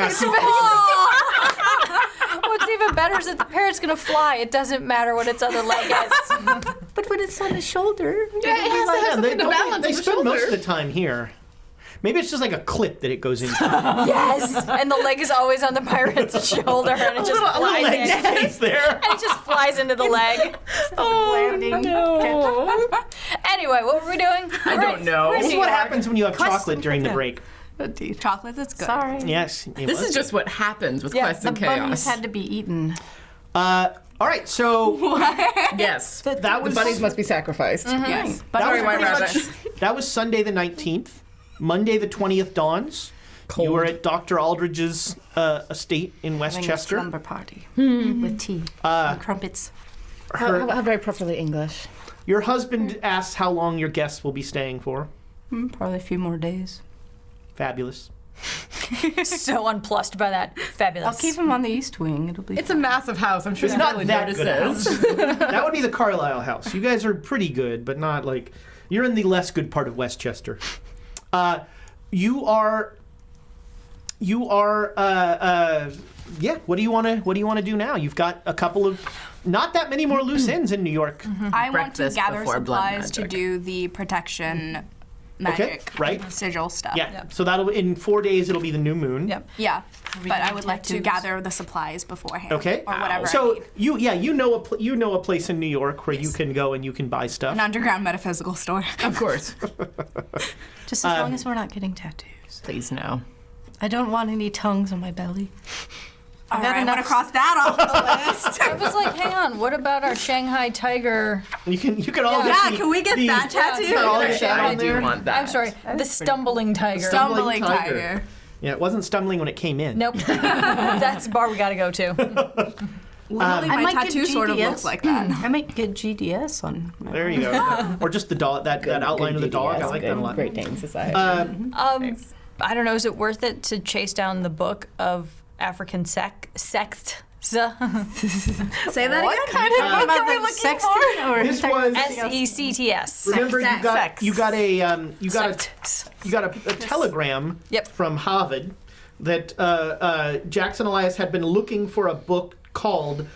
What's even better is that the parrot's gonna fly. It doesn't matter what its other leg is. But when it's on the shoulder, Yeah, it has to have something to balance They on the spend most of shoulder. the time here. Maybe it's just like a clip that it goes into. Yes, and the leg is always on the pirate's shoulder, and it just a little flies leg in. stays there. And it just flies into the leg. landing. No. Anyway, what were we doing? I don't know. This is what happens when you have Question chocolate during the for break. Chocolate, that's good. Sorry. Yes. This is just what happens with Yeah, Quest The and bunnies Chaos. had to be eaten. All right, so Yes. that was The bunnies must be sacrificed. Yes. that Sorry, was White pretty Rabbit. much- that was Sunday the 19th. Monday the 20th dawns. You were at Dr. Aldridge's estate in Having a Westchester. slumber party with tea and crumpets. How very properly English. Your husband asks how long your guests will be staying for. Probably a few more days. Fabulous. So unplussed by that. Fabulous. I'll keep him on the east wing. It'll be. It's a massive house. I'm sure It's he not really that good a house. notices. That would be the Carlisle house. You guys are pretty good, but not like you're in the less good part of Westchester. You are. Yeah. What do you want to do now? You've got a couple of, not that many more loose ends in New York. I want to Breakfast gather before blood supplies to magic. do the protection magic right. sigil stuff. Yeah. So that'll in 4 days. It'll be the new moon. Yep. Yeah. But I would like to tattoos? gather the supplies beforehand. Okay. Or whatever I So need. you know a place in New York where you can go and you can buy stuff. An underground metaphysical store. Of course. Just as long as we're not getting tattoos. Please no. I don't want any tongues on my belly. All got right, I'm enough- gonna cross that off the list. I was like, hang on, what about our Shanghai tiger? You can all get Yeah, the- can we get the- that tattoo? Got all the Yeah, shadow I on do there. want that. I'm sorry, the stumbling tiger. Stumbling tiger. tiger. Yeah, it wasn't stumbling when it came in. Nope. That's the bar we gotta go to. Literally, I my might get tattoo sort of GDS. looks like that. I might get GDS on my There you go. Or just the dog. That outline of the dog. I like that a lot. Great Dane Society. I don't know, is it worth it to chase down the book of African sects? Say that again. About the sexting or This was. SECTS. Remember, you got Sex. you got a telegram Yep. from Harvard that Jackson Elias had been looking for a book called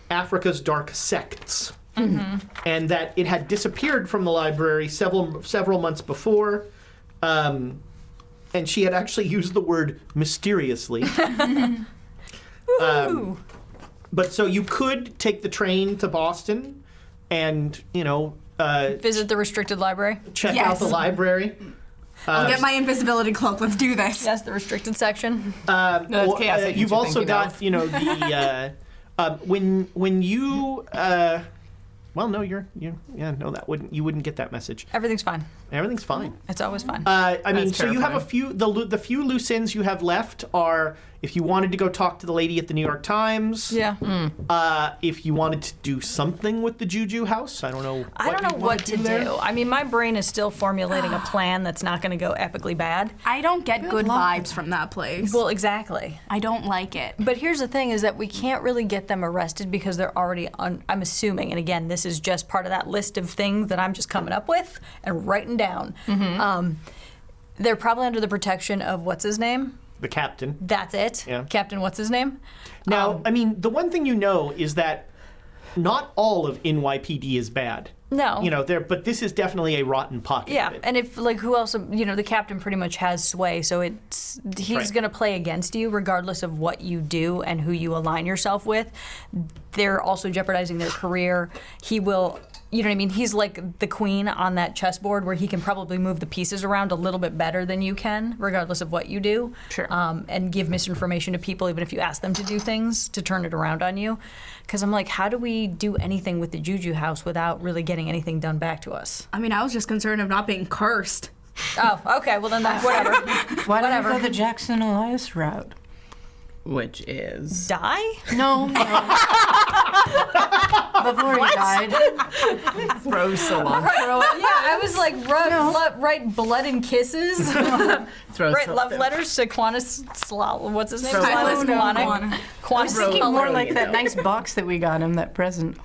Africa's Dark Sects, and that it had disappeared from the library several months before, and she had actually used the word mysteriously. But so you could take the train to Boston. and Visit the restricted library. check Yes. out the library. I'll get my invisibility cloak. Let's do this. Yes, the restricted section. that's chaos agents You've you're also thinking got of. the when you well no you wouldn't get that message. Everything's fine. Everything's fine. It's always fine. I mean, That's so you have a terrifying. few the few loose ends you have left are if you wanted to go talk to the lady at the New York Times. yeah. If you wanted to do something with the Juju house, I don't know. I don't know you'd what wanna to there. do. I mean, my brain is still formulating a plan that's not going to go epically bad. I don't get good luck. vibes from that place. Well, exactly. I don't like it. But here's the thing is that we can't really get them arrested because they're already I'm assuming, and again, this is just part of that list of things that I'm just coming up with and writing down. They're probably under the protection of what's his name? The captain. That's it. Yeah. Captain what's his name? Now, I mean, the one thing you know is that not all of NYPD is bad. No. But this is definitely a rotten pocket. Yeah, of it. and if who else? The captain pretty much has sway, so he's right. going to play against you regardless of what you do and who you align yourself with. They're also jeopardizing their career. He will. You know what I mean? He's like the queen on that chessboard where he can probably move the pieces around a little bit better than you can, regardless of what you do. Sure. And give misinformation to people, even if you ask them to do things, to turn it around on you. Because I'm like, how do we do anything with the Juju house without really getting anything done back to us? I mean, I was just concerned of not being cursed. Oh, okay. Well, then that's whatever. Why don't Whatever. you go the Jackson Elias route? Which is Die? No. Before he died. throw salon. Yeah, I was like, write blood and kisses. Throw Write love letters to Quantus what's his name? Throw Silas Quantus Quanic. I Quantus was thinking more Color. like that nice box that we got him, that present.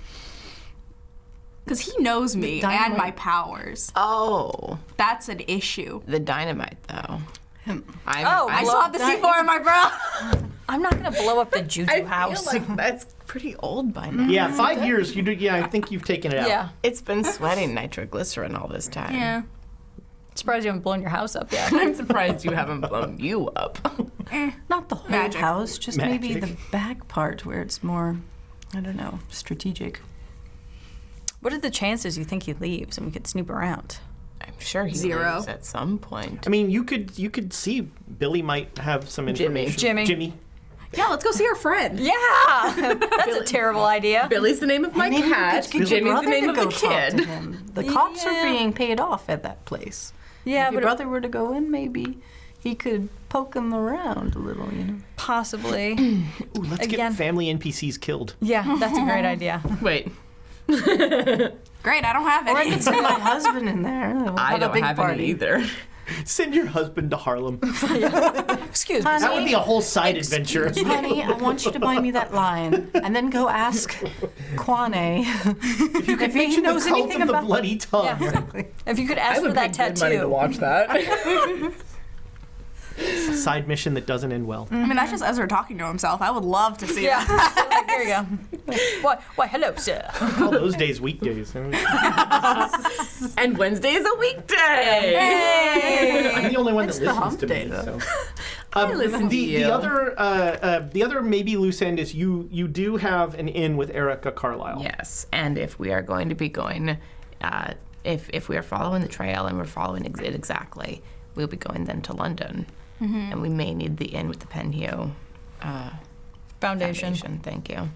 Because he knows me and Dynamite. my powers. Oh, That's an issue. the dynamite though. Him. I still have the C4 in my bra. I'm not gonna blow up the Juju house. feel like that's pretty old by now. Yeah, 5 years. You do. Yeah, I think you've taken it out. Yeah. It's been sweating nitroglycerin all this time. Yeah. Surprised you haven't blown your house up yet. I'm surprised you haven't blown you up. Not the whole Magic. house, just maybe Magic. the back part where it's more, I don't know, strategic. What are the chances you think he leaves and we could snoop around? I'm sure he Zero. leaves at some point. I mean, you could see Billy might have some information. Jimmy. Yeah, let's go see our friend. Yeah, that's a terrible idea. Billy's the name of my Maybe we cat. could get your Jimmy's brother the name to of go the talk to kid. him. The cops are Yeah. being paid off at that place. Yeah, If your but brother were to go in, maybe he could poke him around a little, possibly. Ooh, let's Again. get family NPCs killed. Yeah, that's a great idea. Wait, Great, I don't have Or I any. could send my husband in there. We'll I have a don't big have party. any either. Send your husband to Harlem. Excuse me. That would be a whole side adventure. Honey, I want you to buy me that lion, and then go ask Kwane If you could if he mention the knows cult anything of the about. bloody tongue. Yeah. If you could ask for that tattoo. watch that. Side mission that doesn't end well. I mean, that's just Ezra talking to himself. I would love to see Yeah. that. Like, there you go. Why, hello, sir. All those days weekdays. And Wednesday is a weekday. I'm the only one It's that the listens hump to day, me. though. So. I listen to you. The other maybe loose end is you do have an in with Erica Carlisle. Yes, and if we are going to be going, if we are following the trail and we're following it exactly, we'll be going then to London, and we may need the inn with the Penhue Foundation. Thank you.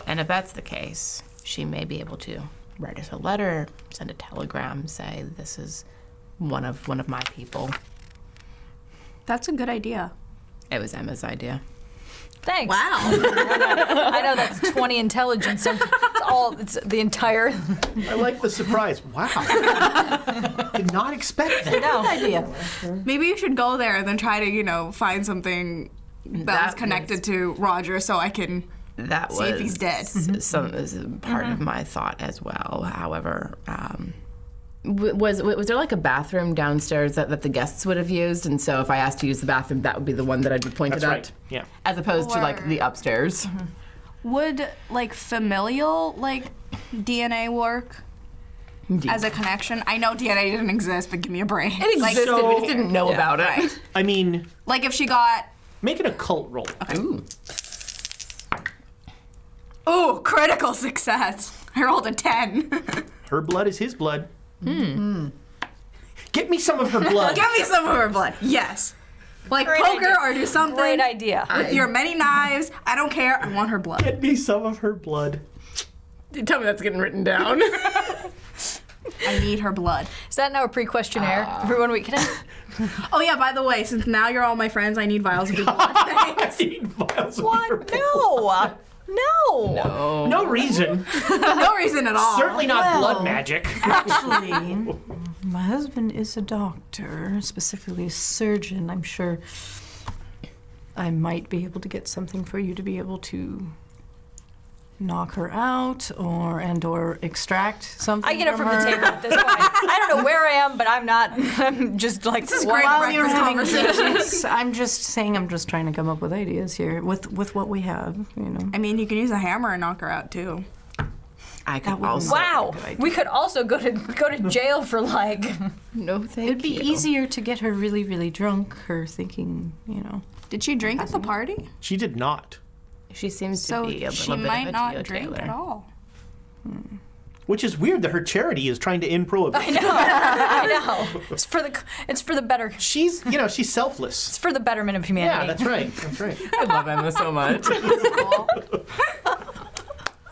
And if that's the case, she may be able to write us a letter, send a telegram, say this is one of my people. That's a good idea. It was Emma's idea. Thanks. Wow. I know that's 20 intelligence. So it's the entire. I like the surprise. Wow. Did not expect that. No. Idea. Maybe you should go there and then try to, find something that That was connected to Roger so I can That see if he's dead. Some is a part of my thought as well. However, was there like a bathroom downstairs that the guests would have used? And so if I asked to use the bathroom, that would be the one that I'd be pointed That's at, right. Yeah. as opposed to like Or- the upstairs. Would familial DNA work as a connection? I know DNA didn't exist, but give me a break. It existed, so- we just didn't know about it. Right. I mean, Like if she got make an occult roll. Ooh. critical success. I rolled a 10. Her blood is his blood. Get me some of her blood. Give me some of her blood. Yes. Like poker or do something. Great idea. With your many knives. I don't care. I want her blood. Get me some of her blood. Tell me that's getting written down. I need her blood. Is that now a pre-questionnaire? Everyone, we can. Oh yeah, by the way, since now you're all my friends, I need vials of your blood. I need vials of her What? blood. No. No reason. No reason at all. Certainly not blood magic. Actually, my husband is a doctor, specifically a surgeon. I'm sure I might be able to get something for you to be able to knock her out or extract something. I get up from the table at this point. I don't know where I am, but I'm not. I'm just like, this is great While you're breakfast having conversation. this, I'm just saying, I'm just trying to come up with ideas here with what we have, you know. I mean, you can use a hammer and knock her out too. I could wouldn't also. Wow. We could also go to jail for like. No, thank It'd be easier to get her really, really drunk, her thinking, you know. Did she drink at the party? She did not. She seems So to be a she little bit might of a not drink teetotaler. at all. Which is weird that her charity is trying to end prohibition. I know. It's for the better. She's selfless. It's for the betterment of humanity. Yeah, that's right. That's right. I love Emma so much.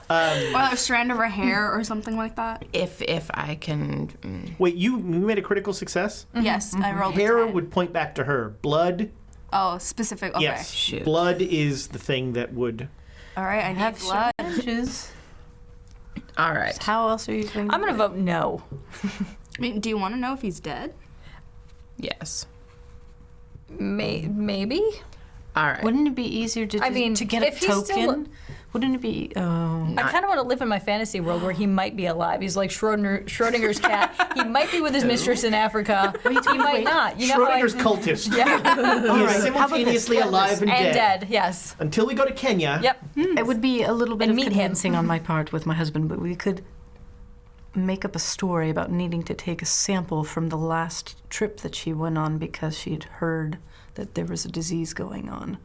Or a strand of her hair or something like that. if I can. Wait, you made a critical success? Yes, I rolled a Hair 10. would point back to her. Blood, Oh, specific. Okay. yes. Shoot. Blood is the thing that would. All right, I need blood. Syringes. All right. How else are you going to I'm gonna vote no. I mean, do you want to know if he's dead? Yes. Maybe. All right. Wouldn't it be easier to I mean, to get a if he's still- token? Wouldn't it be? Oh, I kind of want to live in my fantasy world where he might be alive. He's like Schrodinger's cat. He might be with his mistress in Africa. He might not. You know how Schrodinger's cultist. Yeah. He is simultaneously alive and And dead. dead. Yes. Until we go to Kenya. Yep. it would be a little bit And of meet him. convincing on my part with my husband, but we could make up a story about needing to take a sample from the last trip that she went on because she had heard that there was a disease going on.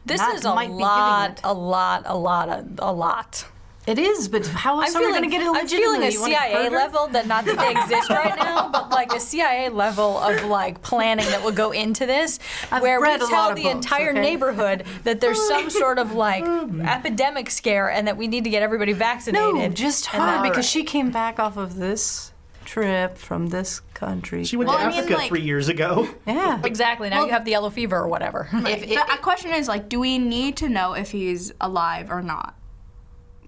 This That is a might be giving lot, it. a lot. It is, but how else are we going to get it I'm feeling a legitimately? You wanna CIA murder? level that not that they exist right now, but like a CIA level of like planning that will go into this, I've where we read a tell lot of the books, entire okay? neighborhood that there's some sort of like epidemic scare and that we need to get everybody vaccinated. No, just And her, that- because she came back off of this trip from this country. She went Well, to I mean, Africa like- 3 years ago. yeah. Exactly. Now you have the yellow fever or whatever. The question is like, do we need to know if he's alive or not?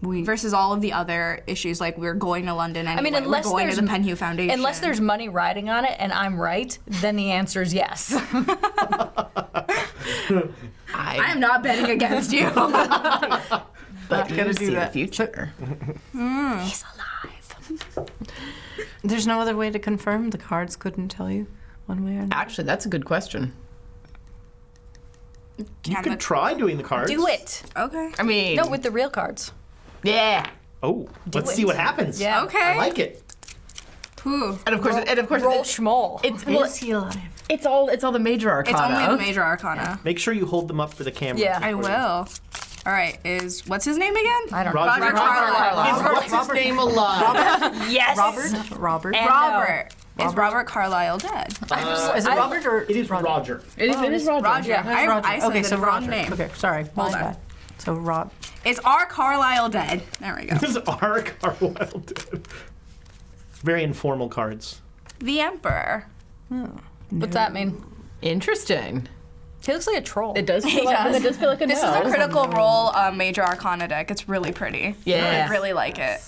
Versus all of the other issues, like we're going to London anyway. mean, unless we're going to there's- the Penhew Foundation. Unless there's money riding on it and I'm right, then the answer is yes. I am not betting against you. But gotta you do see that. the future. He's alive. There's no other way to confirm. The cards couldn't tell you one way or another. Actually, that's a good question. You could try doing the cards. Do it. Okay. I mean, No, with the real cards. yeah. Oh, let's see what happens. Yeah. Okay. I like it. Whew. And of course, Roll it's, schmoll. it's well, Is he alive? it's all the major arcana. It's only the major arcana. Make sure you hold them up for the camera. Yeah. I will. All right. What's his name again? I don't know. Roger Carlyle. Is what's his name alive? Yes. Robert? And Robert. Is Robert Carlyle dead? Is it Robert or It is Roger. It is Roger. Roger. Yeah, I, Roger? I said okay, the so wrong Roger. name. Okay, sorry. My Hold on. bad. So Rob. Is R. Carlyle dead? There we go. This is our Carlisle. Very informal cards. The Emperor. What's that mean? Interesting. He looks like a troll. It does feel like does. it does feel like a This is no. a critical role major arcana deck. It's really pretty. Yeah. I really like it.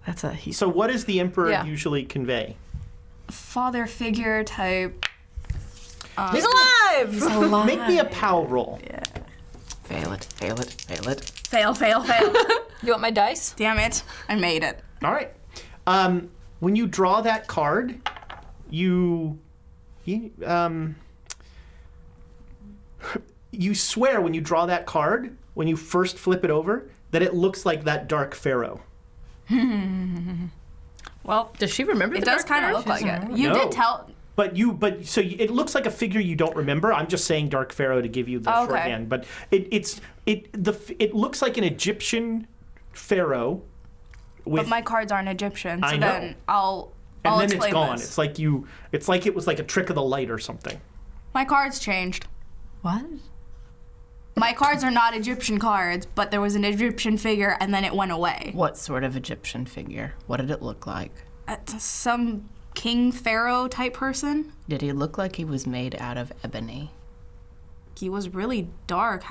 That's a he. So what does the Emperor Yeah. usually convey? Father figure type. He's alive. alive. Make me a POW roll. Fail it. Fail, fail, fail. You want my dice? Damn it. I made it. All right. When you draw that card, you swear when you draw that card, when you first flip it over, that it looks like that dark pharaoh. Well, Does she remember it the does dark kind of pharaoh? look like it. You No. did tell. It looks like a figure you don't remember. I'm just saying Dark Pharaoh to give you the Okay. shorthand, but it looks like an Egyptian pharaoh But my cards aren't Egyptian, so I know. then I'll and then explain it's gone. this. It's like it was like a trick of the light or something. My cards changed. What? My cards are not Egyptian cards, but there was an Egyptian figure and then it went away. What sort of Egyptian figure? What did it look like? Some king pharaoh type person. Did he look like he was made out of ebony? He was really dark.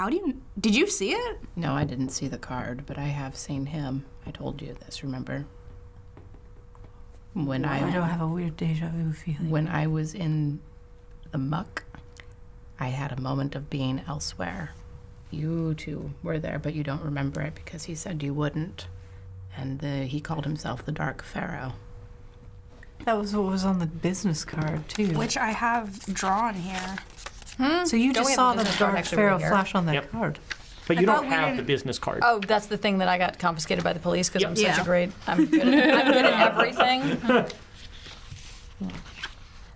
Did you see it? No, I didn't see the card, but I have seen him. I told you this, remember? I don't have a weird deja vu feeling. When I was in the muck, I had a moment of being elsewhere. You two were there, but you don't remember it because he said you wouldn't. And he called himself the Dark Pharaoh. That was what was on the business card, too. Which I have drawn here. So you Don't we just have saw the the business card Dark actually Pharaoh right here? flash on that Yep. card. But you I don't thought we have the didn't- business card. Oh, that's the thing that I got confiscated by the police because I'm Yep. such Yeah. a great. I'm good at everything.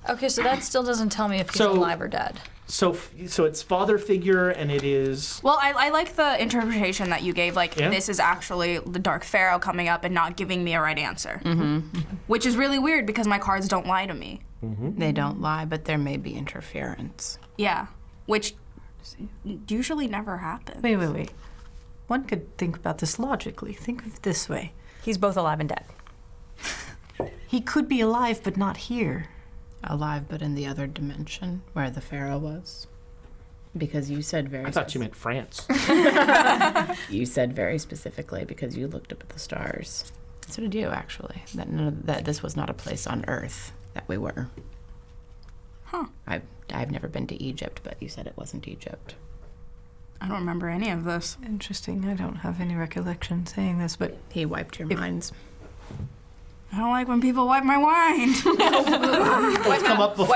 Okay, so that still doesn't tell me if he's So- alive or dead. So it's father figure, and it is. Well, I like the interpretation that you gave. Like, Yeah? this is actually the Dark Pharaoh coming up and not giving me a right answer. Which is really weird because my cards don't lie to me. They don't lie, but there may be interference. Yeah. Which usually never happens. Wait. One could think about this logically. Think of it this way. He's both alive and dead. He could be alive, but not here. Alive, but in the other dimension where the Pharaoh was. Because you said very. I thought you meant France. You said very specifically because you looked up at the stars. So did you, actually. That this was not a place on Earth that we were. Huh. I've never been to Egypt, but you said it wasn't Egypt. I don't remember any of this. Interesting. I don't have any recollection saying this, but He wiped your minds. I don't like when people wipe my wine. What's come up before?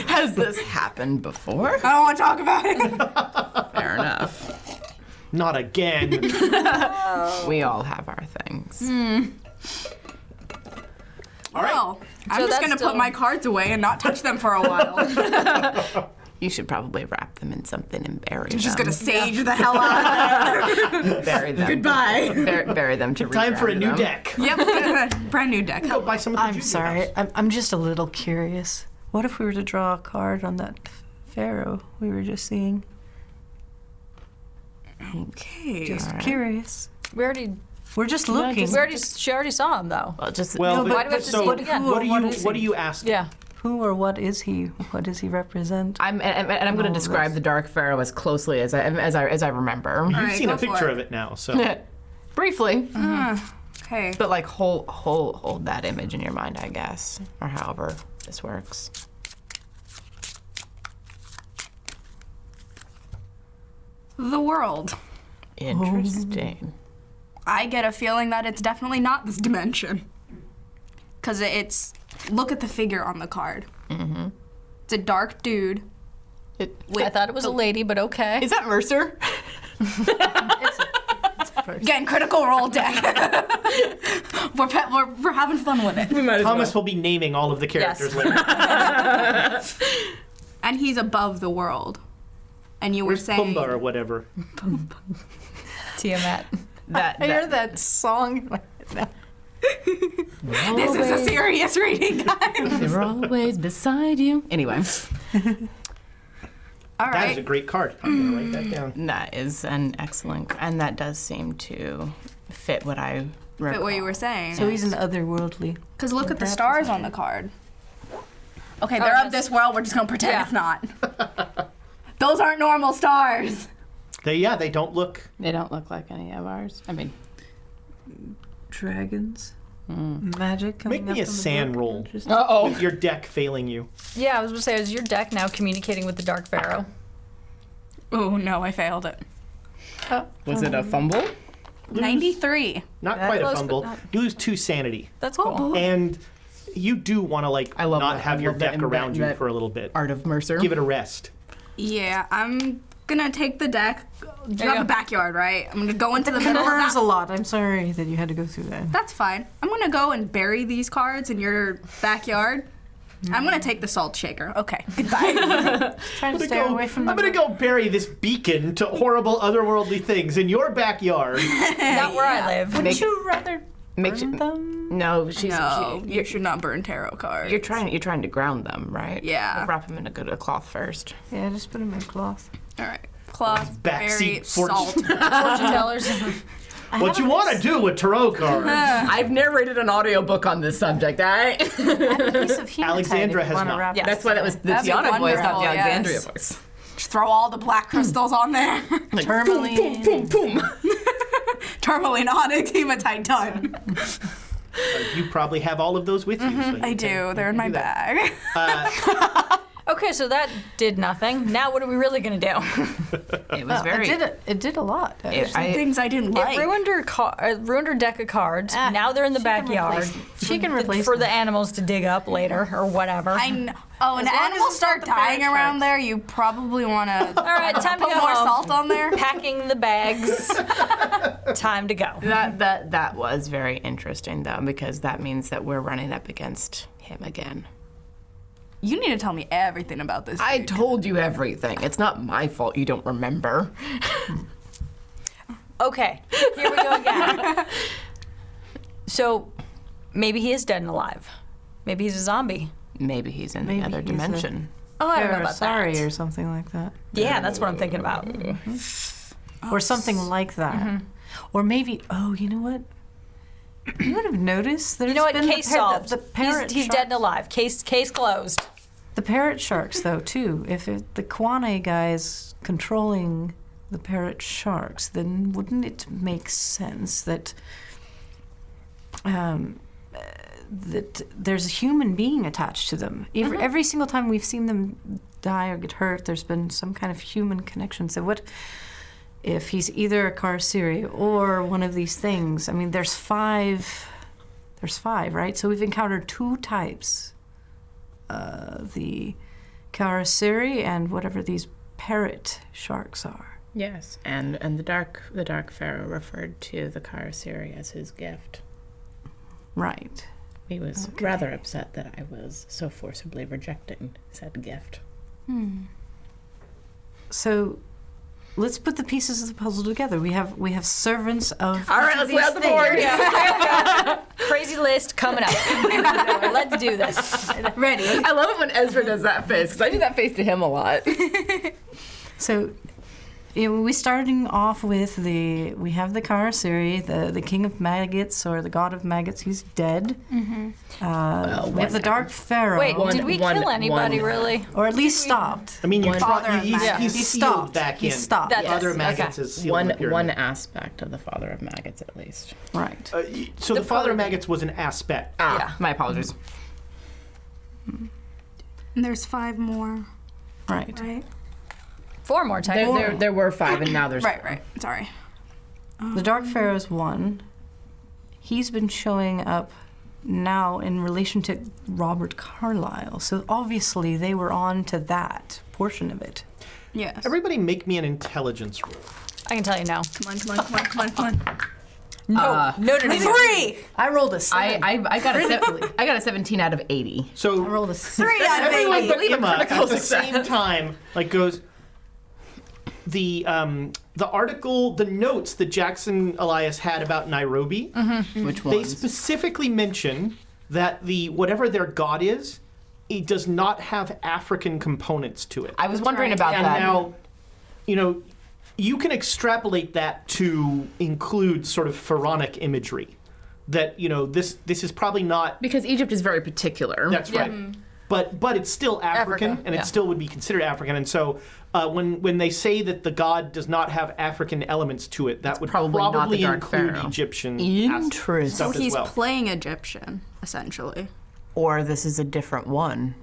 Has this happened before? I don't want to talk about it. Fair enough. Not again. We all have our things. All right. Well, I'm So just that's going to still- put my cards away and not touch them for a while. You should probably wrap them in something and bury them. I'm just going to sage the hell out. bury them. Goodbye. Bury them to Time for a reground new them. deck. Yep, brand new deck. Go buy some of the I'm Judy sorry. House. I'm just a little curious. What if we were to draw a card on that pharaoh we were just seeing? Okay. Just curious. We already. We're just looking. She already saw him though. Well, just Well, No, but why do we have to so see it again? what What do is you he? ask? Yeah. Who or what is he? What does he represent? I'm going to No, describe that's- the Dark Pharaoh as closely as I remember. You've right, seen a go for picture it. of it now, so Briefly, Okay. but like hold that image in your mind, I guess, or however this works. The world. Interesting. I get a feeling that it's definitely not this dimension. Because look at the figure on the card. Mm-hmm. It's a dark dude. I thought it was a lady, but okay. Is that Mercer? Again, critical role deck. we're having fun with it. Thomas will be naming all of the characters Yes. later. And he's above the world. And you were Where's saying... Pumbaa or whatever? Tiamat. I hear that song. This is a serious reading, guys. They're always beside you. Anyway, All That is a right. great card. I'm going to write that down. that is an excellent, and that does seem to fit what I recall. Fit what you were saying. So he's an otherworldly. Because look at the Perhaps stars it's on the card. Okay, they're of this world. We're just going to pretend Yeah. it's not. Those aren't normal stars. They don't look. They don't look like any of ours. I mean, Dragons. Magic coming Make me up a on the sand board. roll. Just- With your deck failing you. Yeah, I was gonna say, is your deck now communicating with the Dark Pharaoh? Oh, no, I failed it. was it a fumble? 93. Not That quite a close, but fumble. not- You lose 2 sanity. That's cool. And you do want to I love not that. have I your love that deck around you that for a little bit. Art of Mercer. Give it a rest. Yeah, I'm gonna take the deck. You you have go. the backyard, right? I'm gonna go into the middle of Confirms that. a lot. I'm sorry that you had to go through that. That's fine. I'm gonna go and bury these cards in your backyard. I'm gonna take the salt shaker. Okay, goodbye. Trying to stay away from I'm the gonna go bury this beacon to horrible otherworldly things in your backyard. Not where I live. Would you rather Make burn them? No, she's. No, you should not burn tarot cards. You're trying to ground them, right? Yeah. We'll wrap them in a good cloth first. Yeah, just put them in cloth. All right. Cloth, berry, Backseat salt. Fortune tellers. What you want to do with tarot cards? I've narrated an audiobook on this subject, all right? I have a piece of hematite Alexandra if you has wanna not. wrap Yes. That's why that was the That'd be Tiana voice, not the wonderful, Alexandria yes. voice. Just throw all the black crystals on there. tourmaline. Boom, boom. Tourmaline, onyx, hematite, done. You probably have all of those with you. So you I can- do. They're in my do that. bag. Okay, so that did nothing. Now what are we really gonna do? It was It did a lot. actually. Things I didn't like. It ruined her deck of cards. Now they're in the backyard She can replace for them. the animals to dig up later or whatever. Oh, and As long as animals it's not start the dying parrot around sharks. there, you probably want to All right, time to put go more home. salt on there. Packing the bags. Time to go. That was very interesting though, because that means that we're running up against him again. You need to tell me everything about this. I dude. told you everything. It's not my fault you don't remember. Okay, here we go again. So maybe he is dead and alive. Maybe he's a zombie. Maybe he's in Maybe the other he's a- dimension. Oh, I don't know about Sorry, that. or something like that. Yeah, that's what I'm thinking about. Or something like that. Or maybe, oh, you know what? You would have noticed there's You know what? been Case the, par- solved. the parrot He's dead and sharks. alive. Case closed. The parrot sharks, though, too. If the Kwane guy's controlling the parrot sharks, then wouldn't it make sense that that there's a human being attached to them? Every single time we've seen them die or get hurt, there's been some kind of human connection. So what if he's either a Karasiri or one of these things? I mean, there's five, right? So we've encountered two types. The Karasiri and whatever these parrot sharks are. Yes, and the dark pharaoh referred to the Karasiri as his gift. Right. He was rather upset that I was so forcibly rejecting said gift. So let's put the pieces of the puzzle together. We have servants of All right, let's lay out the board. Crazy list coming up. Let's do this. Ready. I love it when Ezra does that face, because I do that face to him a lot. So we starting off with we have the Karasiri, the king of maggots or the god of maggots. He's dead. We have the dark pharaoh. Wait, did we kill anybody really? or at least stopped. I mean, you Father of he's maggots. sealed stopped. back He's in. stopped. The other Yes. maggots is sealed in the pyramid. One aspect of the father of maggots, at least. Right. So the father of maggots was an aspect. Yeah, my apologies. And there's 5 more, Right. right? 4 more times. There were 5, and now there's Right. Sorry. The Dark Pharaoh's one. He's been showing up now in relation to Robert Carlyle. So obviously they were on to that portion of it. Yes. Everybody make me an intelligence roll. I can tell you now. Come on. No. 3! I rolled a 7. I got a 17 out of 80. So I rolled a 6. 3 out of 80. everyone but Emma at critical the success. same time goes. The article, the notes that Jackson Elias had about Nairobi, Which they ones? specifically mention that whatever their god is, it does not have African components to it. I was wondering about And that. now, you can extrapolate that to include sort of pharaonic imagery. That this is probably not. Because Egypt is very particular. That's right. But it's still African, Africa, and it still would be considered African. And so when they say that the god does not have African elements to it, that would probably not the Dark include Pharaoh. Egyptian Interesting. stuff So he's as well. playing Egyptian, essentially. Or this is a different one,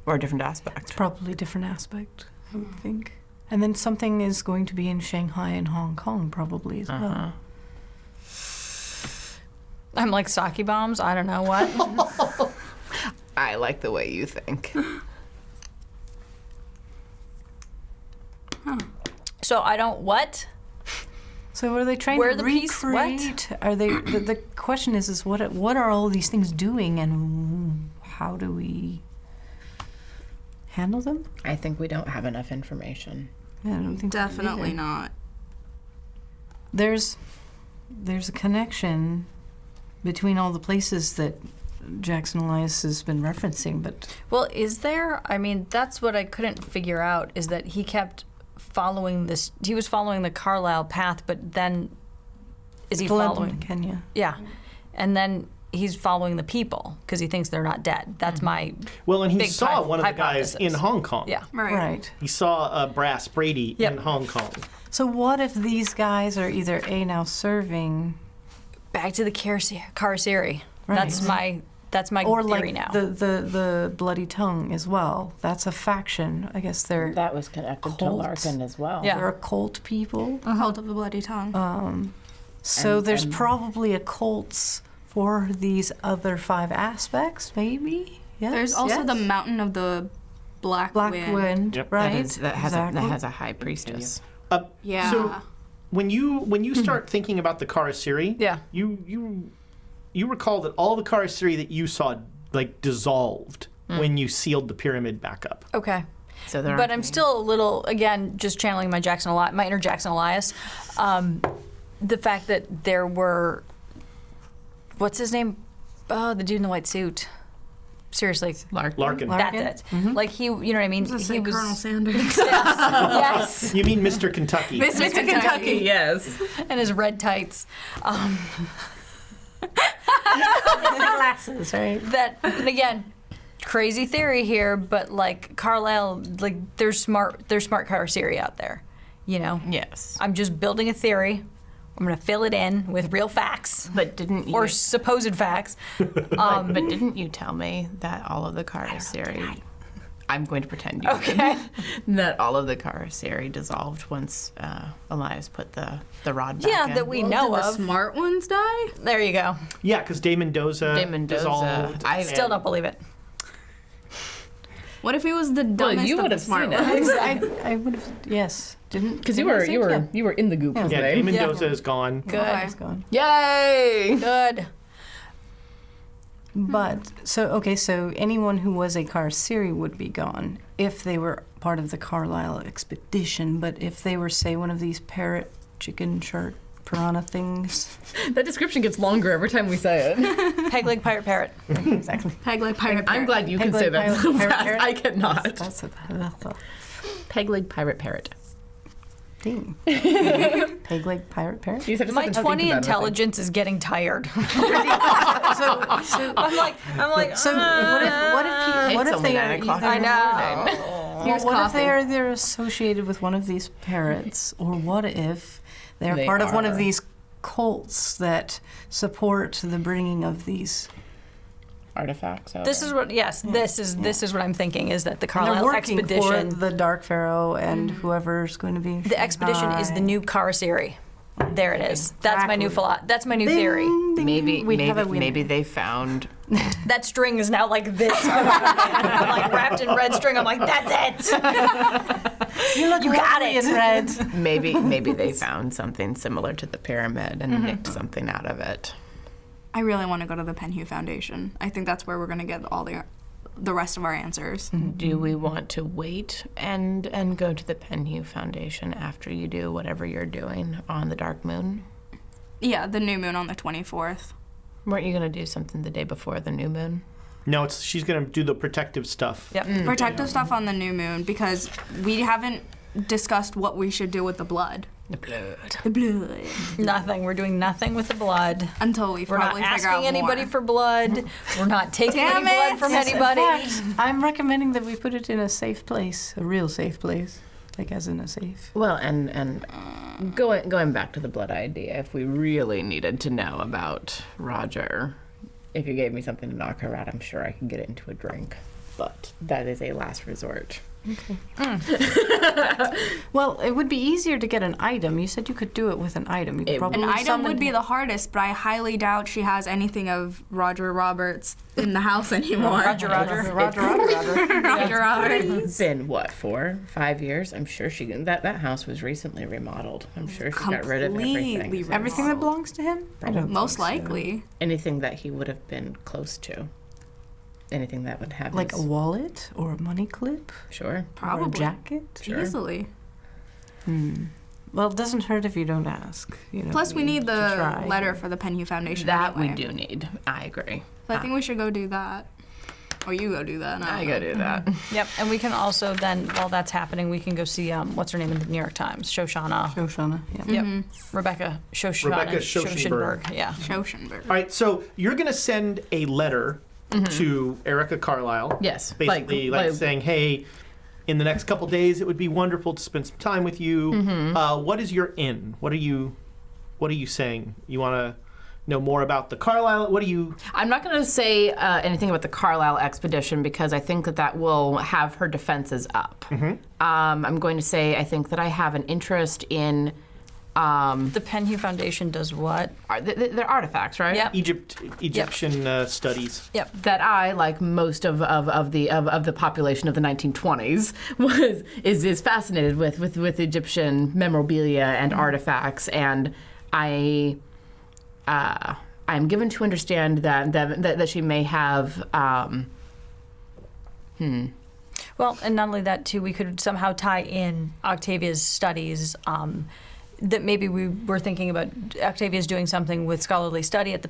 or a different aspect. Probably different aspect, I would think. And then something is going to be in Shanghai and Hong Kong probably as well. I'm like sake bombs. I don't know what. I like the way you think. So I don't what? So are they trying Where to the piece- what? recreate? Are they? The question is what are all these things doing, and how do we? handle them? I think we don't have enough information. Yeah, I don't think so Definitely either. not. There's a connection between all the places that Jackson Elias has been referencing, but Well, is there? I mean, that's what I couldn't figure out, is that he kept following this. He was following the Carlisle path, but then is he bled following? into Kenya. Yeah. And then he's following the people because he thinks they're not dead. That's my. Well, and he Big saw one of the guys hypothesis. in Hong Kong. Yeah. Right. He saw Brass Brady Yep. in Hong Kong. So what if these guys are either now serving, Back to the Karasiri. Right. That's my or theory like now. the Bloody Tongue as well? That's a faction. I guess they're That was connected to Cults. Larkin as well. Yeah. they're occult people. Cult of the Bloody Tongue. So there's and- probably occults for these other 5 aspects, maybe. Yes. There's also yes. the Mountain of the Black Wind. Wind, Yep. right? That has exactly. a high priestess. Yeah. So when you start thinking about the Karasiri, Yeah. you recall that all the Karasiri that you saw like dissolved when you sealed the pyramid back up. Okay. So there But I'm still a little, again, just channeling my my inner Jackson Elias. The fact that there were, what's his name? Oh, the dude in the white suit. Seriously. Larkin. That's it. Like he, you know what I mean? He was. Colonel Sanders. Yes. You mean Mr. Kentucky? Mr. Kentucky. yes. And his red tights. Glasses, right? That, and again, crazy theory here, but like Carlisle, like there's smart Karasiri out there. You know? Yes. I'm just building a theory. I'm going to fill it in with real facts. But didn't you? Or supposed facts. but didn't you tell me that all of the Karasiri? I'm going to pretend you Okay. did. That all of the Karasiri dissolved once Elias put the rod back Yeah, in. that we Did know the of. smart ones die? There you go. Yeah, because De Mendoza, dissolved. I Still don't believe it. What if he was the dumbest you of would the have smart seen ones? it. I would have, yes. Didn't Because didn't I say it? you were in the goop. Yeah. with Yeah, me. De Mendoza is gone. Good. Okay. It's gone. Yay! Good. But so anyone who was a Karasiri would be gone if they were part of the Carlisle expedition. But if they were, say, one of these parrot, chicken, shark, piranha things, That description gets longer every time we say it. Peg leg pirate parrot. exactly. Peg leg pirate. I'm glad you can Peg say leg that so pirate fast. parrot. I cannot. That's a Peg leg pirate parrot. thing. Peg leg pirate parrot. You just have to My sit and 20 think about it, I think. intelligence is getting tired. So I'm like, what It's if only they are 9 o'clock either, in the morning. Here's what if coffee. they are they're associated with one of these parrots, or what if they're They part of one of are. these cults that support the bringing of these? Artifacts. this is what, yes, this is what I'm thinking, is that the They're Carlisle working expedition, for the Dark Pharaoh and whoever's going to be. in the expedition is the Shanghai. new Karasiri. There it is. That's my new that's my new theory. Ding, ding, Maybe we have a winner. maybe they found That string is now like this. I'm like wrapped in red string. I'm like, that's it. You look You got lovely it. in red. maybe they found something similar to the pyramid and nicked something out of it. I really want to go to the Penhew Foundation. I think that's where we're going to get all the rest of our answers. Do we want to wait and go to the Penhew Foundation after you do whatever you're doing on the Dark Moon? Yeah, the new moon on the 24th. Weren't you going to do something the day before the new moon? No, she's going to do the protective stuff. Yep. Protective stuff on the new moon because we haven't discussed what we should do with the blood. The blood. The blood. Nothing. We're doing nothing with the blood. Until we We're not probably figure out asking anybody more. for blood. We're not taking Damn any blood it! from Yes, in anybody. fact, I'm recommending that we put it in a safe place, a real safe place, like as in a safe. Well, and going back to the blood idea, if we really needed to know about Roger, if you gave me something to knock her out, I'm sure I could get it into a drink. But that is a last resort. Well, it would be easier to get an item. You said you could do it with an item. You could probably An item summon would be him. the hardest, but I highly doubt she has anything of Roger Roberts in the house anymore. Roger. Roger Roberts. It's been what, 4, 5 years? I'm sure that house was recently remodeled. I'm sure she got rid of Completely everything. everything that belongs to him. I don't Most think so. likely. Anything that he would have been close to. anything that would have Like his- a wallet or a money clip Sure. or a Probably. jacket? Sure. Easily. Well, it doesn't hurt if you don't ask. You know, Plus, we need to the try. letter for the Penhew Foundation. That we anyway. do need. I agree. So I think we should go do that. Or you go do that. and I don't gotta know. do that. Yep, and we can also then, while that's happening, we can go see what's her name in the New York Times, Shoshana. Shoshana, yeah. Yep, Rebecca Shoshana. Rebecca Schoshenberg. Yeah. Schoshenberg. All right, so you're going to send a letter to Erica Carlisle. Yes, Basically, like saying, hey, in the next couple days, it would be wonderful to spend some time with you. What is your in? What are you saying? You want to know more about the Carlisle? What do you... I'm not going to say anything about the Carlisle expedition because I think that will have her defenses up. I'm going to say I think that I have an interest in... The Penhew Foundation does what? they're artifacts, right? Yep. Egyptian studies. Yep. That I, like most of the population of the 1920s, is fascinated with Egyptian memorabilia and artifacts, and I'm given to understand that she may have. Well, and not only that, too, we could somehow tie in Octavia's studies. That maybe we were thinking about Octavia's doing something with scholarly study at the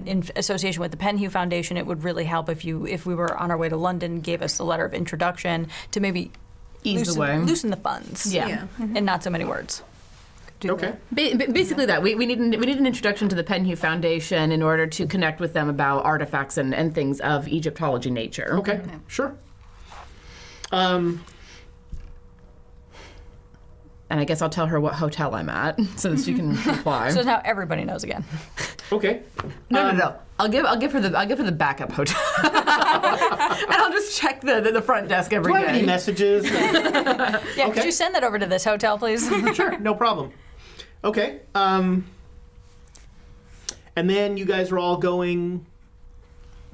in association with the Penhew Foundation. It would really help if we were on our way to London, gave us the letter of introduction to maybe Ease the way. loosen the funds. Yeah. And not so many words. Okay. Basically, that we need an introduction to the Penhew Foundation in order to connect with them about artifacts and things of Egyptology nature. Okay, sure. And I guess I'll tell her what hotel I'm at so that she can reply. So now everybody knows again. Okay. No. I'll give her the backup hotel, and I'll just check the front desk every Do day. I have any messages? Yeah, Okay. could you send that over to this hotel, please? Sure, no problem. Okay. And then you guys are all going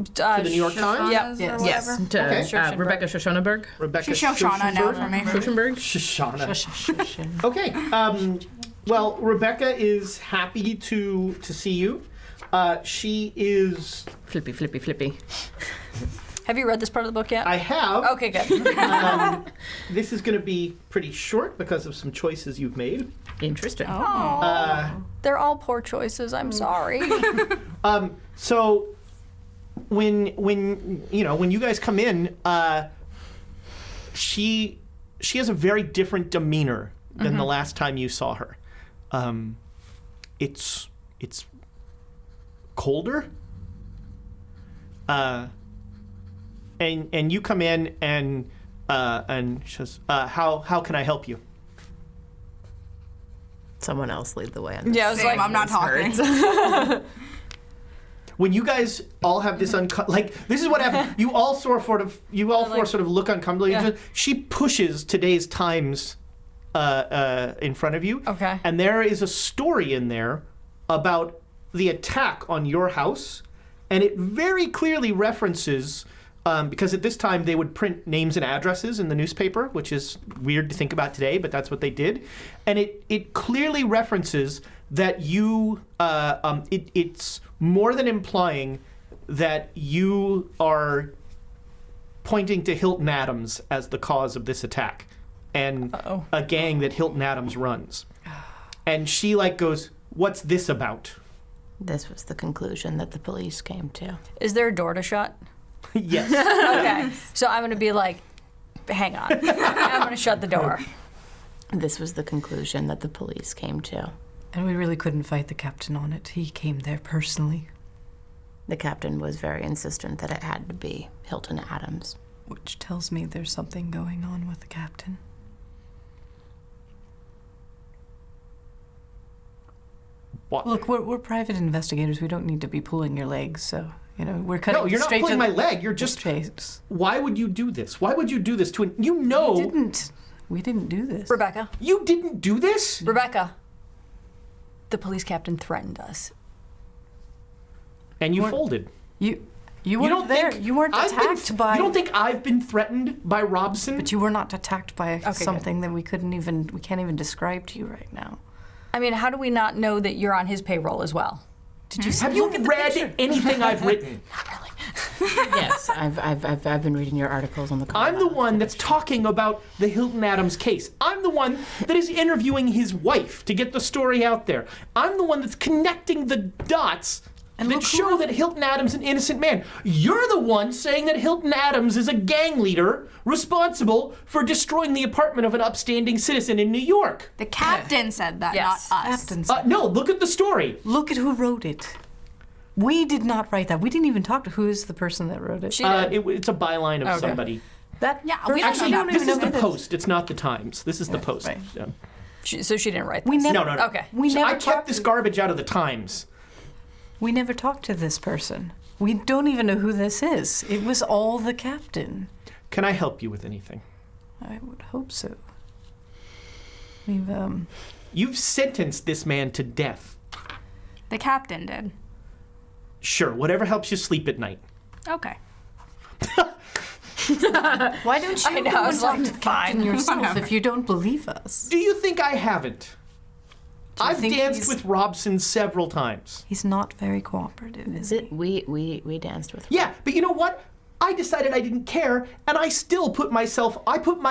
to the New York Times? Yep. Yes. Yes, Whatever. to Okay. Rebecca Shoshanaberg. Rebecca She's Shoshana now for me. Shoshanaberg. Shoshana. Okay. Well, Rebecca is happy to see you. She is... Flippy. Have you read this part of the book yet? I have. Okay, good. This is going to be pretty short because of some choices you've made. Interesting. They're all poor choices. I'm sorry. So when you guys come in, she has a very different demeanor than the last time you saw her. It's colder. And you come in and she says, how can I help you? Someone else lead the way on this. Yeah, I was Same, like, I'm not talking. When you guys all have this this is what happened. You all four sort of look uncomfortable. Yeah. She pushes today's Times in front of you. Okay. And there is a story in there about the attack on your house, and it very clearly references. Because at this time they would print names and addresses in the newspaper, which is weird to think about today, but that's what they did. And it clearly references that you, it's more than implying that you are pointing to Hilton Adams as the cause of this attack and a gang that Hilton Adams runs. And she goes, "What's this about?" This was the conclusion that the police came to. is there a door to shut? Yes. Okay. So I'm going to be like, hang on. I'm going to shut the door. This was the conclusion that the police came to. And we really couldn't fight the captain on it. He came there personally. The captain was very insistent that it had to be Hilton Adams. Which tells me there's something going on with the captain. What? Look, we're private investigators. We don't need to be pulling your legs, so, we're cutting No, you're not straight pulling to my leg. You're just. chase. Why would you do this? Why would you do this to We didn't do this. Rebecca. You didn't do this? Rebecca. The police captain threatened us. And you folded. You weren't there. You weren't attacked by... You don't think I've been threatened by Robson? But you were not attacked by good. something that we can't even describe to you right now. I mean, how do we not know that you're on his payroll as well? Did you Have you read anything I've written? Not really. Yes, I've been reading your articles on the I'm the one that's talking about the Hilton Adams case. I'm the one that is interviewing his wife to get the story out there. I'm the one that's connecting the dots that show that Hilton Adams is an innocent man. You're the one saying that Hilton Adams is a gang leader responsible for destroying the apartment of an upstanding citizen in New York. The captain said that, Yes. not us. Captain said- No, look at the story. Look at who wrote it. We did not write that. We didn't even talk to who is the person that wrote it. She did. It's a byline of Okay. somebody. That Yeah, person, we don't Actually, know don't this even is know the who Post. It's not the Times. This is the Post. right. Yeah. So she didn't write this. We never. No. Okay. We So never I kept talked this to- garbage out of the Times. We never talked to this person. We don't even know who this is. It was all the captain. Can I help you with anything? I would hope so. We've You've sentenced this man to death. The captain did. Sure, whatever helps you sleep at night. Okay. Why don't you I know, go I and was talk like, to the captain fine. yourself if you don't believe us? Do you think I haven't? I've think danced he's- with Robson several times. He's not very cooperative, is he? We danced with. Yeah, but you know what? I decided I didn't care, and I still put my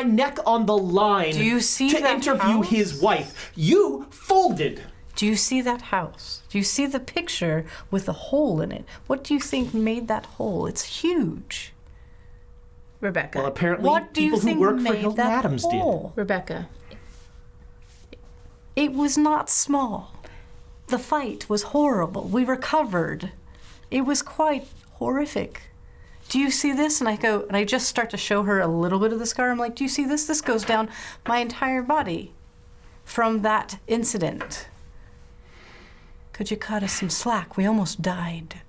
neck on the line Do you see to that interview house? his wife. You folded. Do you see that house? Do you see the picture with the hole in it? What do you think made that hole? It's huge. Rebecca. Well, apparently What do you people who think work for made Hilton that Adams did. hole? Rebecca. It was not small. The fight was horrible. We recovered. It was quite horrific. Do you see this? And I just start to show her a little bit of the scar. I'm like, do you see this? This goes down my entire body from that incident. Could you cut us some slack? We almost died.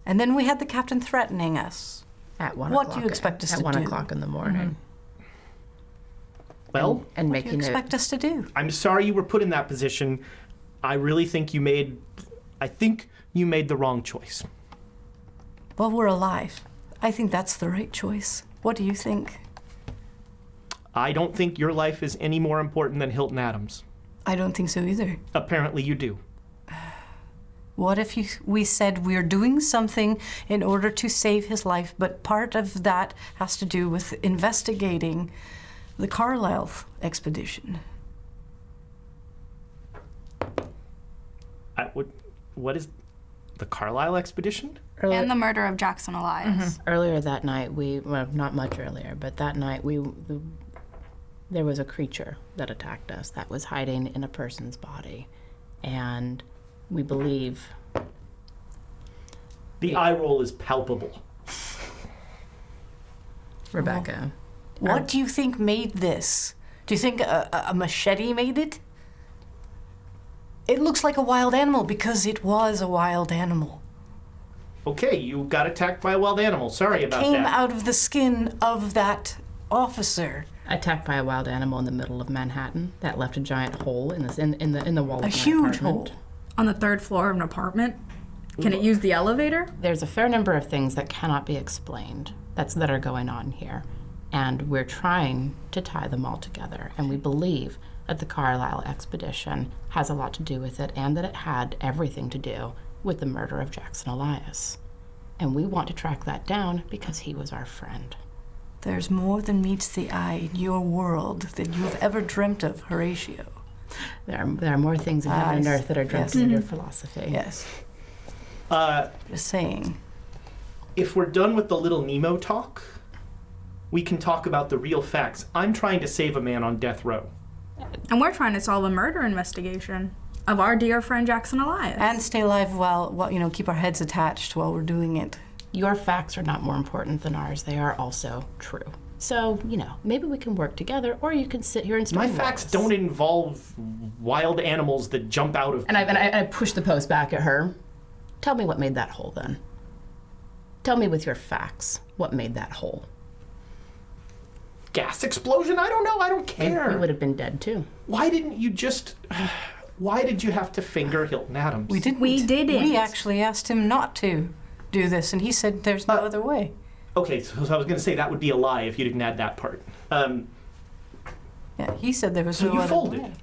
And then we had the captain threatening us. At 1 What o'clock. do you expect us at to 1 do? o'clock in the morning. Well, And What do you making it. expect us to do? I'm sorry you were put in that position. I really think you made the wrong choice. Well, we're alive. I think that's the right choice. What do you think? I don't think your life is any more important than Hilton Adams. I don't think so either. Apparently you do. What if we said we're doing something in order to save his life, but part of that has to do with investigating the Carlisle expedition? What is the Carlisle expedition? And the murder of Jackson Elias. Earlier that night, well, not much earlier, but that night there was a creature that attacked us that was hiding in a person's body, and we believe. The eye roll is palpable. Rebecca. What do you think made this? Do you think a machete made it? It looks like a wild animal because it was a wild animal. Okay, you got attacked by a wild animal. Sorry about Came that. out of the skin of that officer. Attacked by a wild animal in the middle of Manhattan that left a giant hole in the wall of A my huge apartment. hole. On the third floor of an apartment? Can it use the elevator? There's a fair number of things that cannot be explained that are going on here, and we're trying to tie them all together. And we believe that the Carlisle expedition has a lot to do with it, and that it had everything to do with the murder of Jackson Elias. And we want to track that down because he was our friend. There's more than meets the eye in your world than you've ever dreamt of, Horatio. There are more things in heaven and Yes. earth that are dreamt Yes. in your philosophy. Yes. Just saying. If we're done with the little Nemo talk, we can talk about the real facts. I'm trying to save a man on death row. And we're trying to solve a murder investigation of our dear friend Jackson Elias. And stay alive while keep our heads attached while we're doing it. Your facts are not more important than ours. They are also true. So, maybe we can work together, or you can sit here and My stonewall facts us. don't involve wild animals that jump out of... And I push the post back at her. Tell me what made that hole, then. Tell me with your facts what made that hole. Gas explosion? I don't know. I don't care. You would have been dead, too. Why didn't you just... Why did you have to finger Hilton Adams? We didn't. We didn't. We actually asked him not to do this, and he said there's no other way. Okay, so I was going to say that would be a lie if you didn't add that part. Yeah, he said there was So no you other folded. way.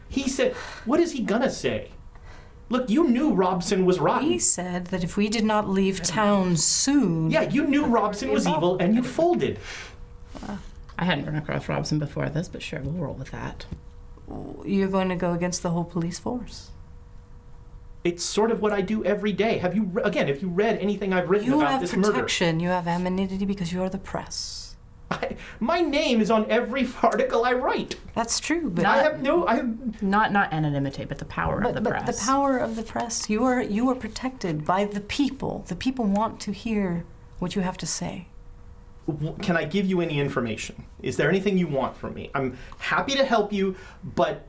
He said, what is he going to say? Look, you knew Robson was rotten. He said that if we did not leave town soon... Yeah, you knew Robson was evil, and you folded. I hadn't run across Robson before this, but sure, we'll roll with that. You're going to go against the whole police force. It's sort of what I do every day. Have you read anything I've written about this murder? You have protection. You have anonymity because you are the press. My name is on every article I write. That's true, but... Not anonymity, but the power of the press. But the power of the press, you are protected by the people. The people want to hear what you have to say. Can I give you any information? Is there anything you want from me? I'm happy to help you, but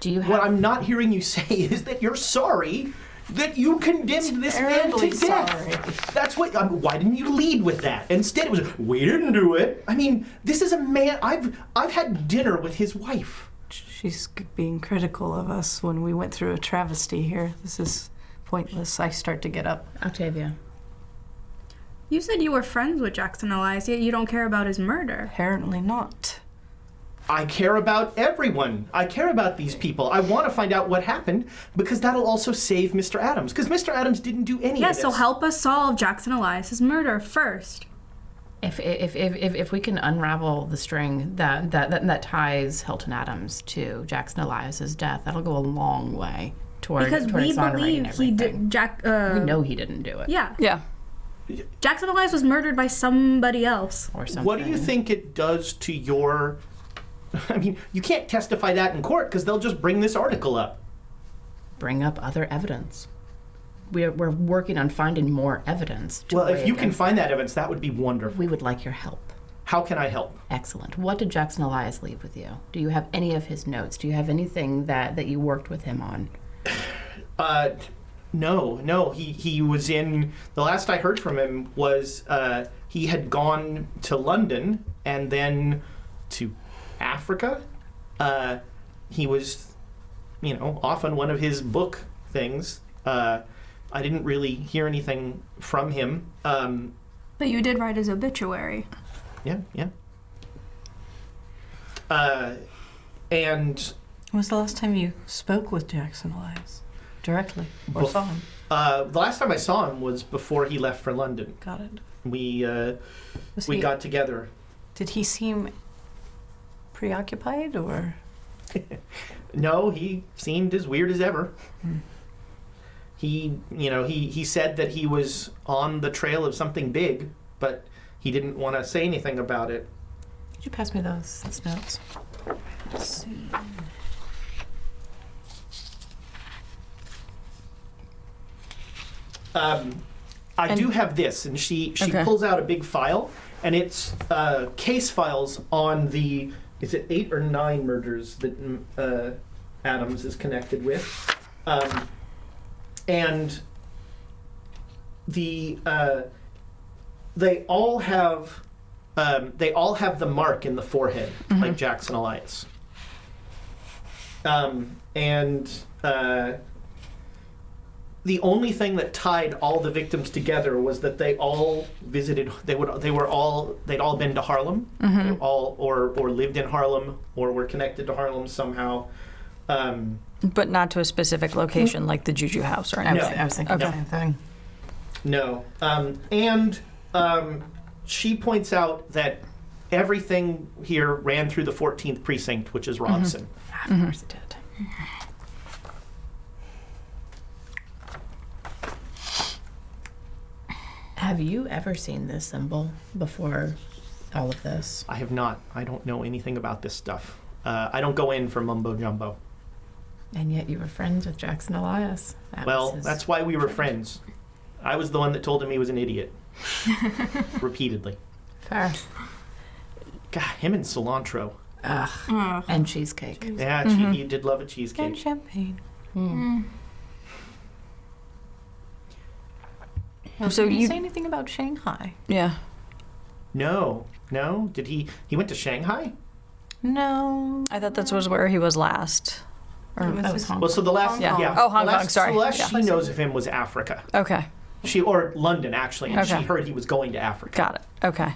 what I'm not hearing you say is that you're sorry that you condemned this man to death. Sorry. That's what. Why didn't you lead with that? Instead, it was, we didn't do it. I mean, this is a man. I've had dinner with his wife. She's being critical of us when we went through a travesty here. This is pointless. I start to get up. Octavia. You said you were friends with Jackson Elias, yet you don't care about his murder. Apparently not. I care about everyone. I care about these people. I want to find out what happened because that'll also save Mr. Adams. Because Mr. Adams didn't do any of this. Yeah, so help us solve Jackson Elias's murder first. If we can unravel the string that ties Hilton Adams to Jackson Elias's death, that'll go a long way toward Because we exonerating believe he everything. did. We know he didn't do it. Yeah. Yeah. Jackson Elias was murdered by somebody else. Or something. What do you think it does to your... I mean, you can't testify that in court because they'll just bring this article up. Bring up other evidence. We're working on finding more evidence. Well, if you can find that evidence, that would be wonderful. We would like your help. How can I help? Excellent. What did Jackson Elias leave with you? Do you have any of his notes? Do you have anything that you worked with him on? No. He was in... The last I heard from him was he had gone to London and then to Africa. He was, off on one of his book things. I didn't really hear anything from him. But you did write his obituary. Yeah. And... When was the last time you spoke with Jackson Elias? Directly? Or saw him? The last time I saw him was before he left for London. Got it. We got together. Did he seem preoccupied, or...? No, he seemed as weird as ever. He said that he was on the trail of something big, but he didn't want to say anything about it. Could you pass me those notes? Let's see. I do have this, and she Okay. pulls out a big file, and it's case files on the, is it 8 or 9 murders that Adams is connected with, and they all have the mark in the forehead, like Jackson Elias, and. The only thing that tied all the victims together was that they all visited. They'd all been to Harlem, or lived in Harlem, or were connected to Harlem somehow. But not to a specific location like the Juju house or anything. I was thinking the same thing. No, and she points out that everything here ran through the 14th precinct, which is Robson. Of course it did. Have you ever seen this symbol before all of this? I have not. I don't know anything about this stuff. I don't go in for mumbo jumbo. And yet you were friends with Jackson Elias. That's why we were friends. I was the one that told him he was an idiot. Repeatedly. Fair. God, him and cilantro. Ugh. And cheesecake. Yeah, he did love a cheesecake. And champagne. So Did you you say anything about Shanghai? Yeah. No. Did he went to Shanghai? No. I thought that was where he was last. Or, That was Hong Well, so the last, Yeah. yeah. Oh, Hong the Kong, last, sorry. The last Yeah. she knows of him was Africa. okay. Or London, actually, and she Okay. heard he was going to Africa. Got it. Okay.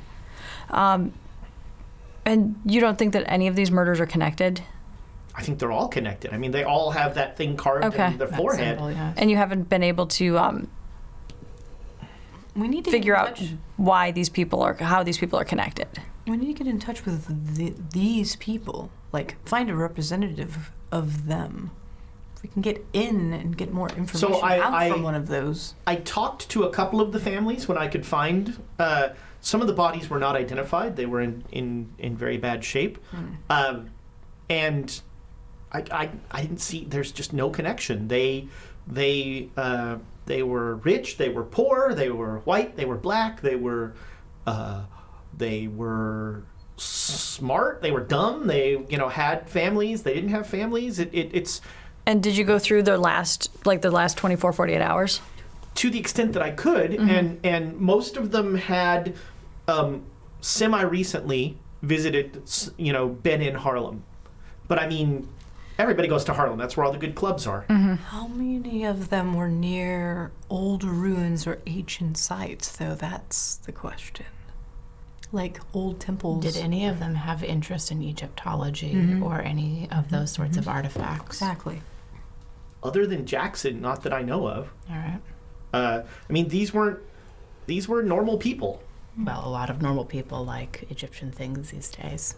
And you don't think that any of these murders are connected? I think they're all connected. I mean, they all have that thing carved Okay. in their That forehead. symbol, yeah. And you haven't been able to We need to figure get in out touch. how these people are connected. We need to get in touch with these people. Like, find a representative of them. If we can get in and get more information out from one of those. I talked to a couple of the families when I could find. Some of the bodies were not identified. They were in very bad shape. And I didn't see. There's just no connection. They were rich. They were poor. They were white. They were black. They were smart. They were dumb. They had families. They didn't have families. It's And did you go through the last 24, 48 hours? to the extent that I could, and most of them had semi-recently visited, been in Harlem. But I mean, everybody goes to Harlem. That's where all the good clubs are. How many of them were near old ruins or ancient sites, though? That's the question. Like old temples. Did any of them have interest in Egyptology or any of those sorts of artifacts? Exactly. Other than Jackson, not that I know of. All right. I mean, these were normal people. Well, a lot of normal people like Egyptian things these days.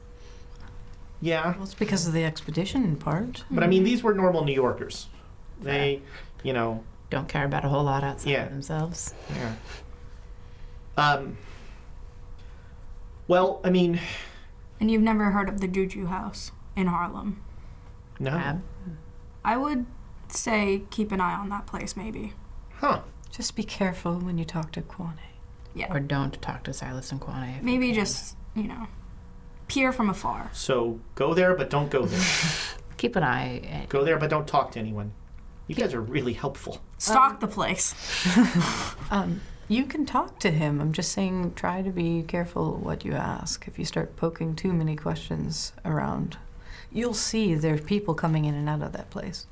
Yeah, Well, it's because of the expedition part. but I mean, these were normal New Yorkers. They, Don't care about a whole lot outside Yeah. of themselves. yeah. Well, I mean, And you've never heard of the Juju House in Harlem? no. Ab? I would say keep an eye on that place, maybe. Huh. Just be careful when you talk to Kwane. Yeah. Or don't talk to Silas and Kwane. if you Maybe can. just, peer from afar. So go there, but don't go there. Keep an eye. Go there, but don't talk to anyone. You guys are really helpful. Stalk the place. You can talk to him. I'm just saying, try to be careful what you ask. If you start poking too many questions around, you'll see there's people coming in and out of that place.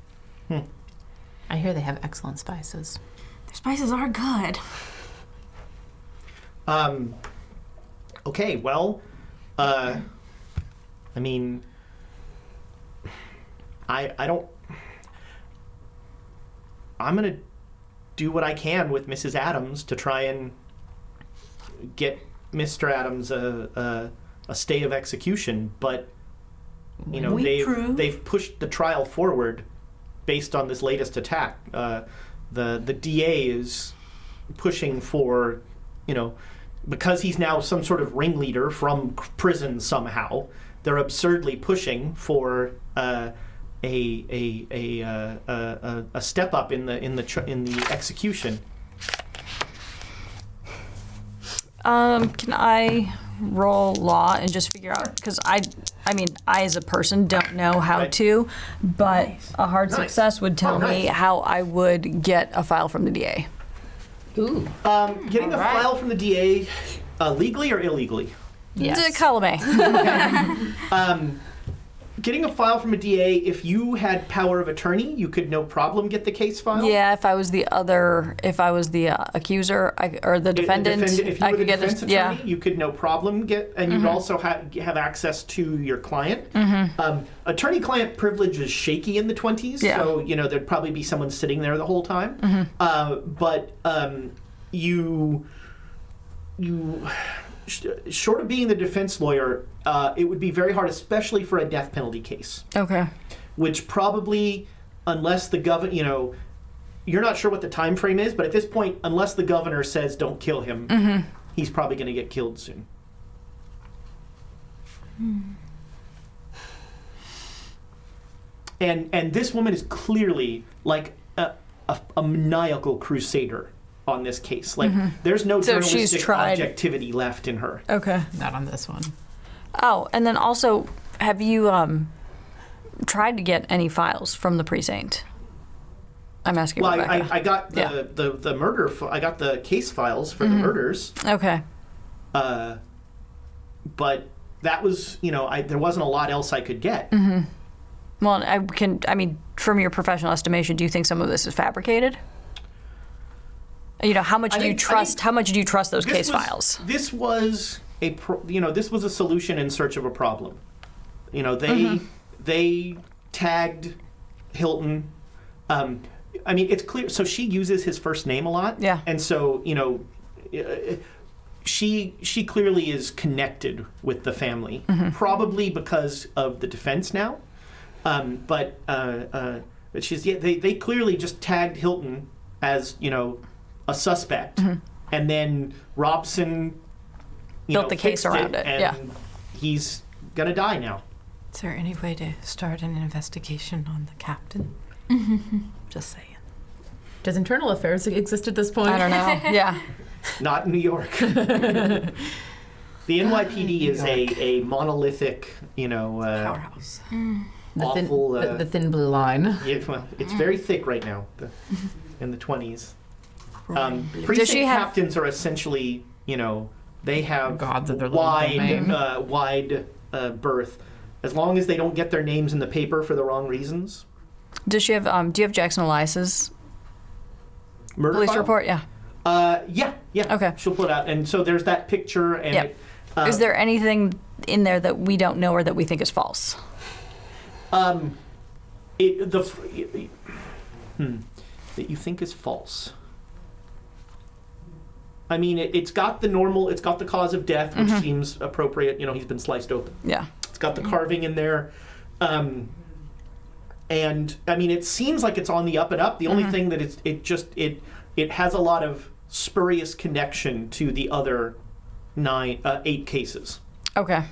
I hear they have excellent spices. Their spices are good. Okay, well, I mean, I don't. I'm gonna do what I can with Mrs. Adams to try and get Mr. Adams a stay of execution, but they've pushed the trial forward based on this latest attack. The DA is pushing for, because he's now some sort of ringleader from prison somehow. They're absurdly pushing for a step up in the execution. Can I roll law and just figure out, because I as a person don't know how Right. to, but a hard Nice. success would tell me nice. how I would get a file from the DA. Ooh. Getting a file from the DA, legally or illegally? Yes. Column A. Getting a file from a DA, if you had power of attorney, you could no problem get the case file. Yeah, if I was the accuser or the defendant, If you I were the could get defense this. attorney, Yeah. you could no problem get, and you'd also have access to your client. Attorney-client privilege is shaky in the 20s, Yeah. so there'd probably be someone sitting there the whole time. But you short of being the defense lawyer, it would be very hard, especially for a death penalty case. Okay. Which probably, unless the governor, you're not sure what the time frame is, but at this point, unless the governor says don't kill him, he's probably going to get killed soon. And this woman is clearly like a maniacal crusader on this case. Like, there's no So she's journalistic tried- objectivity left in her. Okay. Not on this one. Oh, and then also, have you tried to get any files from the precinct? I'm asking Well, Rebecca. I got the murder. I got the case files for the murders. Okay. But that was, there wasn't a lot else I could get. Well, from your professional estimation, do you think some of this is fabricated? How much do you trust? How much do you trust those case files? This was this was a solution in search of a problem. They tagged Hilton. I mean, it's clear. So she uses his first name a lot. Yeah. And so, she clearly is connected with the family, probably because of the defense now. But they clearly just tagged Hilton as, a suspect. And then Robson Built the case fixed around it, and yeah. he's going to die now. Is there any way to start an investigation on the captain? Just saying. Does internal affairs exist at this point? I don't know. Yeah. Not in New York. The NYPD is a monolithic, Powerhouse. awful. The thin blue line. It's very thick right now, in the 20s. Does Precinct she have- captains are essentially, they have Gods of their little domain. wide berth. As long as they don't get their names in the paper for the wrong reasons. Does she have? Do you have Jackson Elias's Murder police file? report? Yeah. Yeah. Okay. She'll pull it out. And so there's that picture. And Yep. Is there anything in there that we don't know or that we think is false? that you think is false? I mean, it's got the cause of death, which seems appropriate. He's been sliced open. Yeah. It's got the carving in there. And I mean, it seems like it's on the up and up. The only thing that it has a lot of spurious connection to the other 8 cases. Okay.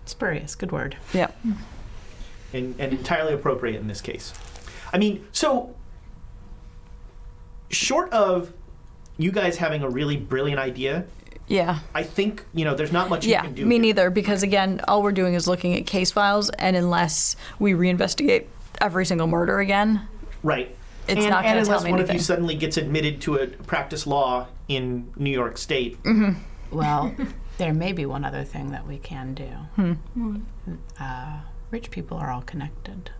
Spurious, good word. Yeah. And entirely appropriate in this case. I mean, so short of you guys having a really brilliant idea, Yeah. I think, there's not much you Yeah. can do. Me here. neither. Because again, all we're doing is looking at case files, and unless we reinvestigate every single murder again, Right. It's and, not and gonna tell unless me one of you anything. suddenly gets admitted to a practice law in New York State. Well, there may be one other thing that we can do. Rich people are all connected.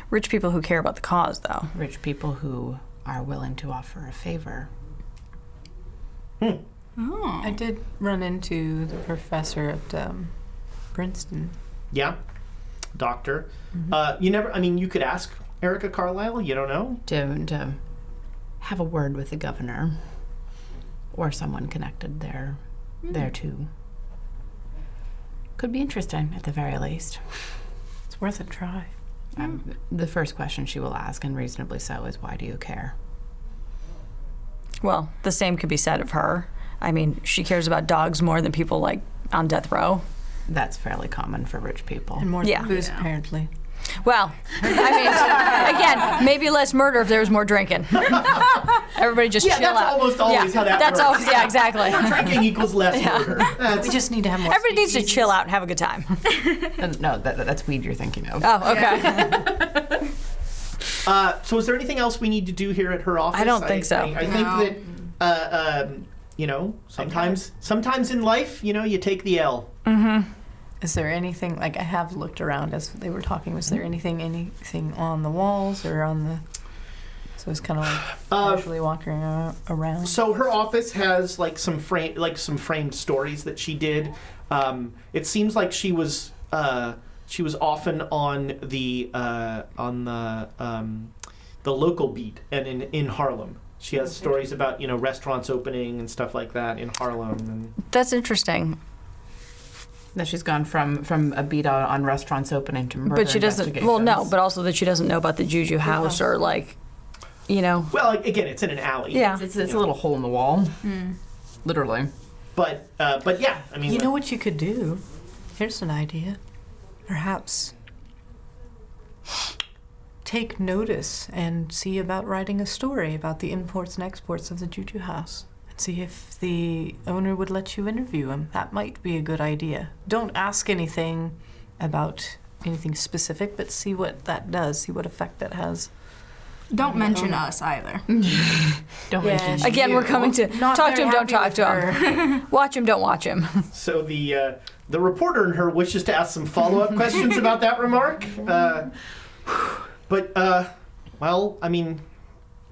rich people who care about the cause, though. Rich people who are willing to offer a favor. I did run into the professor at Princeton. Yeah. Doctor. You could ask Erica Carlisle. You don't know. To have a word with the governor or someone connected there too. Could be interesting at the very least. It's worth a try. The first question she will ask, and reasonably so, is why do you care? Well, the same could be said of her. I mean, she cares about dogs more than people like on death row. That's fairly common for rich people. And more Yeah. than booze, apparently. Well, I mean, again, maybe less murder if there was more drinking. Everybody just Yeah, chill that's out. almost always how that That's works. always, yeah, exactly. Drinking equals less murder. We just need to have more. Everybody needs to chill out and have a good time. No, that's weed you're thinking of. Oh, okay. So is there anything else we need to do here at her office? I don't think so. I think that, sometimes in life, you take the L. Is there anything, I have looked around as they were talking, was there anything on the walls or on the, so it's kind of like casually walking around? So her office has some framed stories that she did. It seems like she was often on the local beat and in Harlem. She has stories about restaurants opening and stuff like that in Harlem. And That's interesting. That she's gone from a beat on restaurants opening to murder But she doesn't, well, no, investigations. but also that she doesn't know about the Juju house or well, again, it's in an alley. Yeah. It's a little hole in the wall. Literally. But yeah, I mean, You know what you could do? Here's an idea. Perhaps take notice and see about writing a story about the imports and exports of the Juju house. And see if the owner would let you interview him. That might be a good idea. Don't ask anything about anything specific, but see what that does, see what effect that has. Don't mention us either. Don't mention Again, we're coming to Not talk to very him, don't happy talk with to him. Watch him, don't watch him. so the reporter in her wishes to ask some follow-up questions about that remark. Well, I mean,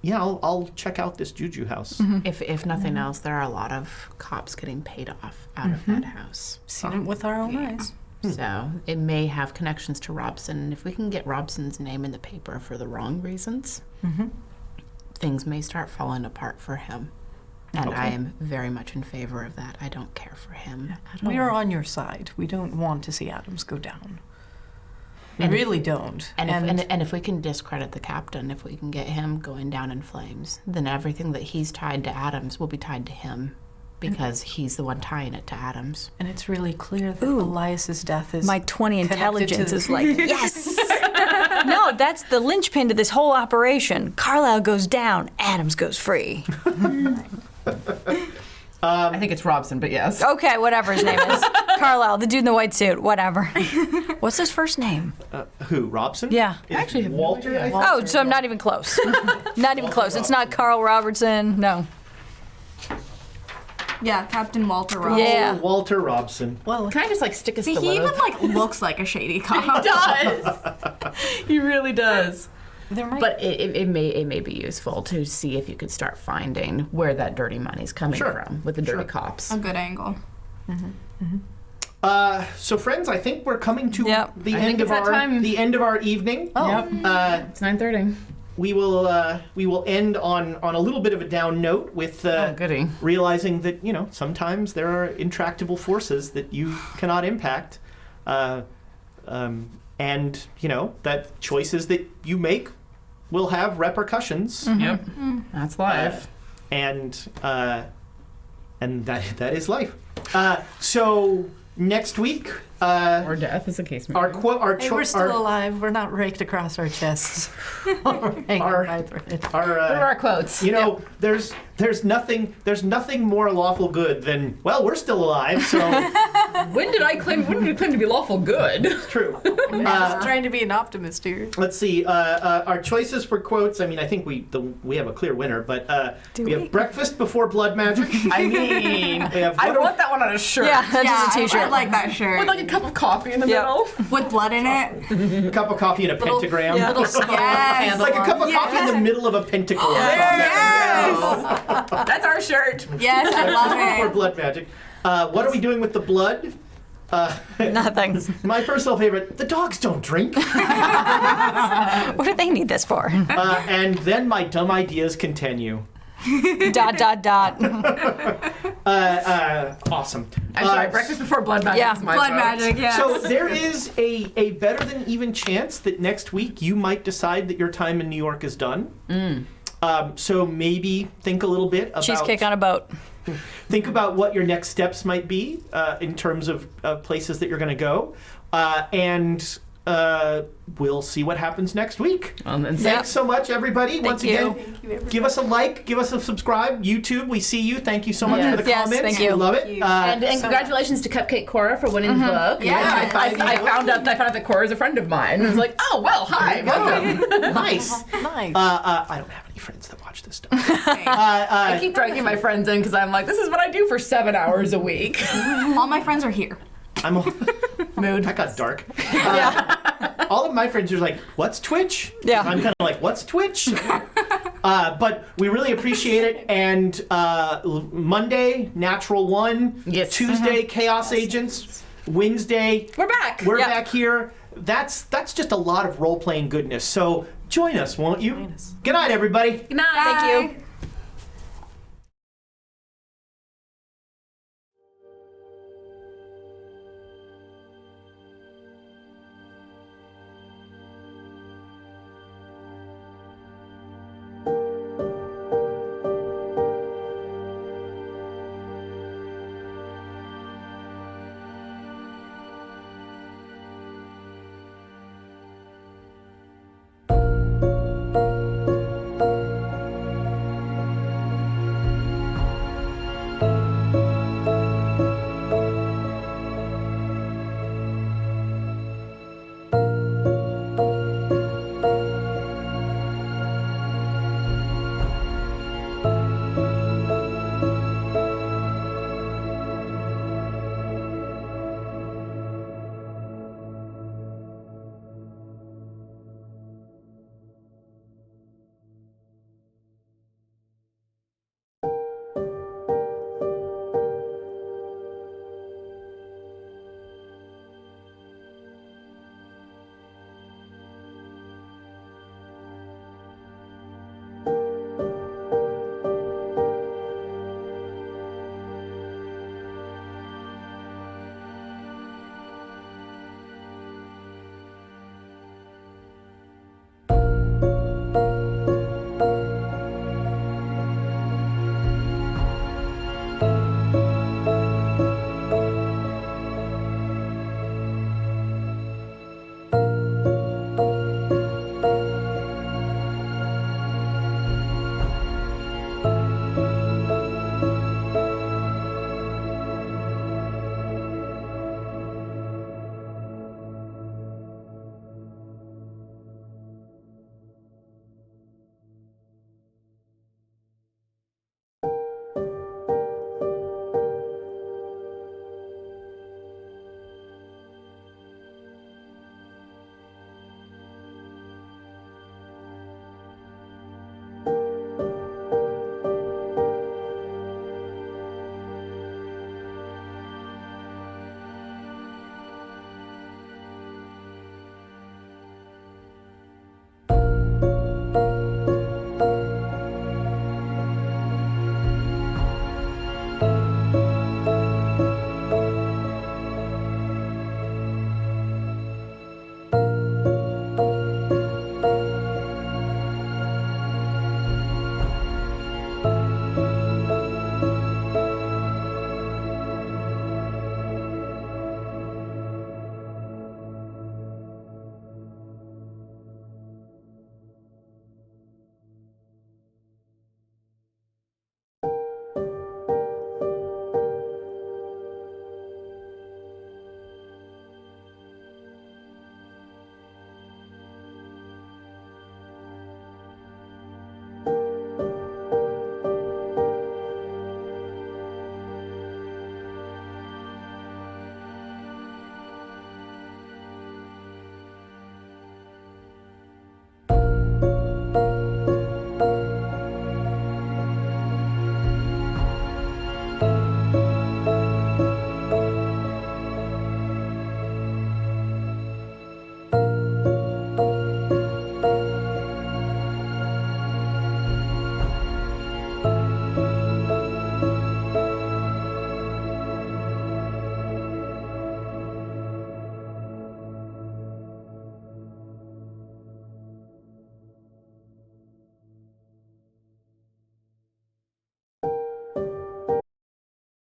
yeah, I'll check out this Juju house. If nothing else, there are a lot of cops getting paid off out of that house. Seen it with our own eyes. So it may have connections to Robson. And if we can get Robson's name in the paper for the wrong reasons, things may start falling apart for him. And I am very much in favor of that. I don't care for him at all. We are on your side. We don't want to see Adams go down. We really don't. And if we can discredit the captain, if we can get him going down in flames, then everything that he's tied to Adams will be tied to him because he's the one tying it to Adams. And it's really clear that Elias's death is My 20 connected intelligence to is like, yes! No, that's the linchpin to this whole operation. Carlisle goes down, Adams goes free. I think it's Robson, but yes. Okay, whatever his name is. Carlisle, the dude in the white suit, whatever. What's his first name? Who? Robson? Yeah. It's Actually, have no Walter. idea. I think? Oh, so I'm not even close. Not even close. It's not Carl Robertson. No. Yeah, Captain Walter Ross. Yeah. Walter Robson. well, Can I just like stick a See, stiletto? he even like looks like a shady cop. He does. He really does. there might But it may be useful to see if you could start finding where that dirty money's coming Sure. from with the dirty cops. A good angle. So, friends, I think we're coming to Yep. the I end think of it's that time. the end of our evening. Yep. It's 9:30. We will end on a little bit of a down note with Oh, goody. realizing that sometimes there are intractable forces that you cannot impact, and that choices that you make will have repercussions, Yep. That's life. and that is life. So next week, Or death, as the case may our be. Hey, we're still alive. We're not raked across our chests. Hanging Our- by a thread. our What are our quotes? there's nothing more lawful good than we're still alive, so When did we claim to be lawful good? it's true. Just trying to be an optimist here. Let's see. Our choices for quotes. I mean, I think we have a clear winner, but we have breakfast before blood magic. I mean, We have I want that one on a shirt. Yeah, that's Yeah, just a I t-shirt. like that shirt. With like a cup of coffee in the Yep. middle. With blood in it. a cup of coffee and a pentagram. yeah. Yes. It's like a cup of coffee in the middle of a pentacle. Yes. That's our shirt. Yes, I Before love it. blood magic. What are we doing with the blood? Nothing. My personal favorite: the dogs don't drink. What do they need this for? And then my dumb ideas continue. ... Awesome. I'm sorry, breakfast before blood magic yeah. is my Blood vote. magic, yes. So there is a better than even chance that next week you might decide that your time in New York is done. So maybe think a little bit about Cheesecake on a boat. think about what your next steps might be in terms of places that you're going to go, and we'll see what happens next week. And then Thanks so much, everybody. Once you. again, give us a like, give us a subscribe. YouTube, we see you. Thank you so much for the Yes, comments. thank you. We love it. And congratulations to Cupcake Cora for winning the book. Yeah. I found out that Cora is a friend of mine. I was like, oh well, hi, welcome. Nice. Nice. I don't have any friends that watch this stuff. I keep dragging my friends in because I'm like, this is what I do for 7 hours a week. All my friends are here. I'm a, Mood. that got dark. Yeah. All of my friends are like, "What's Twitch?" Yeah. I'm kind of like, "What's Twitch?" But we really appreciate it. And Monday, Natural One. Yes. Tuesday, Chaos Agents. Wednesday, We're back. we're Yeah. back here. That's just a lot of role playing goodness. So join us, won't you? Join us. Good night, everybody. Good night. Thank you.